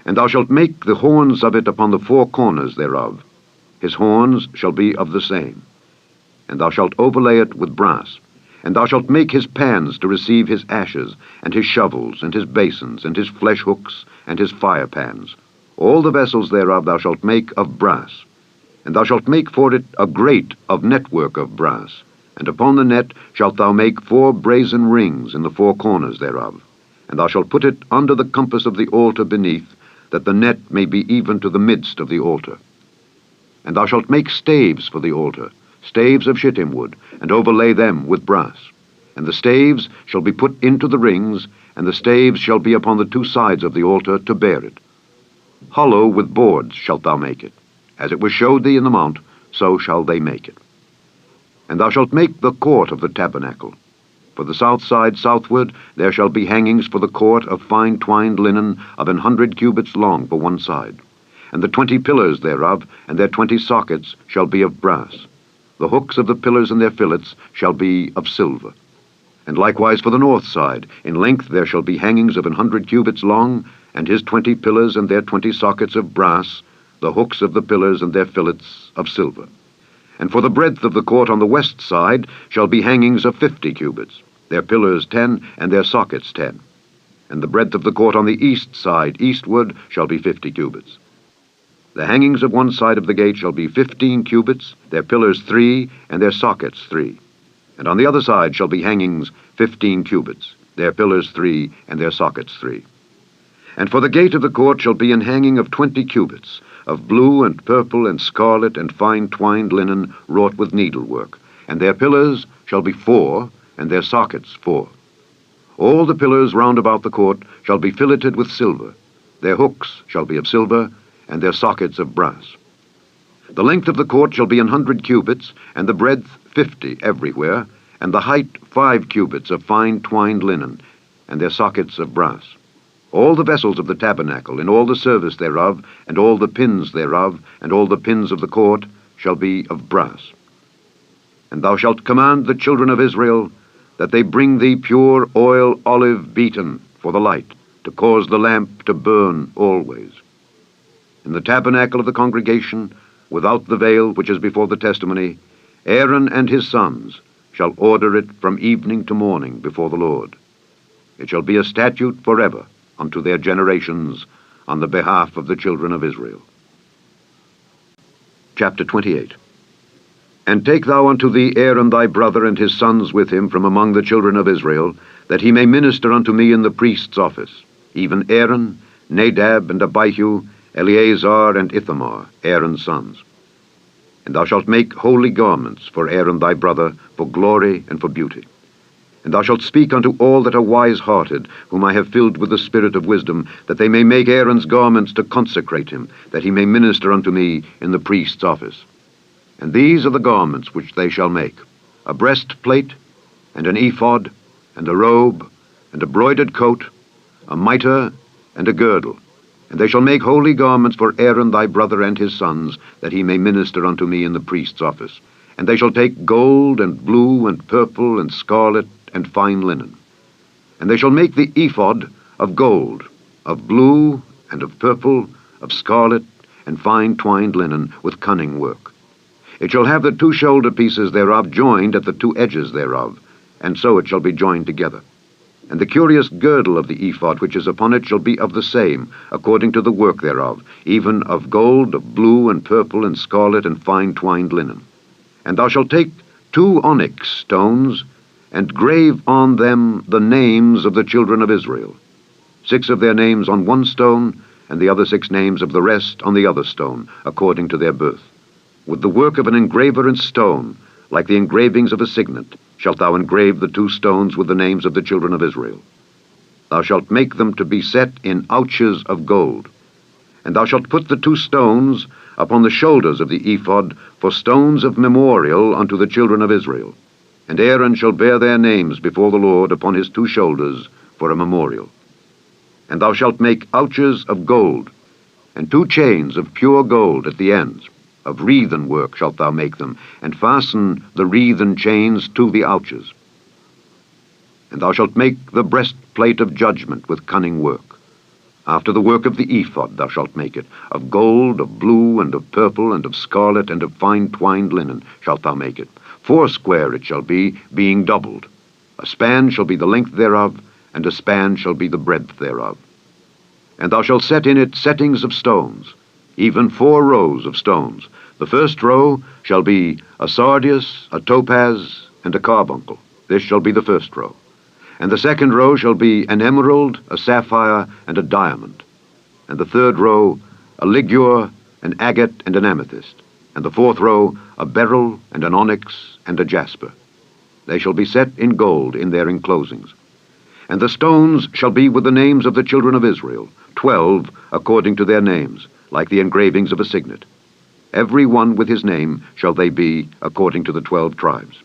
Speaker 1: And thou shalt make the horns of it upon the 4 corners thereof. His horns shall be of the same. And thou shalt overlay it with brass. And thou shalt make his pans to receive his ashes, and his shovels, and his basins, and his flesh hooks, and his fire pans. All the vessels thereof thou shalt make of brass. And thou shalt make for it a grate of network of brass. And upon the net shalt thou make 4 brazen rings in the 4 corners thereof. And thou shalt put it under the compass of the altar beneath, that the net may be even to the midst of the altar. And thou shalt make staves for the altar, staves of shittim wood, and overlay them with brass. And the staves shall be put into the rings, and the staves shall be upon the 2 sides of the altar to bear it. Hollow with boards shalt thou make it. As it was showed thee in the mount, so shall they make it. And thou shalt make the court of the tabernacle. For the south side southward there shall be hangings for the court of fine twined linen of 100 cubits long for one side. And the 20 pillars thereof, and their 20 sockets, shall be of brass. The hooks of the pillars and their fillets shall be of silver. And likewise for the north side, in length there shall be hangings of 100 cubits long, and his 20 pillars and their 20 sockets of brass, the hooks of the pillars and their fillets of silver. And for the breadth of the court on the west side shall be hangings of 50 cubits, their pillars 10, and their sockets 10. And the breadth of the court on the east side eastward shall be 50 cubits. The hangings of one side of the gate shall be 15 cubits, their pillars 3, and their sockets 3. And on the other side shall be hangings 15 cubits, their pillars 3, and their sockets 3. And for the gate of the court shall be an hanging of 20 cubits, of blue and purple and scarlet and fine twined linen wrought with needlework. And their pillars shall be 4, and their sockets 4. All the pillars round about the court shall be filleted with silver. Their hooks shall be of silver, and their sockets of brass. The length of the court shall be 100 cubits, and the breadth 50 everywhere, and the height 5 cubits of fine twined linen, and their sockets of brass. All the vessels of the tabernacle, in all the service thereof, and all the pins thereof, and all the pins of the court, shall be of brass. And thou shalt command the children of Israel that they bring thee pure oil olive beaten for the light, to cause the lamp to burn always. In the tabernacle of the congregation, without the veil which is before the testimony, Aaron and his sons shall order it from evening to morning before the Lord. It shall be a statute forever unto their generations on the behalf of the children of Israel. Chapter 28. And take thou unto thee Aaron thy brother and his sons with him from among the children of Israel, that he may minister unto me in the priest's office, even Aaron, Nadab, and Abihu, Eleazar, and Ithamar, Aaron's sons. And thou shalt make holy garments for Aaron thy brother, for glory and for beauty. And thou shalt speak unto all that are wise-hearted, whom I have filled with the spirit of wisdom, that they may make Aaron's garments to consecrate him, that he may minister unto me in the priest's office. And these are the garments which they shall make: a breastplate, and an ephod, and a robe, and a broidered coat, a mitre, and a girdle. And they shall make holy garments for Aaron thy brother and his sons, that he may minister unto me in the priest's office. And they shall take gold, and blue, and purple, and scarlet, and fine linen. And they shall make the ephod of gold, of blue, and of purple, of scarlet, and fine twined linen, with cunning work. It shall have the two shoulder pieces thereof joined at the two edges thereof, and so it shall be joined together. And the curious girdle of the ephod which is upon it shall be of the same, according to the work thereof, even of gold, of blue, and purple, and scarlet, and fine twined linen. And thou shalt take 2 onyx stones, and grave on them the names of the children of Israel, 6 of their names on one stone, and the other 6 names of the rest on the other stone, according to their birth. With the work of an engraver in stone, like the engravings of a signet, shalt thou engrave the 2 stones with the names of the children of Israel. Thou shalt make them to be set in ouches of gold. And thou shalt put the 2 stones upon the shoulders of the ephod for stones of memorial unto the children of Israel. And Aaron shall bear their names before the Lord upon his 2 shoulders for a memorial. And thou shalt make ouches of gold, and 2 chains of pure gold at the ends. Of wreathen work shalt thou make them, and fasten the wreathen chains to the ouches. And thou shalt make the breastplate of judgment with cunning work. After the work of the ephod thou shalt make it. Of gold, of blue, and of purple, and of scarlet, and of fine twined linen shalt thou make it. 4 it shall be, being doubled. A span shall be the length thereof, and a span shall be the breadth thereof. And thou shalt set in it settings of stones, even 4 rows of stones. The first row shall be a sardius, a topaz, and a carbuncle. This shall be the first row. And the second row shall be an emerald, a sapphire, and a diamond. And the third row a ligure, an agate, and an amethyst. And the 4th row a beryl, and an onyx, and a jasper. They shall be set in gold in their enclosings. And the stones shall be with the names of the children of Israel, 12 according to their names, like the engravings of a signet. Every one with his name shall they be, according to the 12 tribes.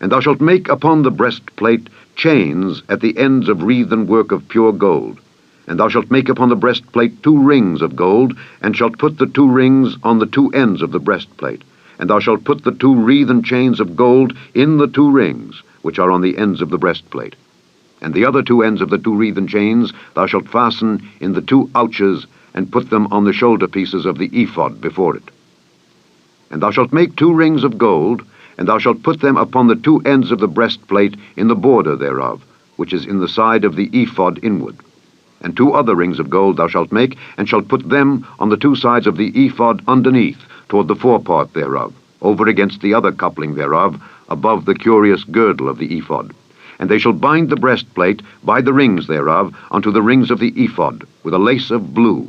Speaker 1: And thou shalt make upon the breastplate chains at the ends of wreathen work of pure gold. And thou shalt make upon the breastplate 2 rings of gold, and shalt put the 2 rings on the 2 ends of the breastplate. And thou shalt put the 2 wreathen chains of gold in the 2 rings, which are on the ends of the breastplate. And the other 2 ends of the 2 wreathen chains thou shalt fasten in the 2 ouches, and put them on the shoulder pieces of the ephod before it. And thou shalt make 2 rings of gold, and thou shalt put them upon the 2 ends of the breastplate in the border thereof, which is in the side of the ephod inward. And 2 other rings of gold thou shalt make, and shalt put them on the 2 sides of the ephod underneath, toward the forepart thereof, over against the other coupling thereof, above the curious girdle of the ephod. And they shall bind the breastplate by the rings thereof unto the rings of the ephod, with a lace of blue,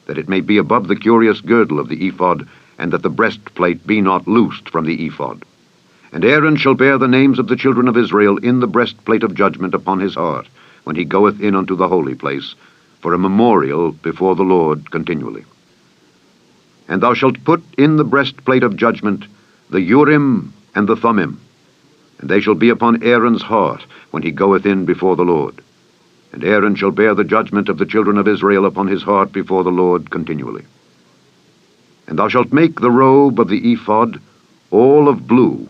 Speaker 1: that it may be above the curious girdle of the ephod, and that the breastplate be not loosed from the ephod. And Aaron shall bear the names of the children of Israel in the breastplate of judgment upon his heart, when he goeth in unto the holy place, for a memorial before the Lord continually. And thou shalt put in the breastplate of judgment the Urim and the Thummim, and they shall be upon Aaron's heart when he goeth in before the Lord. And Aaron shall bear the judgment of the children of Israel upon his heart before the Lord continually. And thou shalt make the robe of the ephod all of blue,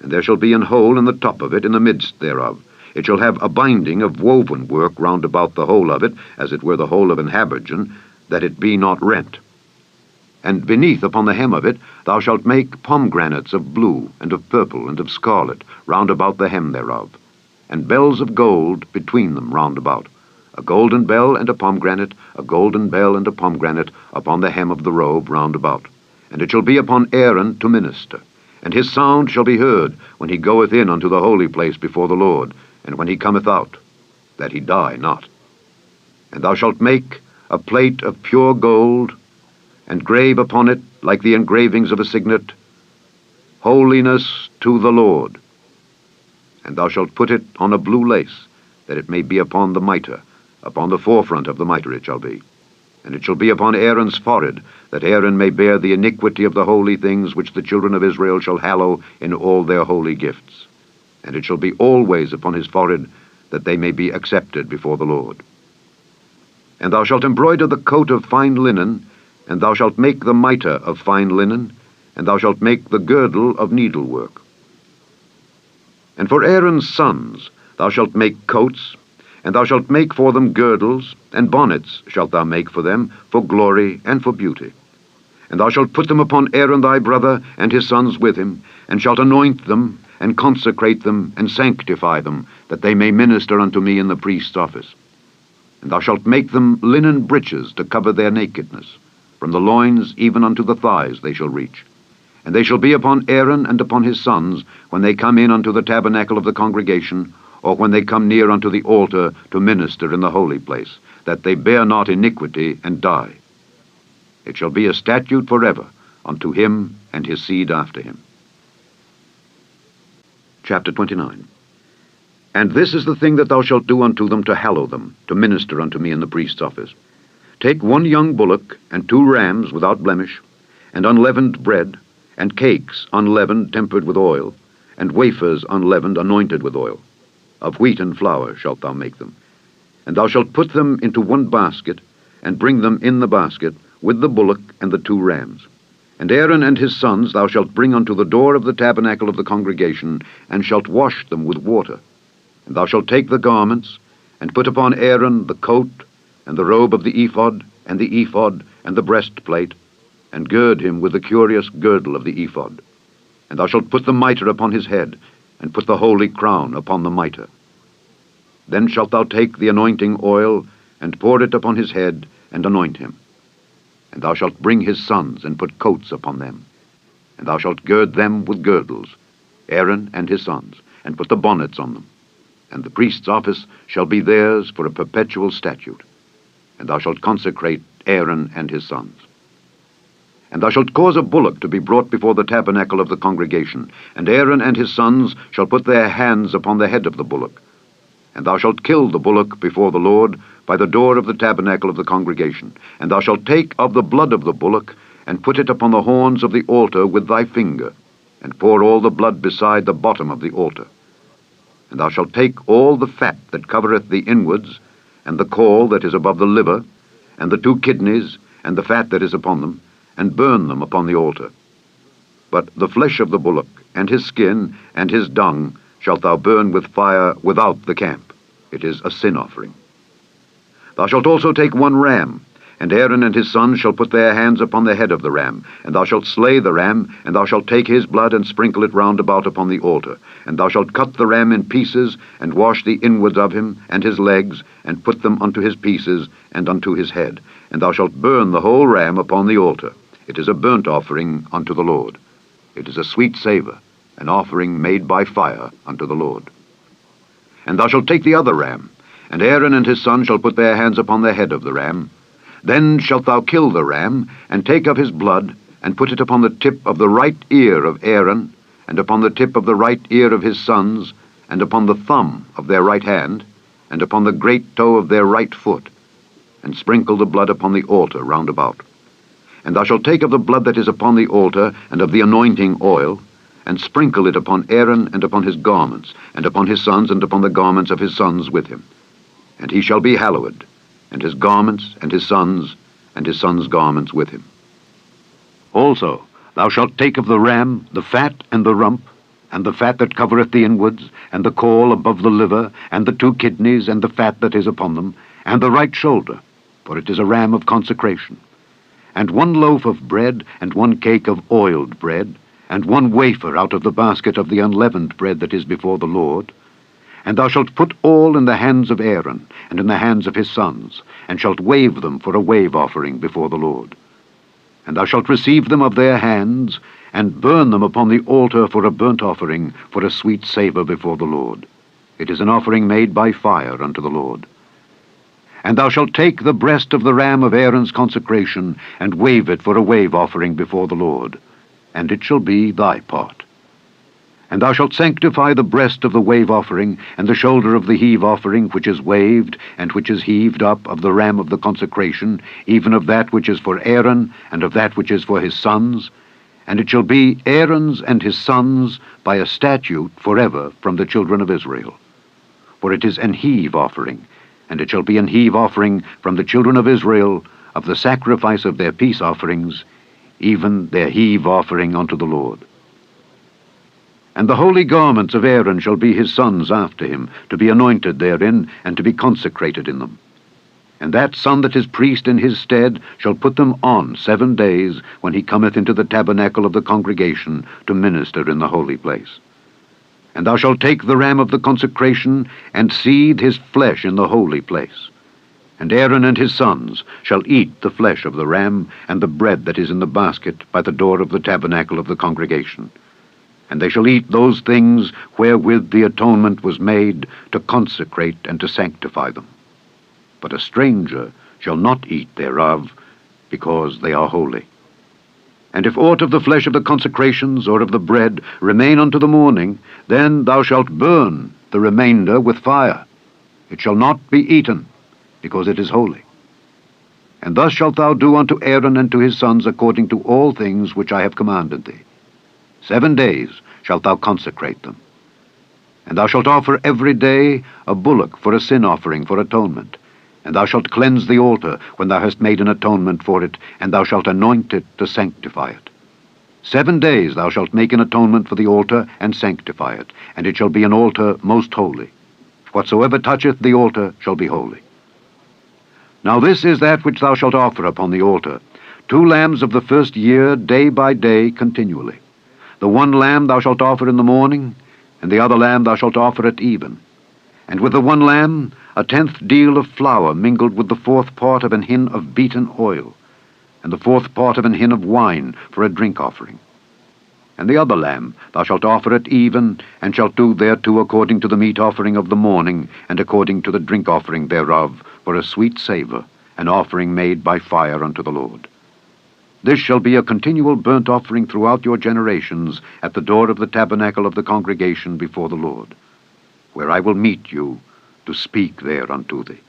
Speaker 1: and there shall be an hole in the top of it in the midst thereof. It shall have a binding of woven work round about the whole of it, as it were the whole of an habergeon, that it be not rent. And beneath upon the hem of it thou shalt make pomegranates of blue, and of purple, and of scarlet, round about the hem thereof, and bells of gold between them round about, a golden bell and a pomegranate, a golden bell and a pomegranate, upon the hem of the robe round about. And it shall be upon Aaron to minister, and his sound shall be heard when he goeth in unto the holy place before the Lord, and when he cometh out, that he die not. And thou shalt make a plate of pure gold, and grave upon it like the engravings of a signet, Holiness to the Lord. And thou shalt put it on a blue lace, that it may be upon the mitre, upon the forefront of the mitre it shall be. And it shall be upon Aaron's forehead, that Aaron may bear the iniquity of the holy things which the children of Israel shall hallow in all their holy gifts. And it shall be always upon his forehead, that they may be accepted before the Lord. And thou shalt embroider the coat of fine linen, and thou shalt make the mitre of fine linen, and thou shalt make the girdle of needlework. And for Aaron's sons thou shalt make coats, and thou shalt make for them girdles, and bonnets shalt thou make for them, for glory and for beauty. And thou shalt put them upon Aaron thy brother, and his sons with him, and shalt anoint them, and consecrate them, and sanctify them, that they may minister unto me in the priest's office. And thou shalt make them linen breeches to cover their nakedness. From the loins even unto the thighs they shall reach. And they shall be upon Aaron and upon his sons, when they come in unto the tabernacle of the congregation, or when they come near unto the altar to minister in the holy place, that they bear not iniquity and die. It shall be a statute forever unto him and his seed after him. Chapter 29. And this is the thing that thou shalt do unto them to hallow them, to minister unto me in the priest's office. Take 1 young bullock, and 2 rams without blemish, and unleavened bread, and cakes unleavened tempered with oil, and wafers unleavened anointed with oil. Of wheat and flour shalt thou make them. And thou shalt put them into 1 basket, and bring them in the basket, with the bullock and the 2 rams. And Aaron and his sons thou shalt bring unto the door of the tabernacle of the congregation, and shalt wash them with water. And thou shalt take the garments, and put upon Aaron the coat, and the robe of the ephod, and the breastplate, and gird him with the curious girdle of the ephod. And thou shalt put the mitre upon his head, and put the holy crown upon the mitre. Then shalt thou take the anointing oil, and pour it upon his head, and anoint him. And thou shalt bring his sons, and put coats upon them. And thou shalt gird them with girdles, Aaron and his sons, and put the bonnets on them. And the priest's office shall be theirs for a perpetual statute. And thou shalt consecrate Aaron and his sons. And thou shalt cause a bullock to be brought before the tabernacle of the congregation, and Aaron and his sons shall put their hands upon the head of the bullock. And thou shalt kill the bullock before the Lord by the door of the tabernacle of the congregation. And thou shalt take of the blood of the bullock, and put it upon the horns of the altar with thy finger, and pour all the blood beside the bottom of the altar. And thou shalt take all the fat that covereth the inwards, and the caul that is above the liver, and the 2 kidneys, and the fat that is upon them, and burn them upon the altar. But the flesh of the bullock, and his skin, and his dung, shalt thou burn with fire without the camp. It is a sin offering. Thou shalt also take 1 ram, and Aaron and his sons shall put their hands upon the head of the ram. And thou shalt slay the ram, and thou shalt take his blood, and sprinkle it round about upon the altar. And thou shalt cut the ram in pieces, and wash the inwards of him, and his legs, and put them unto his pieces, and unto his head. And thou shalt burn the whole ram upon the altar. It is a burnt offering unto the Lord. It is a sweet savour, an offering made by fire unto the Lord. And thou shalt take the other ram, and Aaron and his sons shall put their hands upon the head of the ram. Then shalt thou kill the ram, and take of his blood, and put it upon the tip of the right ear of Aaron, and upon the tip of the right ear of his sons, and upon the thumb of their right hand, and upon the great toe of their right foot, and sprinkle the blood upon the altar round about. And thou shalt take of the blood that is upon the altar, and of the anointing oil, and sprinkle it upon Aaron and upon his garments, and upon his sons and upon the garments of his sons with him. And he shall be hallowed, and his garments and his sons' garments with him. Also thou shalt take of the ram the fat and the rump, and the fat that covereth the inwards, and the caul above the liver, and the 2 kidneys, and the fat that is upon them, and the right shoulder, for it is a ram of consecration. And 1 loaf of bread, and 1 cake of oiled bread, and 1 wafer out of the basket of the unleavened bread that is before the Lord. And thou shalt put all in the hands of Aaron, and in the hands of his sons, and shalt wave them for a wave offering before the Lord. And thou shalt receive them of their hands, and burn them upon the altar for a burnt offering, for a sweet savour before the Lord. It is an offering made by fire unto the Lord. And thou shalt take the breast of the ram of Aaron's consecration, and wave it for a wave offering before the Lord, and it shall be thy part. And thou shalt sanctify the breast of the wave offering, and the shoulder of the heave offering, which is waved, and which is heaved up, of the ram of the consecration, even of that which is for Aaron, and of that which is for his sons. And it shall be Aaron's and his sons by a statute forever from the children of Israel. For it is an heave offering, and it shall be an heave offering from the children of Israel of the sacrifice of their peace offerings, even their heave offering unto the Lord. And the holy garments of Aaron shall be his sons after him, to be anointed therein, and to be consecrated in them. And that son that is priest in his stead shall put them on 7 days, when he cometh into the tabernacle of the congregation to minister in the holy place. And thou shalt take the ram of the consecration, and seethe his flesh in the holy place. And Aaron and his sons shall eat the flesh of the ram, and the bread that is in the basket by the door of the tabernacle of the congregation. And they shall eat those things wherewith the atonement was made, to consecrate and to sanctify them. But a stranger shall not eat thereof, because they are holy. And if aught of the flesh of the consecrations or of the bread remain unto the morning, then thou shalt burn the remainder with fire. It shall not be eaten, because it is holy. And thus shalt thou do unto Aaron and to his sons according to all things which I have commanded thee. 7 days shalt thou consecrate them. And thou shalt offer every day a bullock for a sin offering for atonement. And thou shalt cleanse the altar when thou hast made an atonement for it, and thou shalt anoint it to sanctify it. 7 days thou shalt make an atonement for the altar, and sanctify it, and it shall be an altar most holy. Whatsoever toucheth the altar shall be holy. Now this is that which thou shalt offer upon the altar: 2 lambs of the first year, day by day, continually. The one lamb thou shalt offer in the morning, and the other lamb thou shalt offer at even. And with the one lamb 1/10 deal of flour mingled with the 4th part of an hin of beaten oil, and the 4th part of an hin of wine for a drink offering. And the other lamb thou shalt offer at even, and shalt do thereto according to the meat offering of the morning, and according to the drink offering thereof, for a sweet savour, an offering made by fire unto the Lord. This shall be a continual burnt offering throughout your generations at the door of the tabernacle of the congregation before the Lord, where I will meet you to speak there unto thee.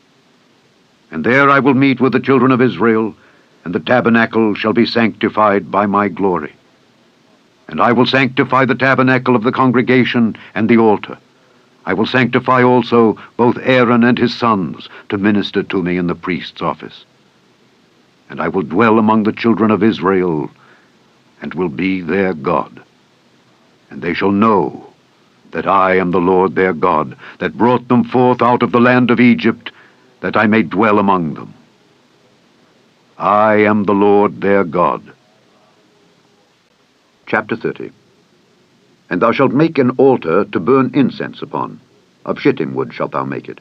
Speaker 1: And there I will meet with the children of Israel, and the tabernacle shall be sanctified by my glory. And I will sanctify the tabernacle of the congregation and the altar. I will sanctify also both Aaron and his sons to minister to me in the priest's office. And I will dwell among the children of Israel, and will be their God. And they shall know that I am the Lord their God, that brought them forth out of the land of Egypt, that I may dwell among them. I am the Lord their God. Chapter 30. And thou shalt make an altar to burn incense upon. Of shittim wood shalt thou make it.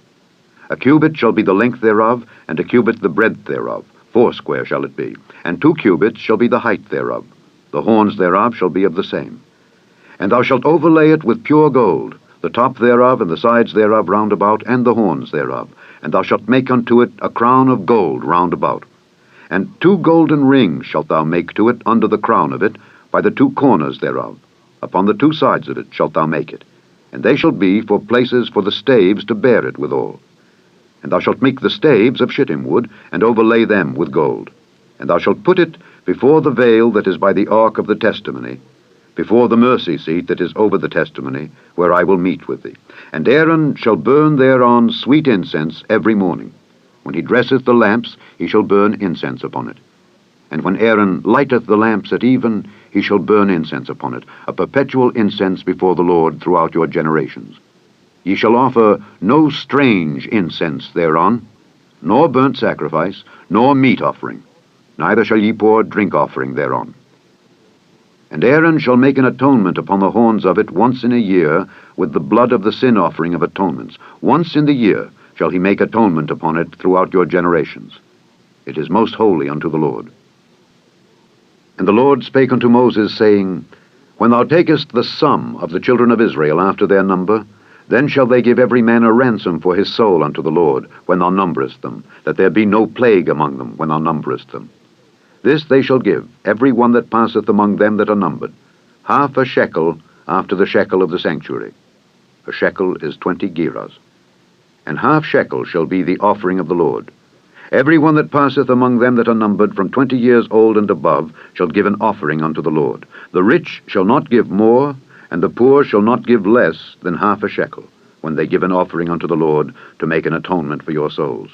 Speaker 1: 1 cubit shall be the length thereof, and 1 cubit the breadth thereof. 4 shall it be, and 2 cubits shall be the height thereof. The horns thereof shall be of the same. And thou shalt overlay it with pure gold, the top thereof and the sides thereof round about, and the horns thereof. And thou shalt make unto it a crown of gold round about. And 2 golden rings shalt thou make to it under the crown of it, by the 2 corners thereof. Upon the 2 sides of it shalt thou make it. And they shall be for places for the staves to bear it withal. And thou shalt make the staves of shittim wood, and overlay them with gold. And thou shalt put it before the veil that is by the ark of the testimony, before the mercy seat that is over the testimony, where I will meet with thee. And Aaron shall burn thereon sweet incense every morning. When he dresseth the lamps, he shall burn incense upon it. And when Aaron lighteth the lamps at even, he shall burn incense upon it, a perpetual incense before the Lord throughout your generations. Ye shall offer no strange incense thereon, nor burnt sacrifice, nor meat offering, neither shall ye pour drink offering thereon. And Aaron shall make an atonement upon the horns of it once in a year, with the blood of the sin offering of atonements. Once in the year shall he make atonement upon it throughout your generations. It is most holy unto the Lord. And the Lord spake unto Moses, saying, When thou takest the sum of the children of Israel after their number, Then shall they give every man a ransom for his soul unto the Lord, when thou numberest them, that there be no plague among them when thou numberest them. This they shall give, every one that passeth among them that are numbered, half a shekel after the shekel of the sanctuary. A shekel is 20 gerahs. And half shekel shall be the offering of the Lord. Every one that passeth among them that are numbered from 20 years old and above shall give an offering unto the Lord. The rich shall not give more, and the poor shall not give less than half a shekel, when they give an offering unto the Lord to make an atonement for your souls.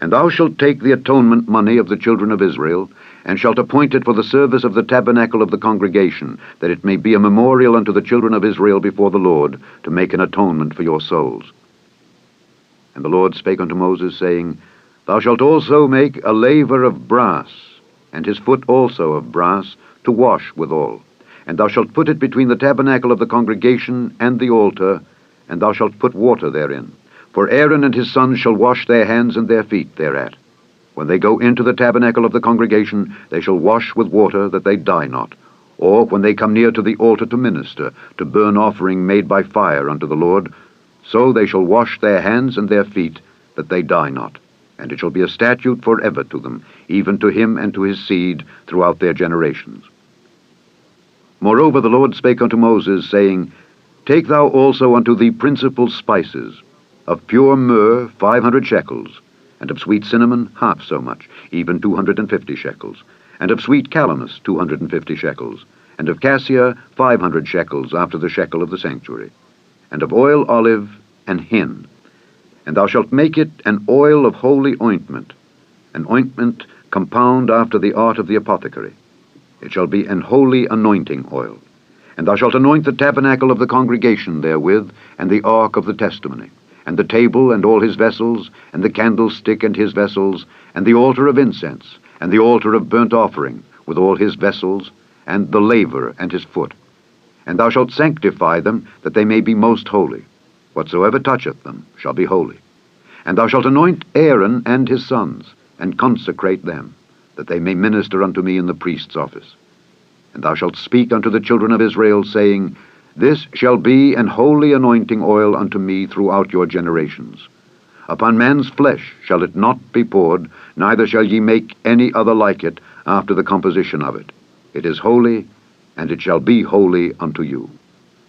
Speaker 1: And thou shalt take the atonement money of the children of Israel, and shalt appoint it for the service of the tabernacle of the congregation, that it may be a memorial unto the children of Israel before the Lord, to make an atonement for your souls. And the Lord spake unto Moses, saying, Thou shalt also make a laver of brass, and his foot also of brass, to wash withal. And thou shalt put it between the tabernacle of the congregation and the altar, and thou shalt put water therein. For Aaron and his sons shall wash their hands and their feet thereat. When they go into the tabernacle of the congregation, they shall wash with water, that they die not. Or when they come near to the altar to minister, to burn offering made by fire unto the Lord, so they shall wash their hands and their feet, that they die not. And it shall be a statute forever to them, even to him and to his seed throughout their generations. Moreover the Lord spake unto Moses, saying, Take thou also unto thee principal spices, of pure myrrh 500 shekels, and of sweet cinnamon half so much, even 250 shekels, and of sweet calamus 250 shekels, and of cassia 500 shekels after the shekel of the sanctuary, and of oil olive and hin. And thou shalt make it an oil of holy ointment, an ointment compound after the art of the apothecary. It shall be an holy anointing oil. And thou shalt anoint the tabernacle of the congregation therewith, and the ark of the testimony, and the table and all his vessels, and the candlestick and his vessels, and the altar of incense, and the altar of burnt offering, with all his vessels, and the laver and his foot. And thou shalt sanctify them, that they may be most holy. Whatsoever toucheth them shall be holy. And thou shalt anoint Aaron and his sons, and consecrate them, that they may minister unto me in the priest's office. And thou shalt speak unto the children of Israel, saying, This shall be an holy anointing oil unto me throughout your generations. Upon man's flesh shall it not be poured, neither shall ye make any other like it after the composition of it. It is holy, and it shall be holy unto you.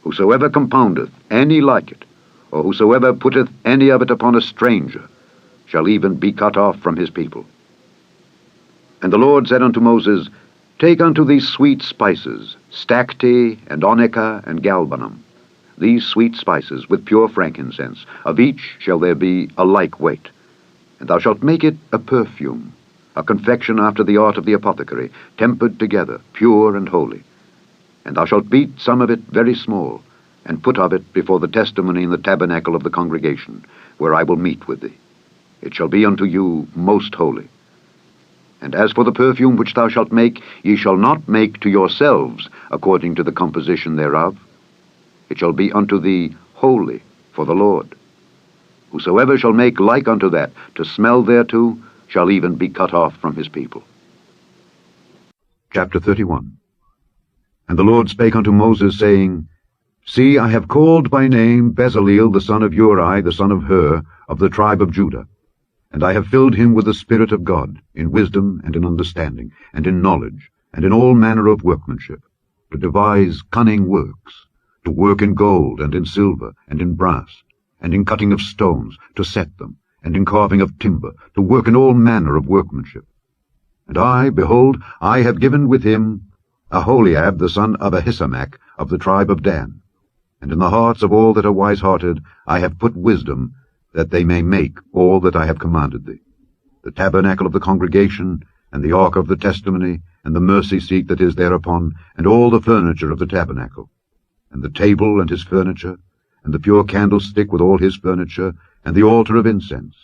Speaker 1: Whosoever compoundeth any like it, or whosoever putteth any of it upon a stranger, shall even be cut off from his people. And the Lord said unto Moses, Take unto these sweet spices, stacte, and onycha, and galbanum, these sweet spices with pure frankincense, of each shall there be a like weight. And thou shalt make it a perfume, a confection after the art of the apothecary, tempered together, pure and holy. And thou shalt beat some of it very small, and put of it before the testimony in the tabernacle of the congregation, where I will meet with thee. It shall be unto you most holy. And as for the perfume which thou shalt make, ye shall not make to yourselves according to the composition thereof. It shall be unto thee holy for the Lord. Whosoever shall make like unto that, to smell thereto, shall even be cut off from his people. Chapter 31. And the Lord spake unto Moses, saying, See, I have called by name Bezaleel the son of Uri, the son of Hur, of the tribe of Judah. And I have filled him with the Spirit of God, in wisdom and in understanding, and in knowledge, and in all manner of workmanship, to devise cunning works, to work in gold, and in silver, and in brass, and in cutting of stones, to set them, and in carving of timber, to work in all manner of workmanship. And I, behold, I have given with him Aholiab the son of Ahisamach, of the tribe of Dan. And in the hearts of all that are wise-hearted I have put wisdom, that they may make all that I have commanded thee, the tabernacle of the congregation, and the ark of the testimony, and the mercy seat that is thereupon, and all the furniture of the tabernacle, and the table and his furniture, and the pure candlestick with all his furniture, and the altar of incense,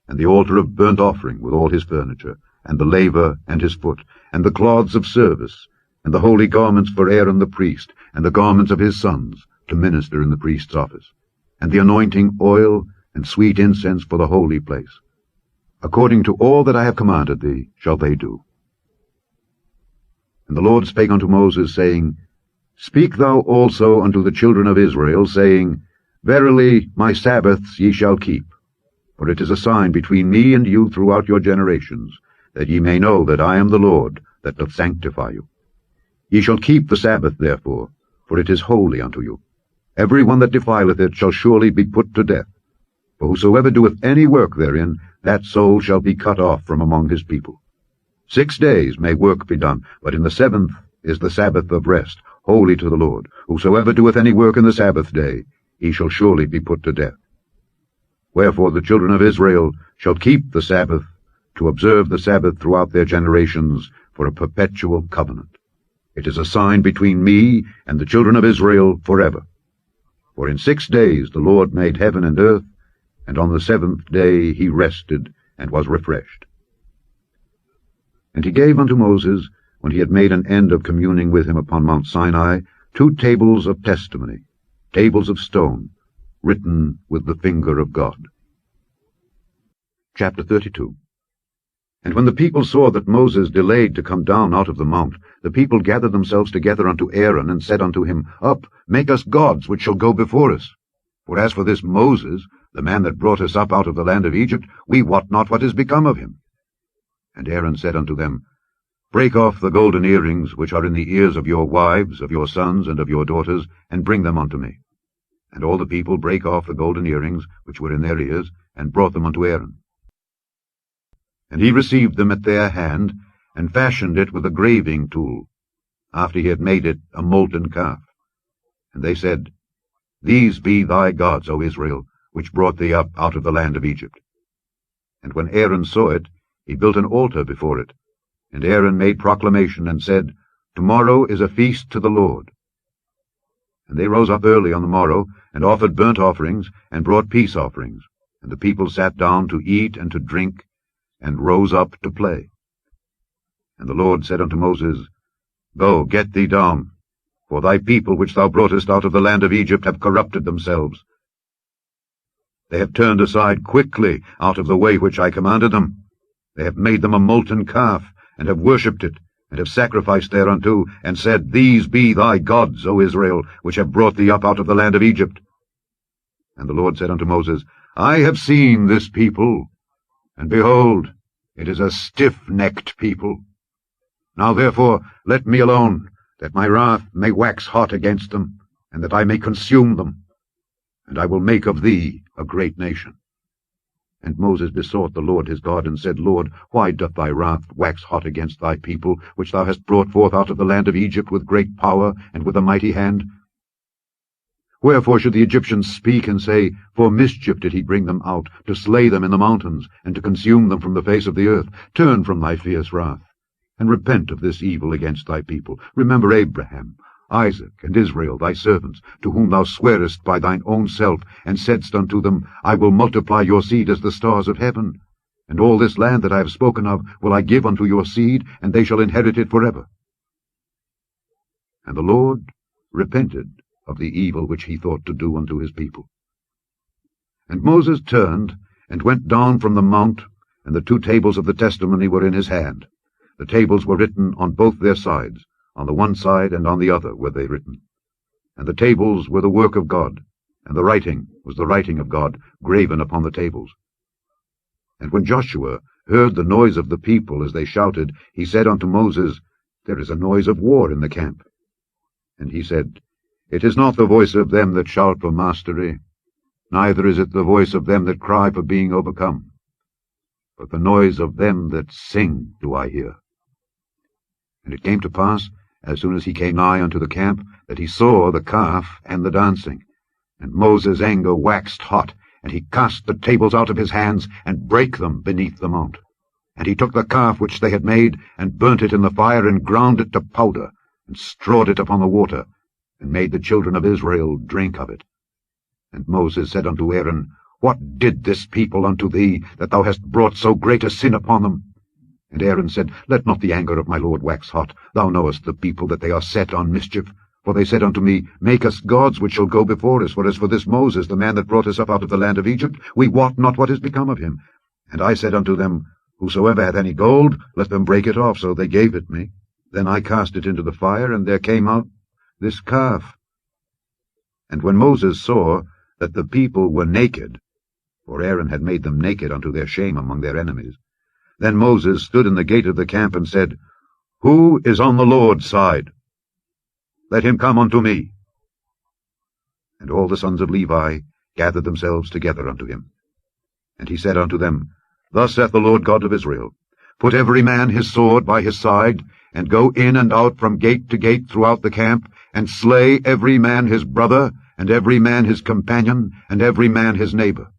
Speaker 1: and the altar of burnt offering with all his furniture, and the laver and his foot, and the cloths of service, and the holy garments for Aaron the priest, and the garments of his sons, to minister in the priest's office, and the anointing oil, and sweet incense for the holy place. According to all that I have commanded thee shall they do. And the Lord spake unto Moses, saying, Speak thou also unto the children of Israel, saying, Verily, my Sabbaths ye shall keep, for it is a sign between me and you throughout your generations, that ye may know that I am the Lord that doth sanctify you. Ye shall keep the Sabbath therefore, for it is holy unto you. Every one that defileth it shall surely be put to death. For whosoever doeth any work therein, that soul shall be cut off from among his people. 6 days may work be done, but in the 7th is the Sabbath of rest, holy to the Lord. Whosoever doeth any work in the Sabbath day, he shall surely be put to death. Wherefore the children of Israel shall keep the Sabbath, to observe the Sabbath throughout their generations, for a perpetual covenant. It is a sign between me and the children of Israel forever. For in 6 days the Lord made heaven and earth, and on the 7th day he rested and was refreshed. And he gave unto Moses, when he had made an end of communing with him upon Mount Sinai, 2 tables of testimony, tables of stone, written with the finger of God. Chapter 32. And when the people saw that Moses delayed to come down out of the mount, the people gathered themselves together unto Aaron, and said unto him, Up, make us gods which shall go before us. For as for this Moses, the man that brought us up out of the land of Egypt, we wot not what is become of him. And Aaron said unto them, Break off the golden earrings which are in the ears of your wives, of your sons, and of your daughters, and bring them unto me. And all the people brake off the golden earrings which were in their ears, and brought them unto Aaron. And he received them at their hand, and fashioned it with a graving tool, after he had made it a molten calf. And they said, These be thy gods, O Israel, which brought thee up out of the land of Egypt. And when Aaron saw it, he built an altar before it. And Aaron made proclamation, and said, Tomorrow is a feast to the Lord. And they rose up early on the morrow, and offered burnt offerings, and brought peace offerings. And the people sat down to eat and to drink, and rose up to play. And the Lord said unto Moses, Go, get thee down, for thy people which thou broughtest out of the land of Egypt have corrupted themselves. They have turned aside quickly out of the way which I commanded them. They have made them a molten calf, and have worshipped it, and have sacrificed thereunto, and said, These be thy gods, O Israel, which have brought thee up out of the land of Egypt. And the Lord said unto Moses, I have seen this people, and behold, it is a stiff-necked people. Now therefore let me alone, that my wrath may wax hot against them, and that I may consume them, and I will make of thee a great nation. And Moses besought the Lord his God, and said, Lord, why doth thy wrath wax hot against thy people, which thou hast brought forth out of the land of Egypt with great power and with a mighty hand? Wherefore should the Egyptians speak and say, For mischief did he bring them out, to slay them in the mountains, and to consume them from the face of the earth? Turn from thy fierce wrath, and repent of this evil against thy people. Remember Abraham, Isaac, and Israel thy servants, to whom thou swarest by thine own self, and saidst unto them, I will multiply your seed as the stars of heaven. And all this land that I have spoken of will I give unto your seed, and they shall inherit it forever. And the Lord repented of the evil which he thought to do unto his people. And Moses turned, and went down from the mount, and the 2 tables of the testimony were in his hand. The tables were written on both their sides, on the one side and on the other were they written. And the tables were the work of God, and the writing was the writing of God, graven upon the tables. And when Joshua heard the noise of the people as they shouted, he said unto Moses, There is a noise of war in the camp. And he said, It is not the voice of them that shout for mastery, neither is it the voice of them that cry for being overcome, but the noise of them that sing do I hear. And it came to pass, as soon as he came nigh unto the camp, that he saw the calf and the dancing. And Moses' anger waxed hot, and he cast the tables out of his hands, and brake them beneath the mount. And he took the calf which they had made, and burnt it in the fire, and ground it to powder, and strawed it upon the water, and made the children of Israel drink of it. And Moses said unto Aaron, What did this people unto thee, that thou hast brought so great a sin upon them? And Aaron said, Let not the anger of my lord wax hot. Thou knowest the people, that they are set on mischief. For they said unto me, Make us gods which shall go before us. For as for this Moses, the man that brought us up out of the land of Egypt, we wot not what is become of him. And I said unto them, Whosoever hath any gold, let them break it off. So they gave it me. Then I cast it into the fire, and there came out this calf. And when Moses saw
Speaker 2: that the people were naked, for Aaron had made them naked unto their shame among their enemies. Then Moses stood in the gate of the camp and said, Who is on the Lord's side? Let him come unto me. And all the sons of Levi gathered themselves together unto him. And he said unto them, Thus saith the Lord God of Israel, Put every man his sword by his side, and go in and out from gate to gate throughout the camp, and slay every man his brother, and every man his companion, and every man his neighbor.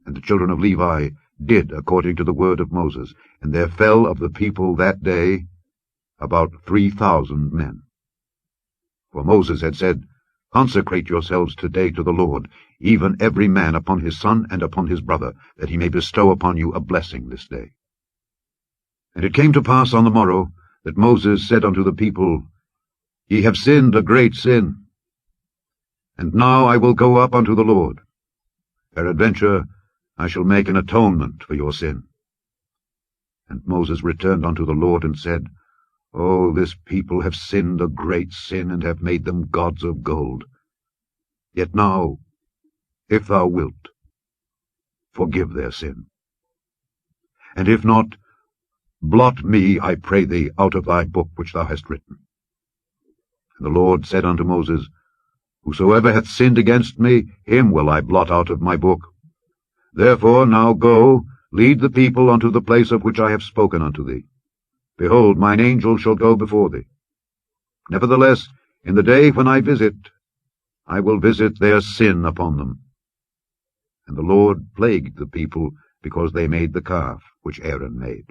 Speaker 2: And the children of Levi did according to the word of Moses, and there fell of the people that day about 3,000 men. For Moses had said, Consecrate yourselves today to the Lord, even every man upon his son and upon his brother, that he may bestow upon you a blessing this day. And it came to pass on the morrow that Moses said unto the people, Ye have sinned a great sin. And now I will go up unto the Lord. Peradventure I shall make an atonement for your sin. And Moses returned unto the Lord and said, O this people have sinned a great sin, and have made them gods of gold. Yet now, if thou wilt, forgive their sin. And if not, blot me, I pray thee, out of thy book which thou hast written. And the Lord said unto Moses, Whosoever hath sinned against me, him will I blot out of my book. Therefore now go, lead the people unto the place of which I have spoken unto thee. Behold, mine angel shall go before thee. Nevertheless, in the day when I will visit their sin upon them. And the Lord plagued the people, because they made the calf which Aaron made.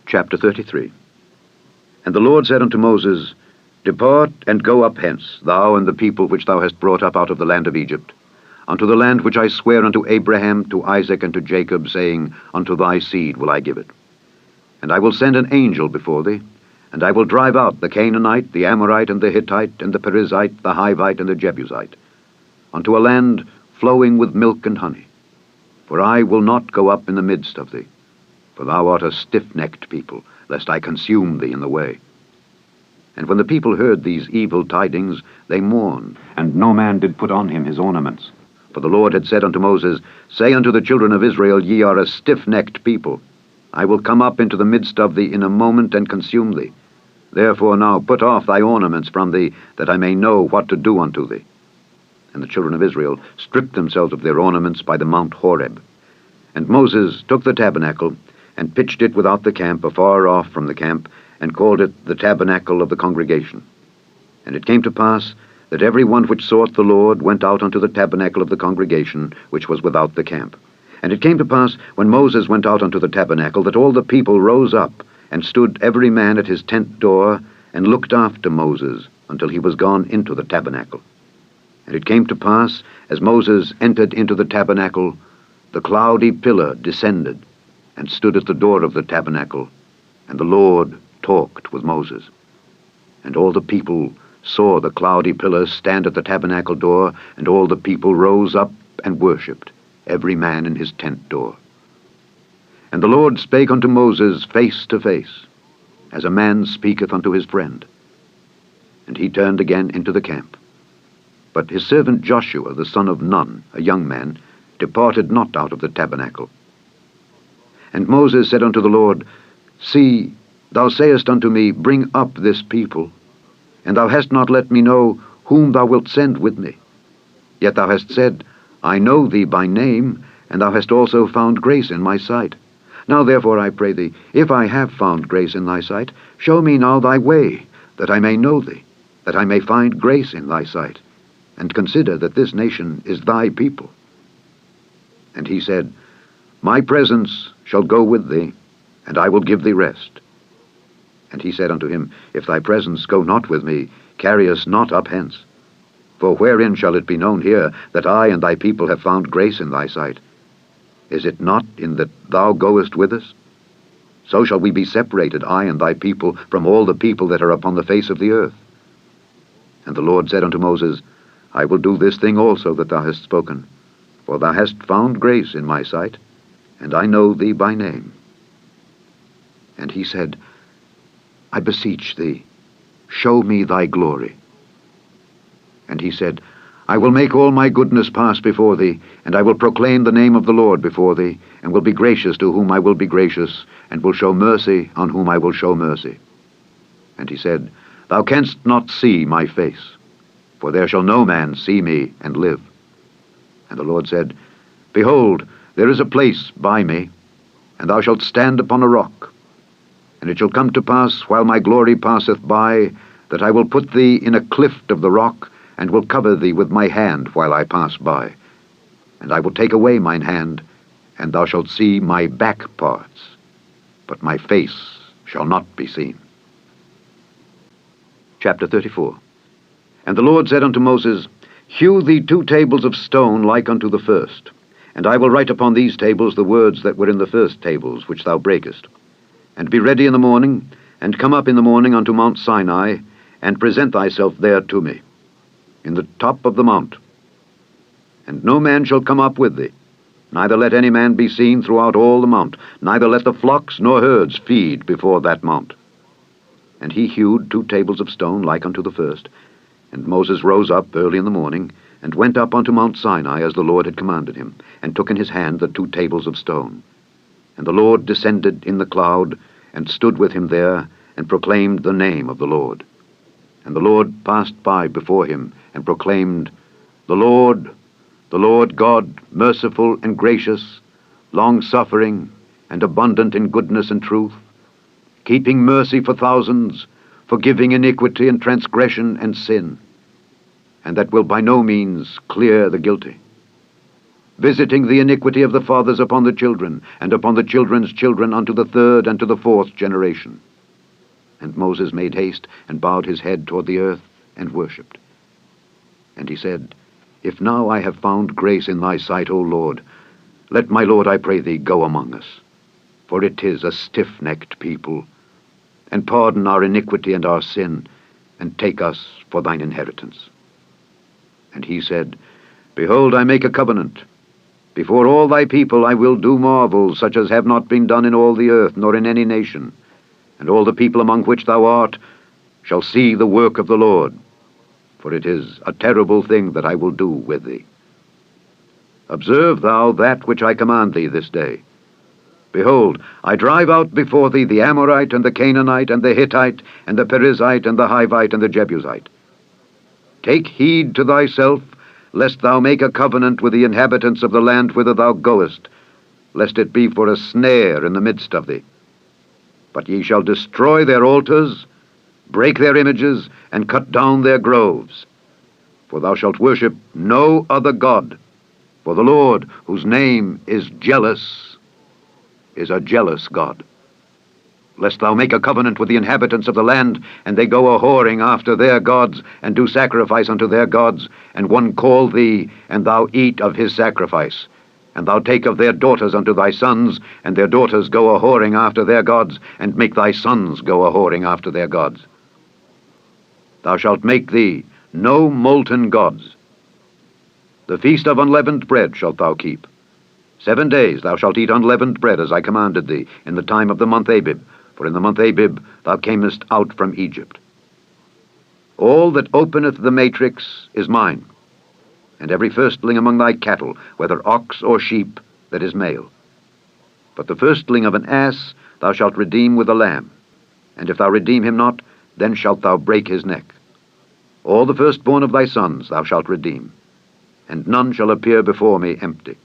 Speaker 1: Chapter 33. And the Lord said unto Moses, Depart and go up hence, thou and the people which thou hast brought up out of the land of Egypt, unto the land which I swear unto Abraham, to Isaac, and to Jacob, saying, Unto thy seed will I give it. And I will send an angel before thee, and I will drive out the Canaanite, the Amorite, and the Hittite, and the Perizzite, the Hivite, and the Jebusite, unto a land flowing with milk and honey. For I will not go up in the midst of thee, for thou art a stiff-necked people, lest I consume thee in the way. And when the people heard these evil tidings, they mourned, and no man did put on him his ornaments. For the Lord had said unto Moses, Say unto the children of Israel, Ye are a stiff-necked people. I will come up into the midst of thee in a moment, and consume thee. Therefore now put off thy ornaments from thee, that I may know what to do unto thee. And the children of Israel stripped themselves of their ornaments by the Mount Horeb. And Moses took the tabernacle, and pitched it without the camp, afar off from the camp, and called it the Tabernacle of the Congregation. And it came to pass that every one which sought the Lord went out unto the tabernacle of the congregation, which was without the camp. And it came to pass, when Moses went out unto the tabernacle, that all the people rose up, and stood every man at his tent door, and looked after Moses, until he was gone into the tabernacle. And it came to pass, as Moses entered into the tabernacle, the cloudy pillar descended, and stood at the door of the tabernacle, and the Lord talked with Moses. And all the people saw the cloudy pillar stand at the tabernacle door, and all the people rose up and worshipped, every man in his tent door. And the Lord spake unto Moses face to face, as a man speaketh unto his friend. And he turned again into the camp. But his servant Joshua, the son of Nun, a young man, departed not out of the tabernacle. And Moses said unto the Lord, See, thou sayest unto me, Bring up this people, and thou hast not let me know whom thou wilt send with me. Yet thou hast said, I know thee by name, and thou hast also found grace in my sight. Now therefore I pray thee, if I have found grace in thy sight, show me now thy way, that I may know thee, that I may find grace in thy sight, and consider that this nation is thy people. And he said, My presence shall go with thee, and I will give thee rest. And he said unto him, If thy presence go not with me, carry us not up hence. For wherein shall it be known here that I and thy people have found grace in thy sight? Is it not in that thou goest with us? So shall we be separated, I and thy people, from all the people that are upon the face of the earth. And the Lord said unto Moses, I will do this thing also that thou hast spoken, for thou hast found grace in my sight, and I know thee by name. And he said, I beseech thee, show me thy glory. And he said, I will make all my goodness pass before thee, and I will proclaim the name of the Lord before thee, and will be gracious to whom I will be gracious, and will show mercy on whom I will show mercy. And he said, Thou canst not see my face, for there shall no man see me and live. And the Lord said, Behold, there is a place by me, and thou shalt stand upon a rock. And it shall come to pass, while my glory passeth by, that I will put thee in a clift of the rock, and will cover thee with my hand while I pass by. And I will take away mine hand, and thou shalt see my back parts, but my face shall not be seen. Chapter 34. And the Lord said unto Moses, Hew thee 2 tables of stone like unto the first, and I will write upon these tables the words that were in the first tables, which thou breakest. And be ready in the morning, and come up in the morning unto Mount Sinai, and present thyself there to me, in the top of the mount. And no man shall come up with thee, neither let any man be seen throughout all the mount, neither let the flocks nor herds feed before that mount. And he hewed 2 tables of stone like unto the first. And Moses rose up early in the morning, and went up unto Mount Sinai, as the Lord had commanded him, and took in his hand the 2 tables of stone. And the Lord descended in the cloud, and stood with him there, and proclaimed the name of the Lord. And the Lord passed by before him, and proclaimed, the Lord God, merciful and gracious, long-suffering, and abundant in goodness and truth, keeping mercy for thousands, forgiving iniquity and transgression and sin, and that will by no means clear the guilty, visiting the iniquity of the fathers upon the children, and upon the children's children unto the 3rd and to the 4th generation. And Moses made haste, and bowed his head toward the earth, and worshipped. And he said, If now I have found grace in thy sight, O Lord, let my Lord, I pray thee, go among us, for it is a stiff-necked people, and pardon our iniquity and our sin, and take us for thine inheritance. And he said, Behold, I make a covenant. Before all thy people I will do marvels, such as have not been done in all the earth, nor in any nation. And all the people among which thou art shall see the work of the Lord, for it is a terrible thing that I will do with thee. Observe thou that which I command thee this day. Behold, I drive out before thee the Amorite, and the Canaanite, and the Hittite, and the Perizzite, and the Hivite, and the Jebusite. Take heed to thyself, lest thou make a covenant with the inhabitants of the land whither thou goest, lest it be for a snare in the midst of thee. But ye shall destroy their altars, break their images, and cut down their groves. For thou shalt worship no other God, for the Lord, whose name is jealous, is a jealous God. Lest thou make a covenant with the inhabitants of the land, and they go a-whoring after their gods, and do sacrifice unto their gods, and one call thee, and thou eat of his sacrifice. And thou take of their daughters unto thy sons, and their daughters go a-whoring after their gods, and make thy sons go a-whoring after their gods. Thou shalt make thee no molten gods. The feast of unleavened bread shalt thou keep. 7 days thou shalt eat unleavened bread, as I commanded thee, in the time of the month Abib, for in the month Abib thou camest out from Egypt. All that openeth the matrix is mine, and every firstling among thy cattle, whether ox or sheep, that is male. But the firstling of an ass thou shalt redeem with a lamb, and if thou redeem him not, then shalt thou break his neck. All the firstborn of thy sons thou shalt redeem, and none shall appear before me empty.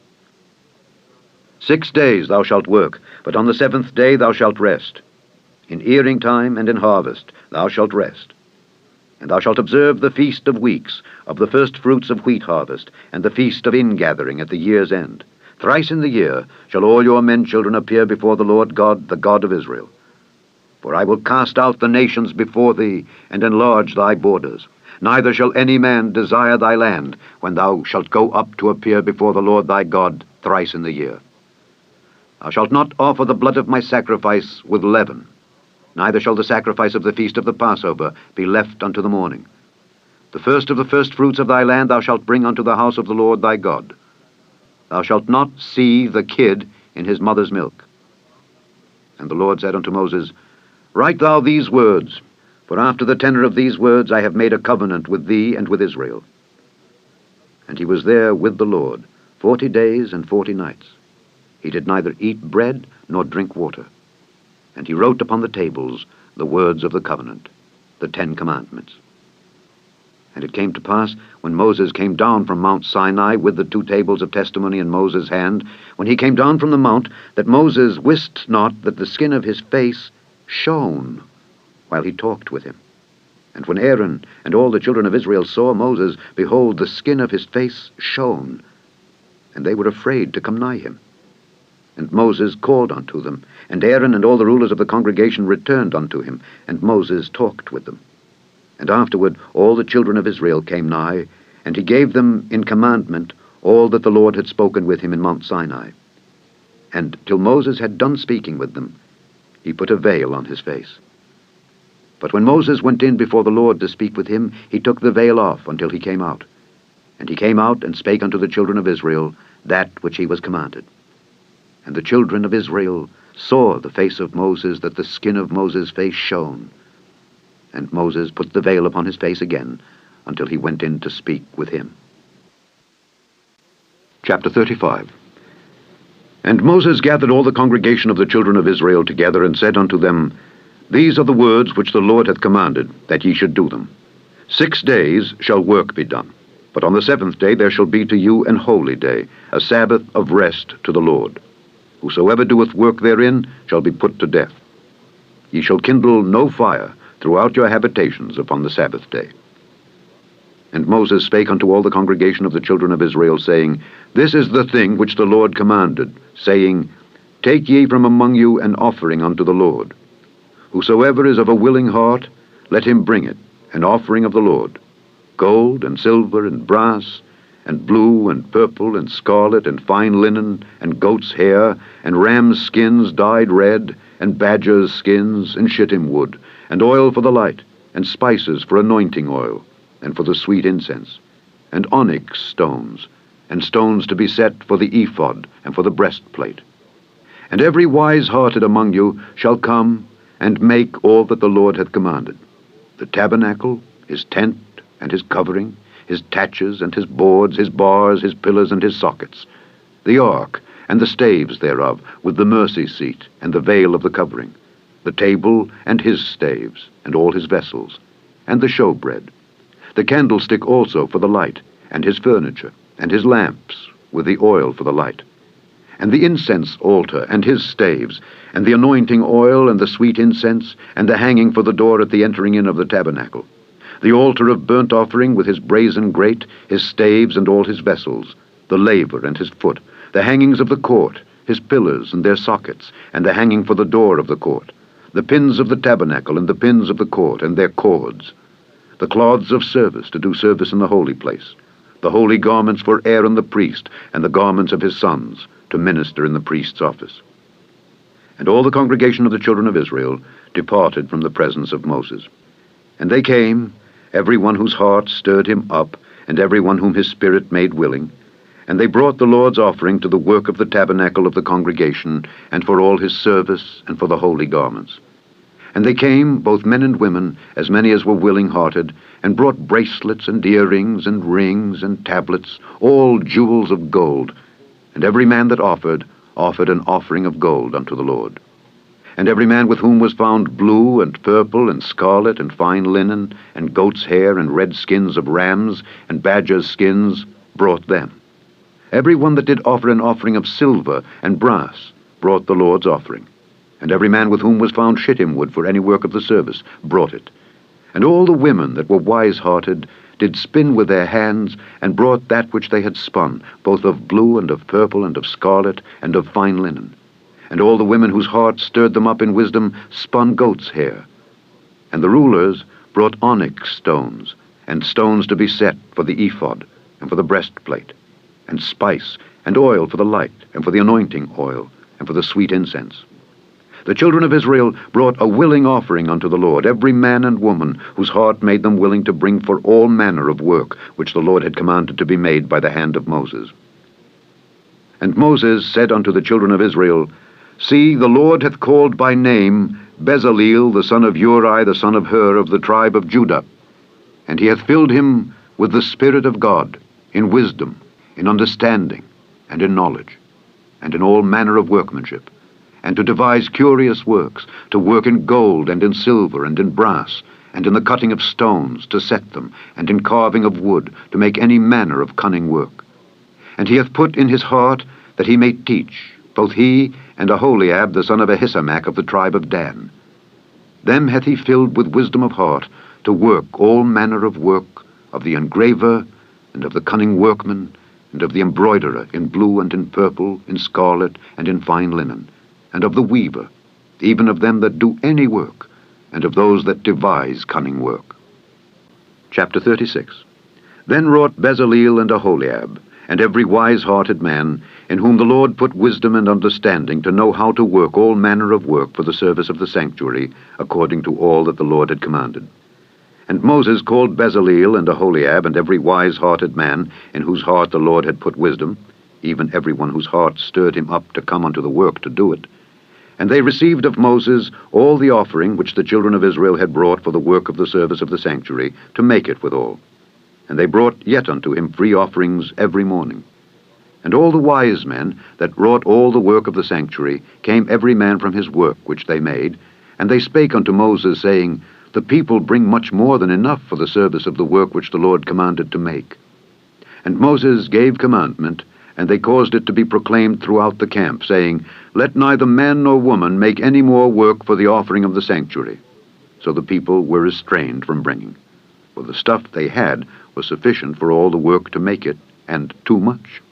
Speaker 1: 6 days thou shalt work, but on the 7th day thou shalt rest. In earing time and in harvest thou shalt rest. And thou shalt observe the feast of weeks, of the first fruits of wheat harvest, and the feast of ingathering at the year's end. Thrice in the year shall all your men children appear before the Lord God, the God of Israel. For I will cast out the nations before thee, and enlarge thy borders. Neither shall any man desire thy land, when thou shalt go up to appear before the Lord thy God thrice in the year. Thou shalt not offer the blood of my sacrifice with leaven, neither shall the sacrifice of the feast of the Passover be left unto the morning. The first of the firstfruits of thy land thou shalt bring unto the house of the Lord thy God. Thou shalt not see the kid in his mother's milk. And the Lord said unto Moses, Write thou these words, for after the tenor of these words I have made a covenant with thee and with Israel. And he was there with the Lord 40 days and 40 nights. He did neither eat bread nor drink water. And he wrote upon the tables the words of the covenant, the 10 commandments. And it came to pass, when Moses came down from Mount Sinai with the 2 tables of testimony in Moses' hand, when he came down from the mount, that Moses wist not that the skin of his face shone while he talked with him. And when Aaron and all the children of Israel saw Moses, behold, the skin of his face shone, and they were afraid to come nigh him. And Moses called unto them, and Aaron and all the rulers of the congregation returned unto him, and Moses talked with them. And afterward all the children of Israel came nigh, and he gave them in commandment all that the Lord had spoken with him in Mount Sinai. And till Moses had done speaking with them, he put a veil on his face. But when Moses went in before the Lord to speak with him, he took the veil off until he came out. And he came out and spake unto the children of Israel that which he was commanded. And the children of Israel saw the face of Moses, that the skin of Moses' face shone. And Moses put the veil upon his face again, until he went in to speak with him. Chapter 35. And Moses gathered all the congregation of the children of Israel together, and said unto them, These are the words which the Lord hath commanded, that ye should do them. 6 days shall work be done, but on the 7th day there shall be to you an holy day, a Sabbath of rest to the Lord. Whosoever doeth work therein shall be put to death. Ye shall kindle no fire throughout your habitations upon the Sabbath day. And Moses spake unto all the congregation of the children of Israel, saying, This is the thing which the Lord commanded, saying, Take ye from among you an offering unto the Lord. Whosoever is of a willing heart, let him bring it, an offering of the Lord, gold and silver and brass, and blue and purple and scarlet and fine linen, and goat's hair, and ram's skins dyed red, and badger's skins, and shittim wood, and oil for the light, and spices for anointing oil, and for the sweet incense, and onyx stones, and stones to be set for the ephod, and for the breastplate. And every wise-hearted among you shall come and make all that the Lord hath commanded, the tabernacle, his tent, and his covering, his taches, and his boards, his bars, his pillars, and his sockets, the ark, and the staves thereof, with the mercy seat, and the veil of the covering, the table, and his staves, and all his vessels, and the showbread, the candlestick also for the light, and his furniture, and his lamps, with the oil for the light, and the incense altar, and his staves, and the anointing oil, and the sweet incense, and the hanging for the door at the entering in of the tabernacle, the altar of burnt offering with his brazen grate, his staves, and all his vessels, the laver and his foot, the hangings of the court, his pillars and their sockets, and the hanging for the door of the court, the pins of the tabernacle, and the pins of the court, and their cords, the cloths of service to do service in the holy place, the holy garments for Aaron the priest, and the garments of his sons, to minister in the priest's office. And all the congregation of the children of Israel departed from the presence of Moses. And they came, every one whose heart stirred him up, and every one whom his spirit made willing, and they brought the Lord's offering to the work of the tabernacle of the congregation, and for all his service, and for the holy garments. And they came, both men and women, as many as were willing-hearted, and brought bracelets, and earrings, and rings, and tablets, all jewels of gold. And every man that offered an offering of gold unto the Lord. And every man with whom was found blue, and purple, and scarlet, and fine linen, and goat's hair, and red skins of rams, and badgers' skins, brought them. Every one that did offer an offering of silver and brass brought the Lord's offering. And every man with whom was found shittim wood for any work of the service brought it. And all the women that were wise-hearted did spin with their hands, and brought that which they had spun, both of blue, and of purple, and of scarlet, and of fine linen. And all the women whose hearts stirred them up in wisdom spun goat's hair. And the rulers brought onyx stones, and stones to be set for the ephod, and for the breastplate, and spice, and oil for the light, and for the anointing oil, and for the sweet incense. The children of Israel brought a willing offering unto the Lord, every man and woman whose heart made them willing to bring for all manner of work which the Lord had commanded to be made by the hand of Moses. And Moses said unto the children of Israel, See, the Lord hath called by name Bezaleel the son of Uri the son of Hur of the tribe of Judah, and he hath filled him with the Spirit of God, in wisdom, in understanding, and in knowledge, and in all manner of workmanship, and to devise curious works, to work in gold and in silver and in brass, and in the cutting of stones, to set them, and in carving of wood, to make any manner of cunning work. And he hath put in his heart that he may teach, both he and Aholiab the son of Ahisamach of the tribe of Dan. Them hath he filled with wisdom of heart, to work all manner of work, of the engraver, and of the cunning workman, and of the embroiderer, in blue and in purple, in scarlet, and in fine linen, and of the weaver, even of them that do any work, and of those that devise cunning work. Chapter 36. Then wrought Bezaleel and Aholiab, and every wise-hearted man, in whom the Lord put wisdom and understanding to know how to work all manner of work for the service of the sanctuary, according to all that the Lord had commanded. And Moses called Bezaleel and Aholiab and every wise-hearted man, in whose heart the Lord had put wisdom, even every one whose heart stirred him up to come unto the work to do it. And they received of Moses all the offering which the children of Israel had brought for the work of the service of the sanctuary, to make it withal. And they brought yet unto him free offerings every morning. And all the wise men that wrought all the work of the sanctuary came every man from his work which they made, and they spake unto Moses, saying, The people bring much more than enough for the service of the work which the Lord commanded to make. And Moses gave commandment, and they caused it to be proclaimed throughout the camp, saying, Let neither man nor woman make any more work for the offering of the sanctuary. So the people were restrained from bringing, for the stuff they had was sufficient for all the work to make it, and too much.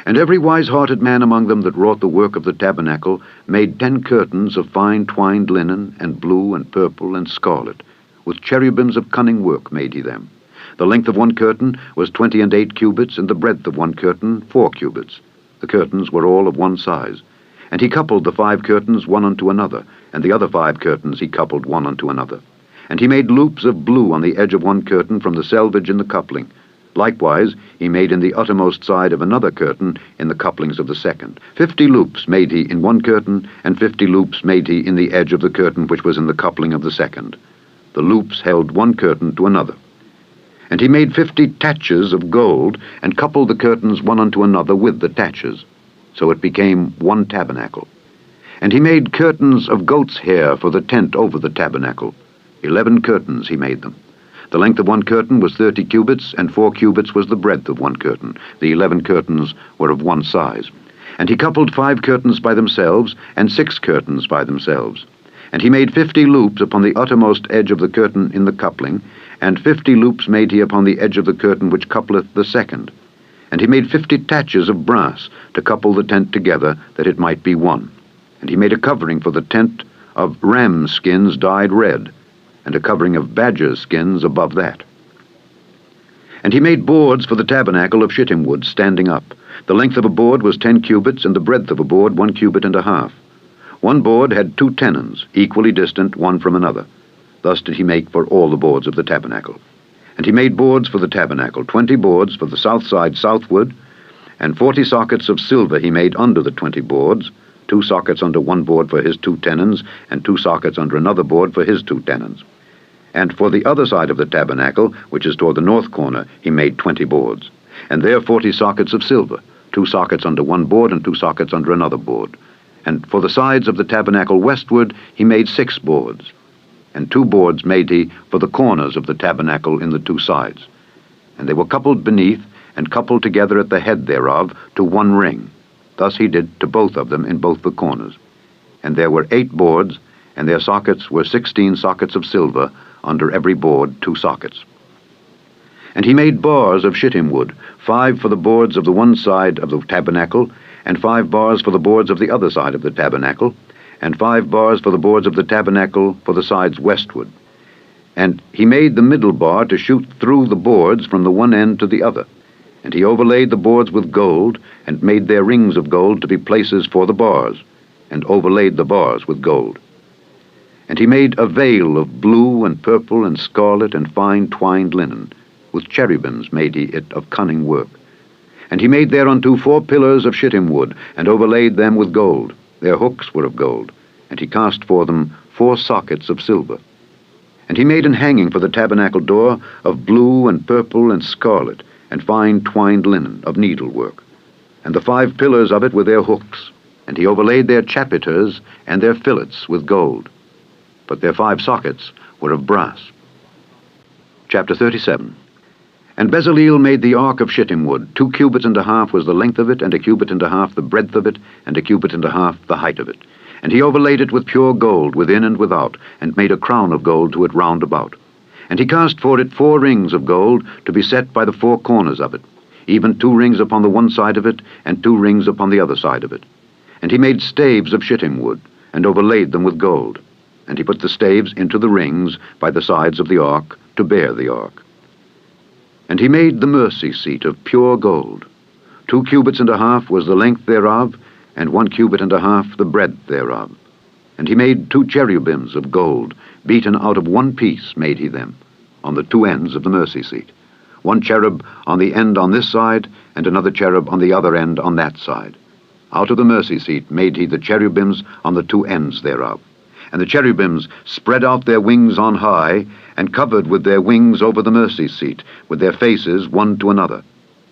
Speaker 1: And every wise-hearted man among them that wrought the work of the tabernacle made 10 curtains of fine twined linen, and blue, and purple, and scarlet. With cherubims of cunning work made he them. The length of one curtain was 28 cubits, and the breadth of one curtain 4 cubits. The curtains were all of one size. And he coupled the 5 curtains one unto another, and the other 5 curtains he coupled one unto another. And he made loops of blue on the edge of one curtain from the selvage in the coupling. Likewise he made in the uttermost side of another curtain in the couplings of the second. 50 loops made he in one curtain, and 50 loops made he in the edge of the curtain which was in the coupling of the second. The loops held one curtain to another. And he made 50 taches of gold, and coupled the curtains one unto another with the taches. So it became one tabernacle. And he made curtains of goat's hair for the tent over the tabernacle. 11 curtains he made them. The length of one curtain was 30 cubits, and 4 cubits was the breadth of one curtain. The 11 curtains were of one size. And he coupled 5 curtains by themselves, and 6 curtains by themselves. And he made 50 loops upon the uttermost edge of the curtain in the coupling, and 50 loops made he upon the edge of the curtain which coupleth the second. And he made 50 taches of brass to couple the tent together, that it might be one. And he made a covering for the tent of ram skins dyed red, and a covering of badger skins above that. And he made boards for the tabernacle of shittim wood standing up. The length of a board was 10 cubits, and the breadth of a board 1 cubit and a half. One board had 2 tenons, equally distant one from another. Thus did he make for all the boards of the tabernacle. And he made boards for the tabernacle, 20 boards for the south side southward, and 40 sockets of silver he made under the 20 boards, 2 sockets under one board for his 2 tenons, and 2 sockets under another board for his 2 tenons. And for the other side of the tabernacle, which is toward the north corner, he made 20 boards. And there 40 sockets of silver, 2 sockets under one board and 2 sockets under another board. And for the sides of the tabernacle westward he made 6 boards. And 2 boards made he for the corners of the tabernacle in the 2 sides. And they were coupled beneath, and coupled together at the head thereof, to one ring. Thus he did to both of them in both the corners. And there were 8 boards, and their sockets were 16 sockets of silver, under every board 2 sockets. And he made bars of shittim wood, 5 for the boards of the one side of the tabernacle, and 5 bars for the boards of the other side of the tabernacle, and 5 bars for the boards of the tabernacle for the sides westward. And he made the middle bar to shoot through the boards from the one end to the other. And he overlaid the boards with gold, and made their rings of gold to be places for the bars, and overlaid the bars with gold. And he made a veil of blue and purple and scarlet and fine twined linen. With cherubims made he it of cunning work. And he made thereunto 4 pillars of shittim wood, and overlaid them with gold. Their hooks were of gold. And he cast for them 4 sockets of silver. And he made an hanging for the tabernacle door of blue and purple and scarlet, and fine twined linen of needlework. And the 5 pillars of it were their hooks, and he overlaid their chapiters and their fillets with gold. But their 5 sockets were of brass. Chapter 37. And Bezaleel made the ark of shittim wood. 2 cubits and a half was the length of it, and 1 cubit and a half the breadth of it, and 1 cubit and a half the height of it. And he overlaid it with pure gold within and without, and made a crown of gold to it round about. And he cast for it 4 rings of gold to be set by the 4 corners of it, even 2 rings upon the one side of it, and 2 rings upon the other side of it. And he made staves of shittim wood, and overlaid them with gold. And he put the staves into the rings by the sides of the ark to bear the ark. And he made the mercy seat of pure gold. 2 cubits and a half was the length thereof, and 1 cubit and a half the breadth thereof. And he made 2 cherubims of gold, beaten out of 1 piece made he them, on the 2 ends of the mercy seat. 1 cherub on the end on this side, and another cherub on the other end on that side. Out of the mercy seat made he the cherubims on the 2 ends thereof. And the cherubims spread out their wings on high, and covered with their wings over the mercy seat, with their faces one to another.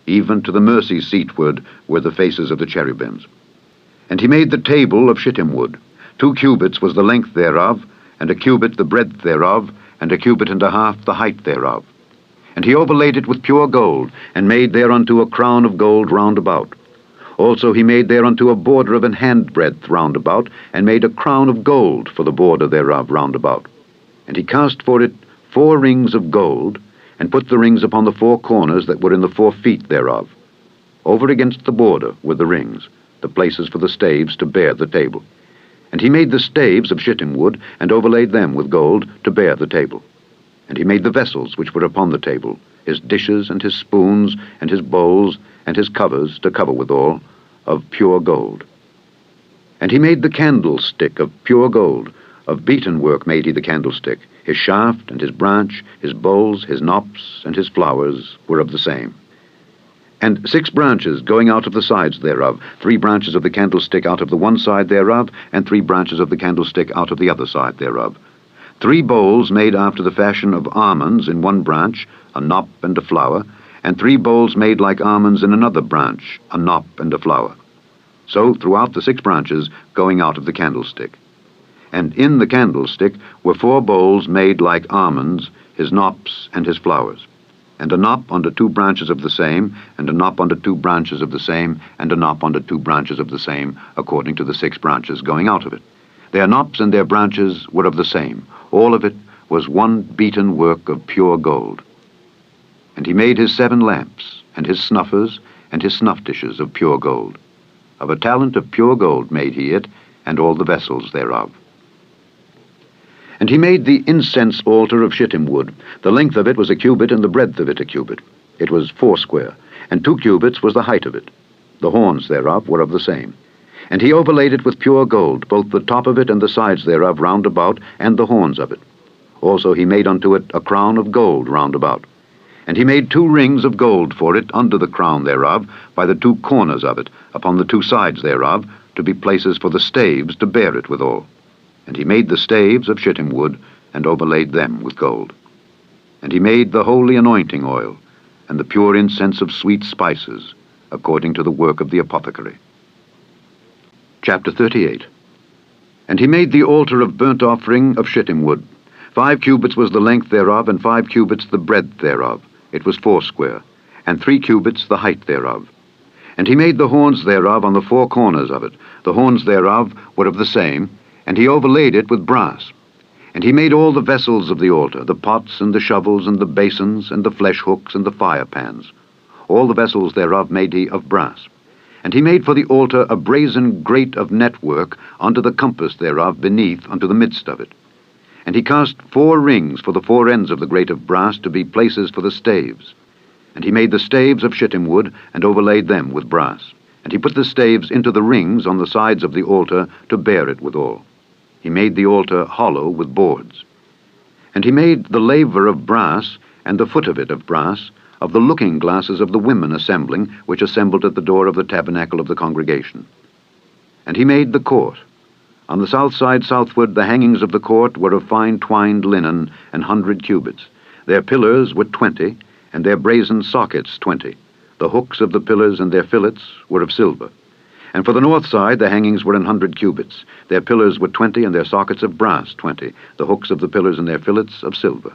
Speaker 1: Even to the mercy seatward were the faces of the cherubims. And he made the table of shittim wood. 2 cubits was the length thereof, and 1 cubit the breadth thereof, and 1 cubit and a half the height thereof. And he overlaid it with pure gold, and made thereunto a crown of gold round about. Also he made thereunto a border of an handbreadth round about, and made a crown of gold for the border thereof round about. And he cast for it 4 rings of gold, and put the rings upon the 4 corners that were in the 4 feet thereof. Over against the border were the rings, the places for the staves to bear the table. And he made the staves of shittim wood, and overlaid them with gold to bear the table. And he made the vessels which were upon the table, his dishes and his spoons and his bowls and his covers to cover withal, of pure gold. And he made the candlestick of pure gold. Of beaten work made he the candlestick. His shaft and his branch, his bowls, his knops, and his flowers were of the same. And 6 branches going out of the sides thereof, 3 branches of the candlestick out of the one side thereof, and 3 branches of the candlestick out of the other side thereof. 3 bowls made after the fashion of almonds in one branch, a knop and a flower, and 3 bowls made like almonds in another branch, a knop and a flower. So throughout the 6 branches going out of the candlestick. And in the candlestick were 4 bowls made like almonds, his knops and his flowers. And a knop under 2 branches of the same, and a knop under 2 branches of the same, and a knop under 2 branches of the same, according to the 6 branches going out of it. Their knops and their branches were of the same. All of it was one beaten work of pure gold. And he made his 7 lamps, and his snuffers, and his snuff dishes of pure gold. Of a talent of pure gold made he it, and all the vessels thereof. And he made the incense altar of shittim wood. The length of it was 1 cubit, and the breadth of it 1 cubit. It was 4 square, and 2 cubits was the height of it. The horns thereof were of the same. And he overlaid it with pure gold, both the top of it and the sides thereof round about, and the horns of it. Also he made unto it a crown of gold round about. And he made 2 rings of gold for it under the crown thereof, by the 2 corners of it, upon the 2 sides thereof, to be places for the staves to bear it withal. And he made the staves of shittim wood, and overlaid them with gold. And he made the holy anointing oil, and the pure incense of sweet spices, according to the work of the apothecary. Chapter 38. And he made the altar of burnt offering of shittim wood. 5 cubits was the length thereof, and 5 cubits the breadth thereof. It was 4 square, and 3 cubits the height thereof. And he made the horns thereof on the 4 corners of it. The horns thereof were of the same, and he overlaid it with brass. And he made all the vessels of the altar, the pots and the shovels and the basins and the flesh hooks and the fire pans. All the vessels thereof made he of brass. And he made for the altar a brazen grate of network unto the compass thereof beneath unto the midst of it. And he cast 4 rings for the 4 ends of the grate of brass to be places for the staves. And he made the staves of shittim wood, and overlaid them with brass. And he put the staves into the rings on the sides of the altar to bear it withal. He made the altar hollow with boards. And he made the laver of brass, and the foot of it of brass, of the looking glasses of the women assembling, which assembled at the door of the tabernacle of the congregation. And he made the court. On the south side southward the hangings of the court were of fine twined linen, 100 cubits. Their pillars were 20, and their brazen sockets 20. The hooks of the pillars and their fillets were of silver. And for the north side the hangings were 100 cubits. Their pillars were 20, and their sockets of brass 20. The hooks of the pillars and their fillets of silver.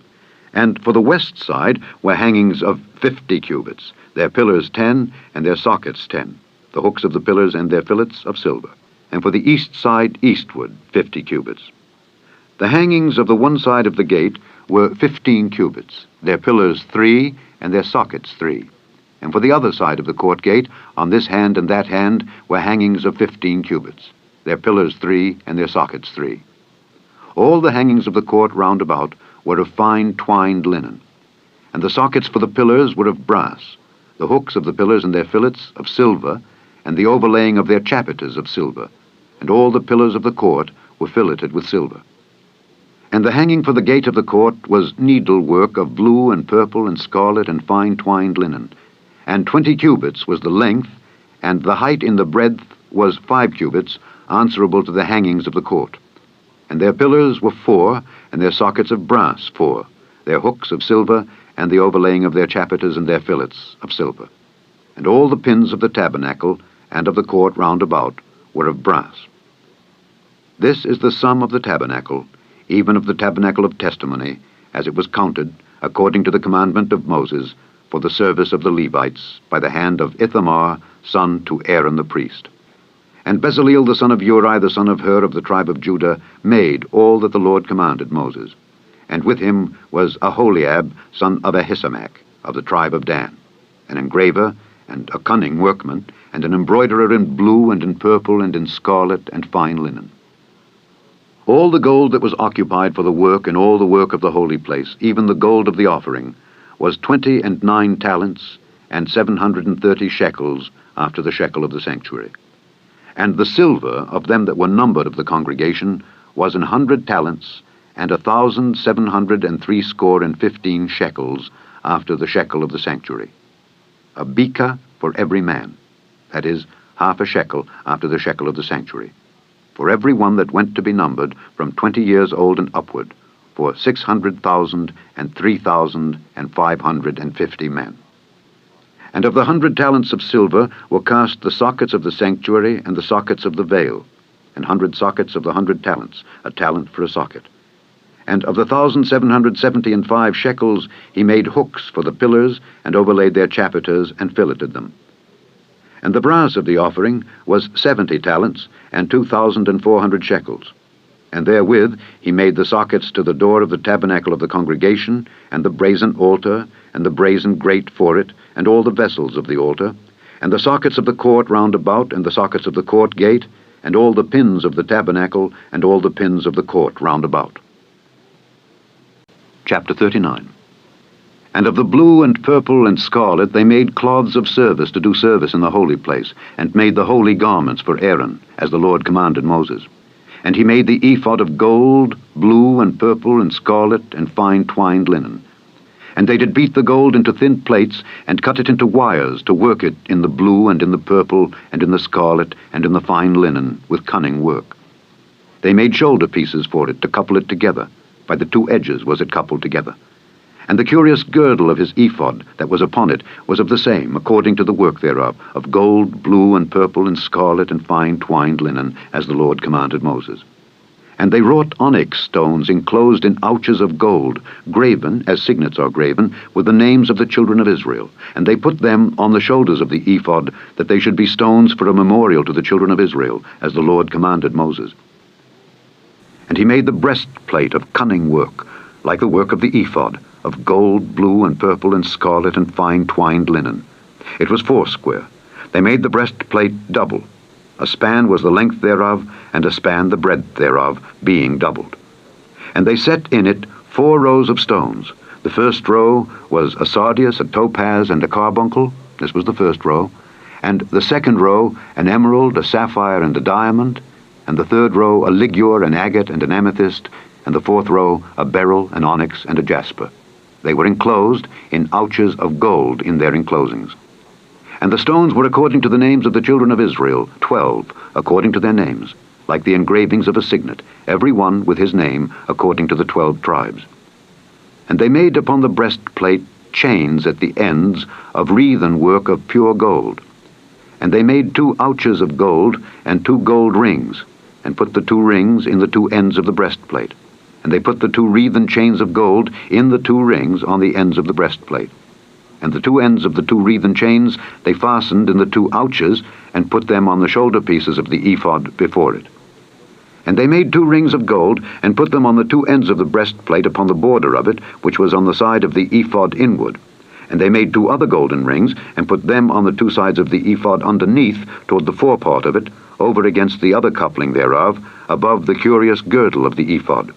Speaker 1: And for the west side were hangings of 50 cubits. Their pillars 10, and their sockets 10. The hooks of the pillars and their fillets of silver. And for the east side eastward 50 cubits. The hangings of the one side of the gate were 15 cubits. Their pillars 3, and their sockets 3. And for the other side of the court gate, on this hand and that hand, were hangings of 15 cubits. Their pillars 3, and their sockets 3. All the hangings of the court round about were of fine twined linen. And the sockets for the pillars were of brass, the hooks of the pillars and their fillets of silver, and the overlaying of their chapiters of silver. And all the pillars of the court were filleted with silver. And the hanging for the gate of the court was needlework of blue and purple and scarlet and fine twined linen. And 20 cubits was the length, and the height in the breadth was 5 cubits, answerable to the hangings of the court. And their pillars were 4, and their sockets of brass 4, their hooks of silver, and the overlaying of their chapiters and their fillets of silver. And all the pins of the tabernacle and of the court round about were of brass. This is the sum of the tabernacle, even of the tabernacle of testimony, as it was counted, according to the commandment of Moses, for the service of the Levites, by the hand of Ithamar, son to Aaron the priest. And Bezaleel the son of Uri, the son of Hur of the tribe of Judah, made all that the Lord commanded Moses. And with him was Aholiab, son of Ahisamach, of the tribe of Dan, an engraver, and a cunning workman, and an embroiderer in blue, and in purple, and in scarlet, and fine linen. All the gold that was occupied for the work, and all the work of the holy place, even the gold of the offering, was 29 talents, and 730 shekels, after the shekel of the sanctuary. And the silver of them that were numbered of the congregation was 100 talents, and 1,760 shekels, after the shekel of the sanctuary. A beka for every man, that is, half a shekel after the shekel of the sanctuary, for every one that went to be numbered from 20 years old and upward, for 600,000 and 3,550 men. And of the 100 talents of silver were cast the sockets of the sanctuary and the sockets of the veil, and 100 sockets of the 100 talents, a talent for a socket. And of the 1,775 shekels he made hooks for the pillars, and overlaid their chapiters, and filleted them. And the brass of the offering was 70 talents, and 2,400 shekels. And therewith he made the sockets to the door of the tabernacle of the congregation, and the brazen altar, and the brazen grate for it, and all the vessels of the altar, and the sockets of the court round about, and the sockets of the court gate, and all the pins of the tabernacle, and all the pins of the court round about. Chapter 39. And of the blue and purple and scarlet they made cloths of service to do service in the holy place, and made the holy garments for Aaron, as the Lord commanded Moses. And he made the ephod of gold, blue and purple and scarlet, and fine twined linen. And they did beat the gold into thin plates, and cut it into wires, to work it in the blue, and in the purple, and in the scarlet, and in the fine linen, with cunning work. They made shoulder pieces for it, to couple it together. By the 2 edges was it coupled together. And the curious girdle of his ephod that was upon it was of the same, according to the work thereof, of gold, blue, and purple, and scarlet, and fine twined linen, as the Lord commanded Moses. And they wrought onyx stones enclosed in ouches of gold, graven, as signets are graven, with the names of the children of Israel. And they put them on the shoulders of the ephod, that they should be stones for a memorial to the children of Israel, as the Lord commanded Moses. And he made the breastplate of cunning work, like the work of the ephod, of gold, blue, and purple, and scarlet, and fine twined linen. It was 4 They made the breastplate double. A span was the length thereof, and a span the breadth thereof, being doubled. And they set in it 4 rows of stones. The first row was a sardius, a topaz, and a carbuncle. This was the first row. And the second row, an emerald, a sapphire, and a diamond. And the third row, a ligure, an agate, and an amethyst. And the 4th row, a beryl, an onyx, and a jasper. They were enclosed in ouches of gold in their enclosings. And the stones were according to the names of the children of Israel, 12, according to their names, like the engravings of a signet, every one with his name, according to the 12 tribes. And they made upon the breastplate chains at the ends of wreathen work of pure gold. And they made 2 ouches of gold and 2 gold rings, and put the 2 rings in the 2 ends of the breastplate. And they put the 2 wreathen chains of gold in the 2 rings on the ends of the breastplate. And the 2 ends of the 2 wreathen chains they fastened in the 2 ouches, and put them on the shoulder pieces of the ephod before it. And they made 2 rings of gold, and put them on the 2 ends of the breastplate upon the border of it, which was on the side of the ephod inward. And they made 2 other golden rings, and put them on the 2 sides of the ephod underneath, toward the forepart of it, over against the other coupling thereof, above the curious girdle of the ephod.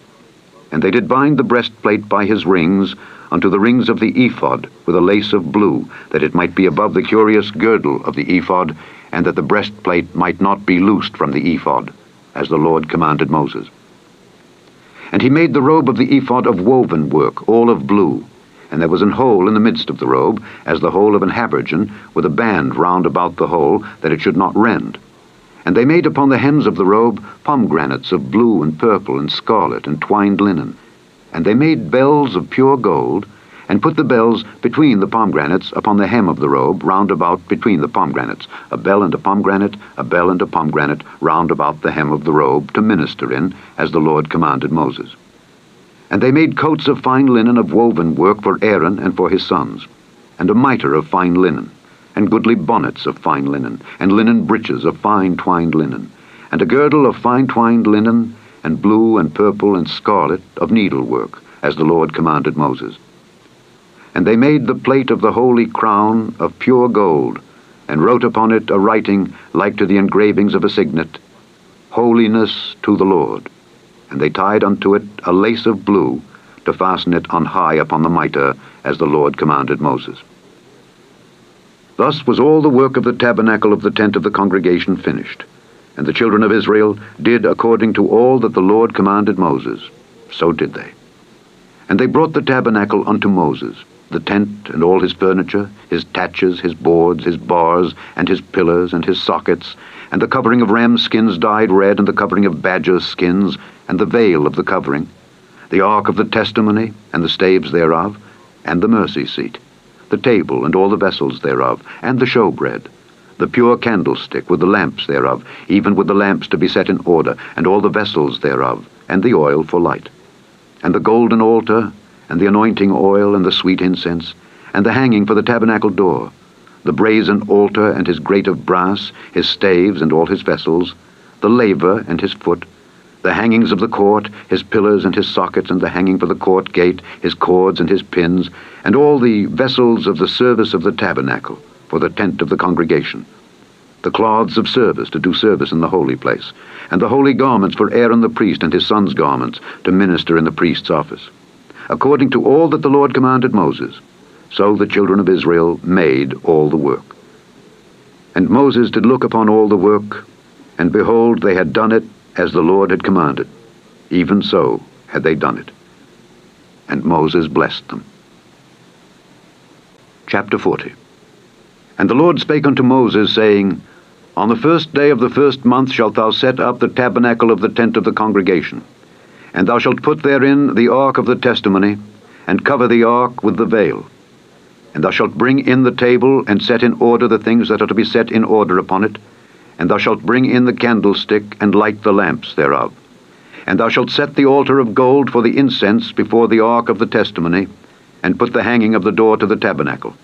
Speaker 1: And they did bind the breastplate by his rings unto the rings of the ephod with a lace of blue, that it might be above the curious girdle of the ephod, and that the breastplate might not be loosed from the ephod, as the Lord commanded Moses. And he made the robe of the ephod of woven work, all of blue, and there was an hole in the midst of the robe, as the hole of an habergeon, with a band round about the hole, that it should not rend. And they made upon the hems of the robe pomegranates of blue and purple and scarlet and twined linen. And they made bells of pure gold, and put the bells between the pomegranates upon the hem of the robe, round about between the pomegranates, a bell and a pomegranate, a bell and a pomegranate, round about the hem of the robe, to minister in, as the Lord commanded Moses. And they made coats of fine linen of woven work for Aaron and for his sons, and a mitre of fine linen, and goodly bonnets of fine linen, and linen breeches of fine twined linen, and a girdle of fine twined linen, and blue and purple and scarlet of needlework, as the Lord commanded Moses. And they made the plate of the holy crown of pure gold, and wrote upon it a writing like to the engravings of a signet, Holiness to the Lord. And they tied unto it a lace of blue, to fasten it on high upon the mitre, as the Lord commanded Moses. Thus was all the work of the tabernacle of the tent of the congregation finished. And the children of Israel did according to all that the Lord commanded Moses. So did they. And they brought the tabernacle unto Moses, the tent and all his furniture, his taches, his boards, his bars, and his pillars, and his sockets, and the covering of ram skins dyed red, and the covering of badger skins, and the veil of the covering, the ark of the testimony, and the staves thereof, and the mercy seat, the table and all the vessels thereof, and the showbread, the pure candlestick with the lamps thereof, even with the lamps to be set in order, and all the vessels thereof, and the oil for light, and the golden altar, and the anointing oil, and the sweet incense, and the hanging for the tabernacle door, the brazen altar and his grate of brass, his staves and all his vessels, the laver and his foot, the hangings of the court, his pillars and his sockets, and the hanging for the court gate, his cords and his pins, and all the vessels of the service of the tabernacle, for the tent of the congregation, the cloths of service to do service in the holy place, and the holy garments for Aaron the priest and his sons' garments to minister in the priest's office. According to all that the Lord commanded Moses, so the children of Israel made all the work. And Moses did look upon all the work, and behold, they had done it as the Lord had commanded. Even so had they done it. And Moses blessed them. Chapter 40. And the Lord spake unto Moses, saying, On the 1st day of the 1st month shalt thou set up the tabernacle of the tent of the congregation. And thou shalt put therein the ark of the testimony, and cover the ark with the veil. And thou shalt bring in the table, and set in order the things that are to be set in order upon it. And thou shalt bring in the candlestick, and light the lamps thereof. And thou shalt set the altar of gold for the incense before the ark of the testimony, and put the hanging of the door to the tabernacle.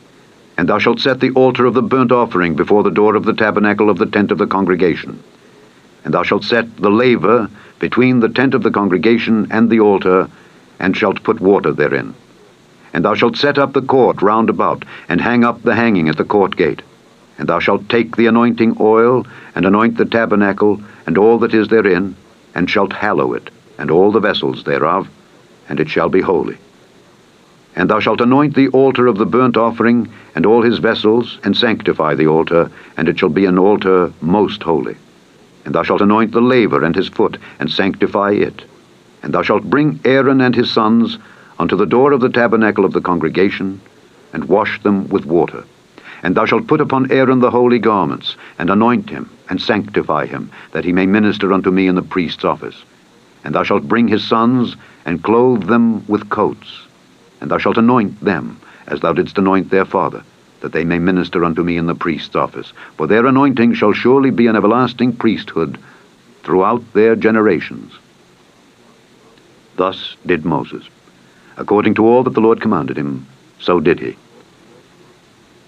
Speaker 1: And thou shalt set the altar of the burnt offering before the door of the tabernacle of the tent of the congregation. And thou shalt set the laver between the tent of the congregation and the altar, and shalt put water therein. And thou shalt set up the court round about, and hang up the hanging at the court gate. And thou shalt take the anointing oil, and anoint the tabernacle, and all that is therein, and shalt hallow it, and all the vessels thereof, and it shall be holy. And thou shalt anoint the altar of the burnt offering, and all his vessels, and sanctify the altar, and it shall be an altar most holy. And thou shalt anoint the laver and his foot, and sanctify it. And thou shalt bring Aaron and his sons unto the door of the tabernacle of the congregation, and wash them with water. And thou shalt put upon Aaron the holy garments, and anoint him, and sanctify him, that he may minister unto me in the priest's office. And thou shalt bring his sons, and clothe them with coats. And thou shalt anoint them, as thou didst anoint their father, that they may minister unto me in the priest's office. For their anointing shall surely be an everlasting priesthood throughout their generations. Thus did Moses. According to all that the Lord commanded him, so did he.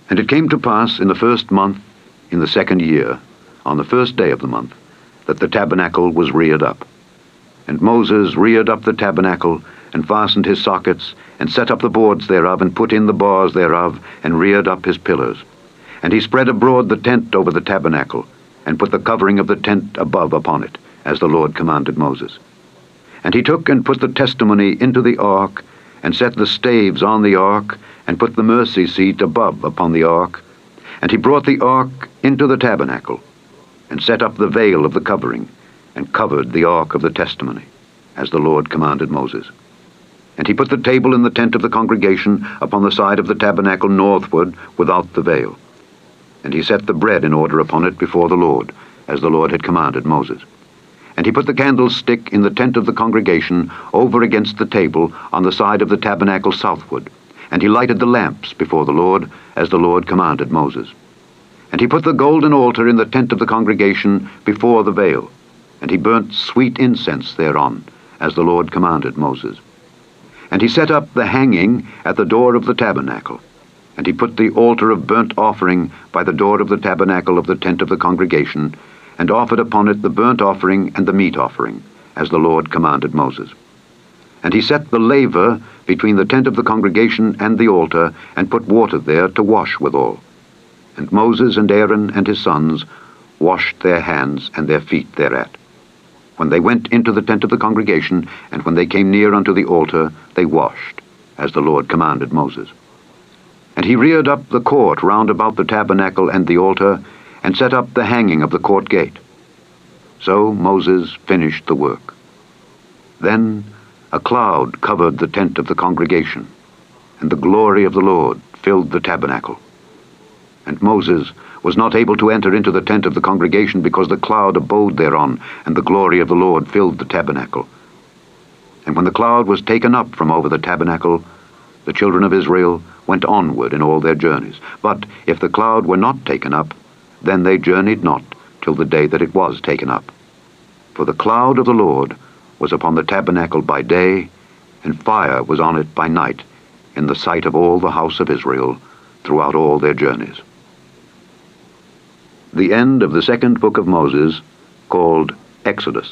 Speaker 1: And it came to pass in the 1st month, in the 2nd year, on the 1st day of the month, that the tabernacle was reared up. And Moses reared up the tabernacle, and fastened his sockets, and set up the boards thereof, and put in the bars thereof, and reared up his pillars. And he spread abroad the tent over the tabernacle, and put the covering of the tent above upon it, as the Lord commanded Moses. And he took and put the testimony into the ark, and set the staves on the ark, and put the mercy seat above upon the ark. And he brought the ark into the tabernacle, and set up the veil of the covering, and covered the ark of the testimony, as the Lord commanded Moses. And he put the table in the tent of the congregation upon the side of the tabernacle northward without the veil. And he set the bread in order upon it before the Lord, as the Lord had commanded Moses. And he put the candlestick in the tent of the congregation over against the table on the side of the tabernacle southward. And he lighted the lamps before the Lord, as the Lord commanded Moses. And he put the golden altar in the tent of the congregation before the veil. And he burnt sweet incense thereon, as the Lord commanded Moses. And he set up the hanging at the door of the tabernacle. And he put the altar of burnt offering by the door of the tabernacle of the tent of the congregation, and offered upon it the burnt offering and the meat offering, as the Lord commanded Moses. And he set the laver between the tent of the congregation and the altar, and put water there to wash withal. And Moses and Aaron and his sons washed their hands and their feet thereat. When they went into the tent of the congregation, and when they came near unto the altar, they washed, as the Lord commanded Moses. And he reared up the court round about the tabernacle and the altar, and set up the hanging of the court gate. So Moses finished the work. Then a cloud covered the tent of the congregation, and the glory of the Lord filled the tabernacle. And Moses was not able to enter into the tent of the congregation, because the cloud abode thereon, and the glory of the Lord filled the tabernacle. And when the cloud was taken up from over the tabernacle, the children of Israel went onward in all their journeys. But if the cloud were not taken up, then they journeyed not till the day that it was taken up. For the cloud of the Lord was upon the tabernacle by day, and fire was on it by night, in the sight of all the house of Israel, throughout all their journeys. The end of the 2nd book of Moses, called Exodus.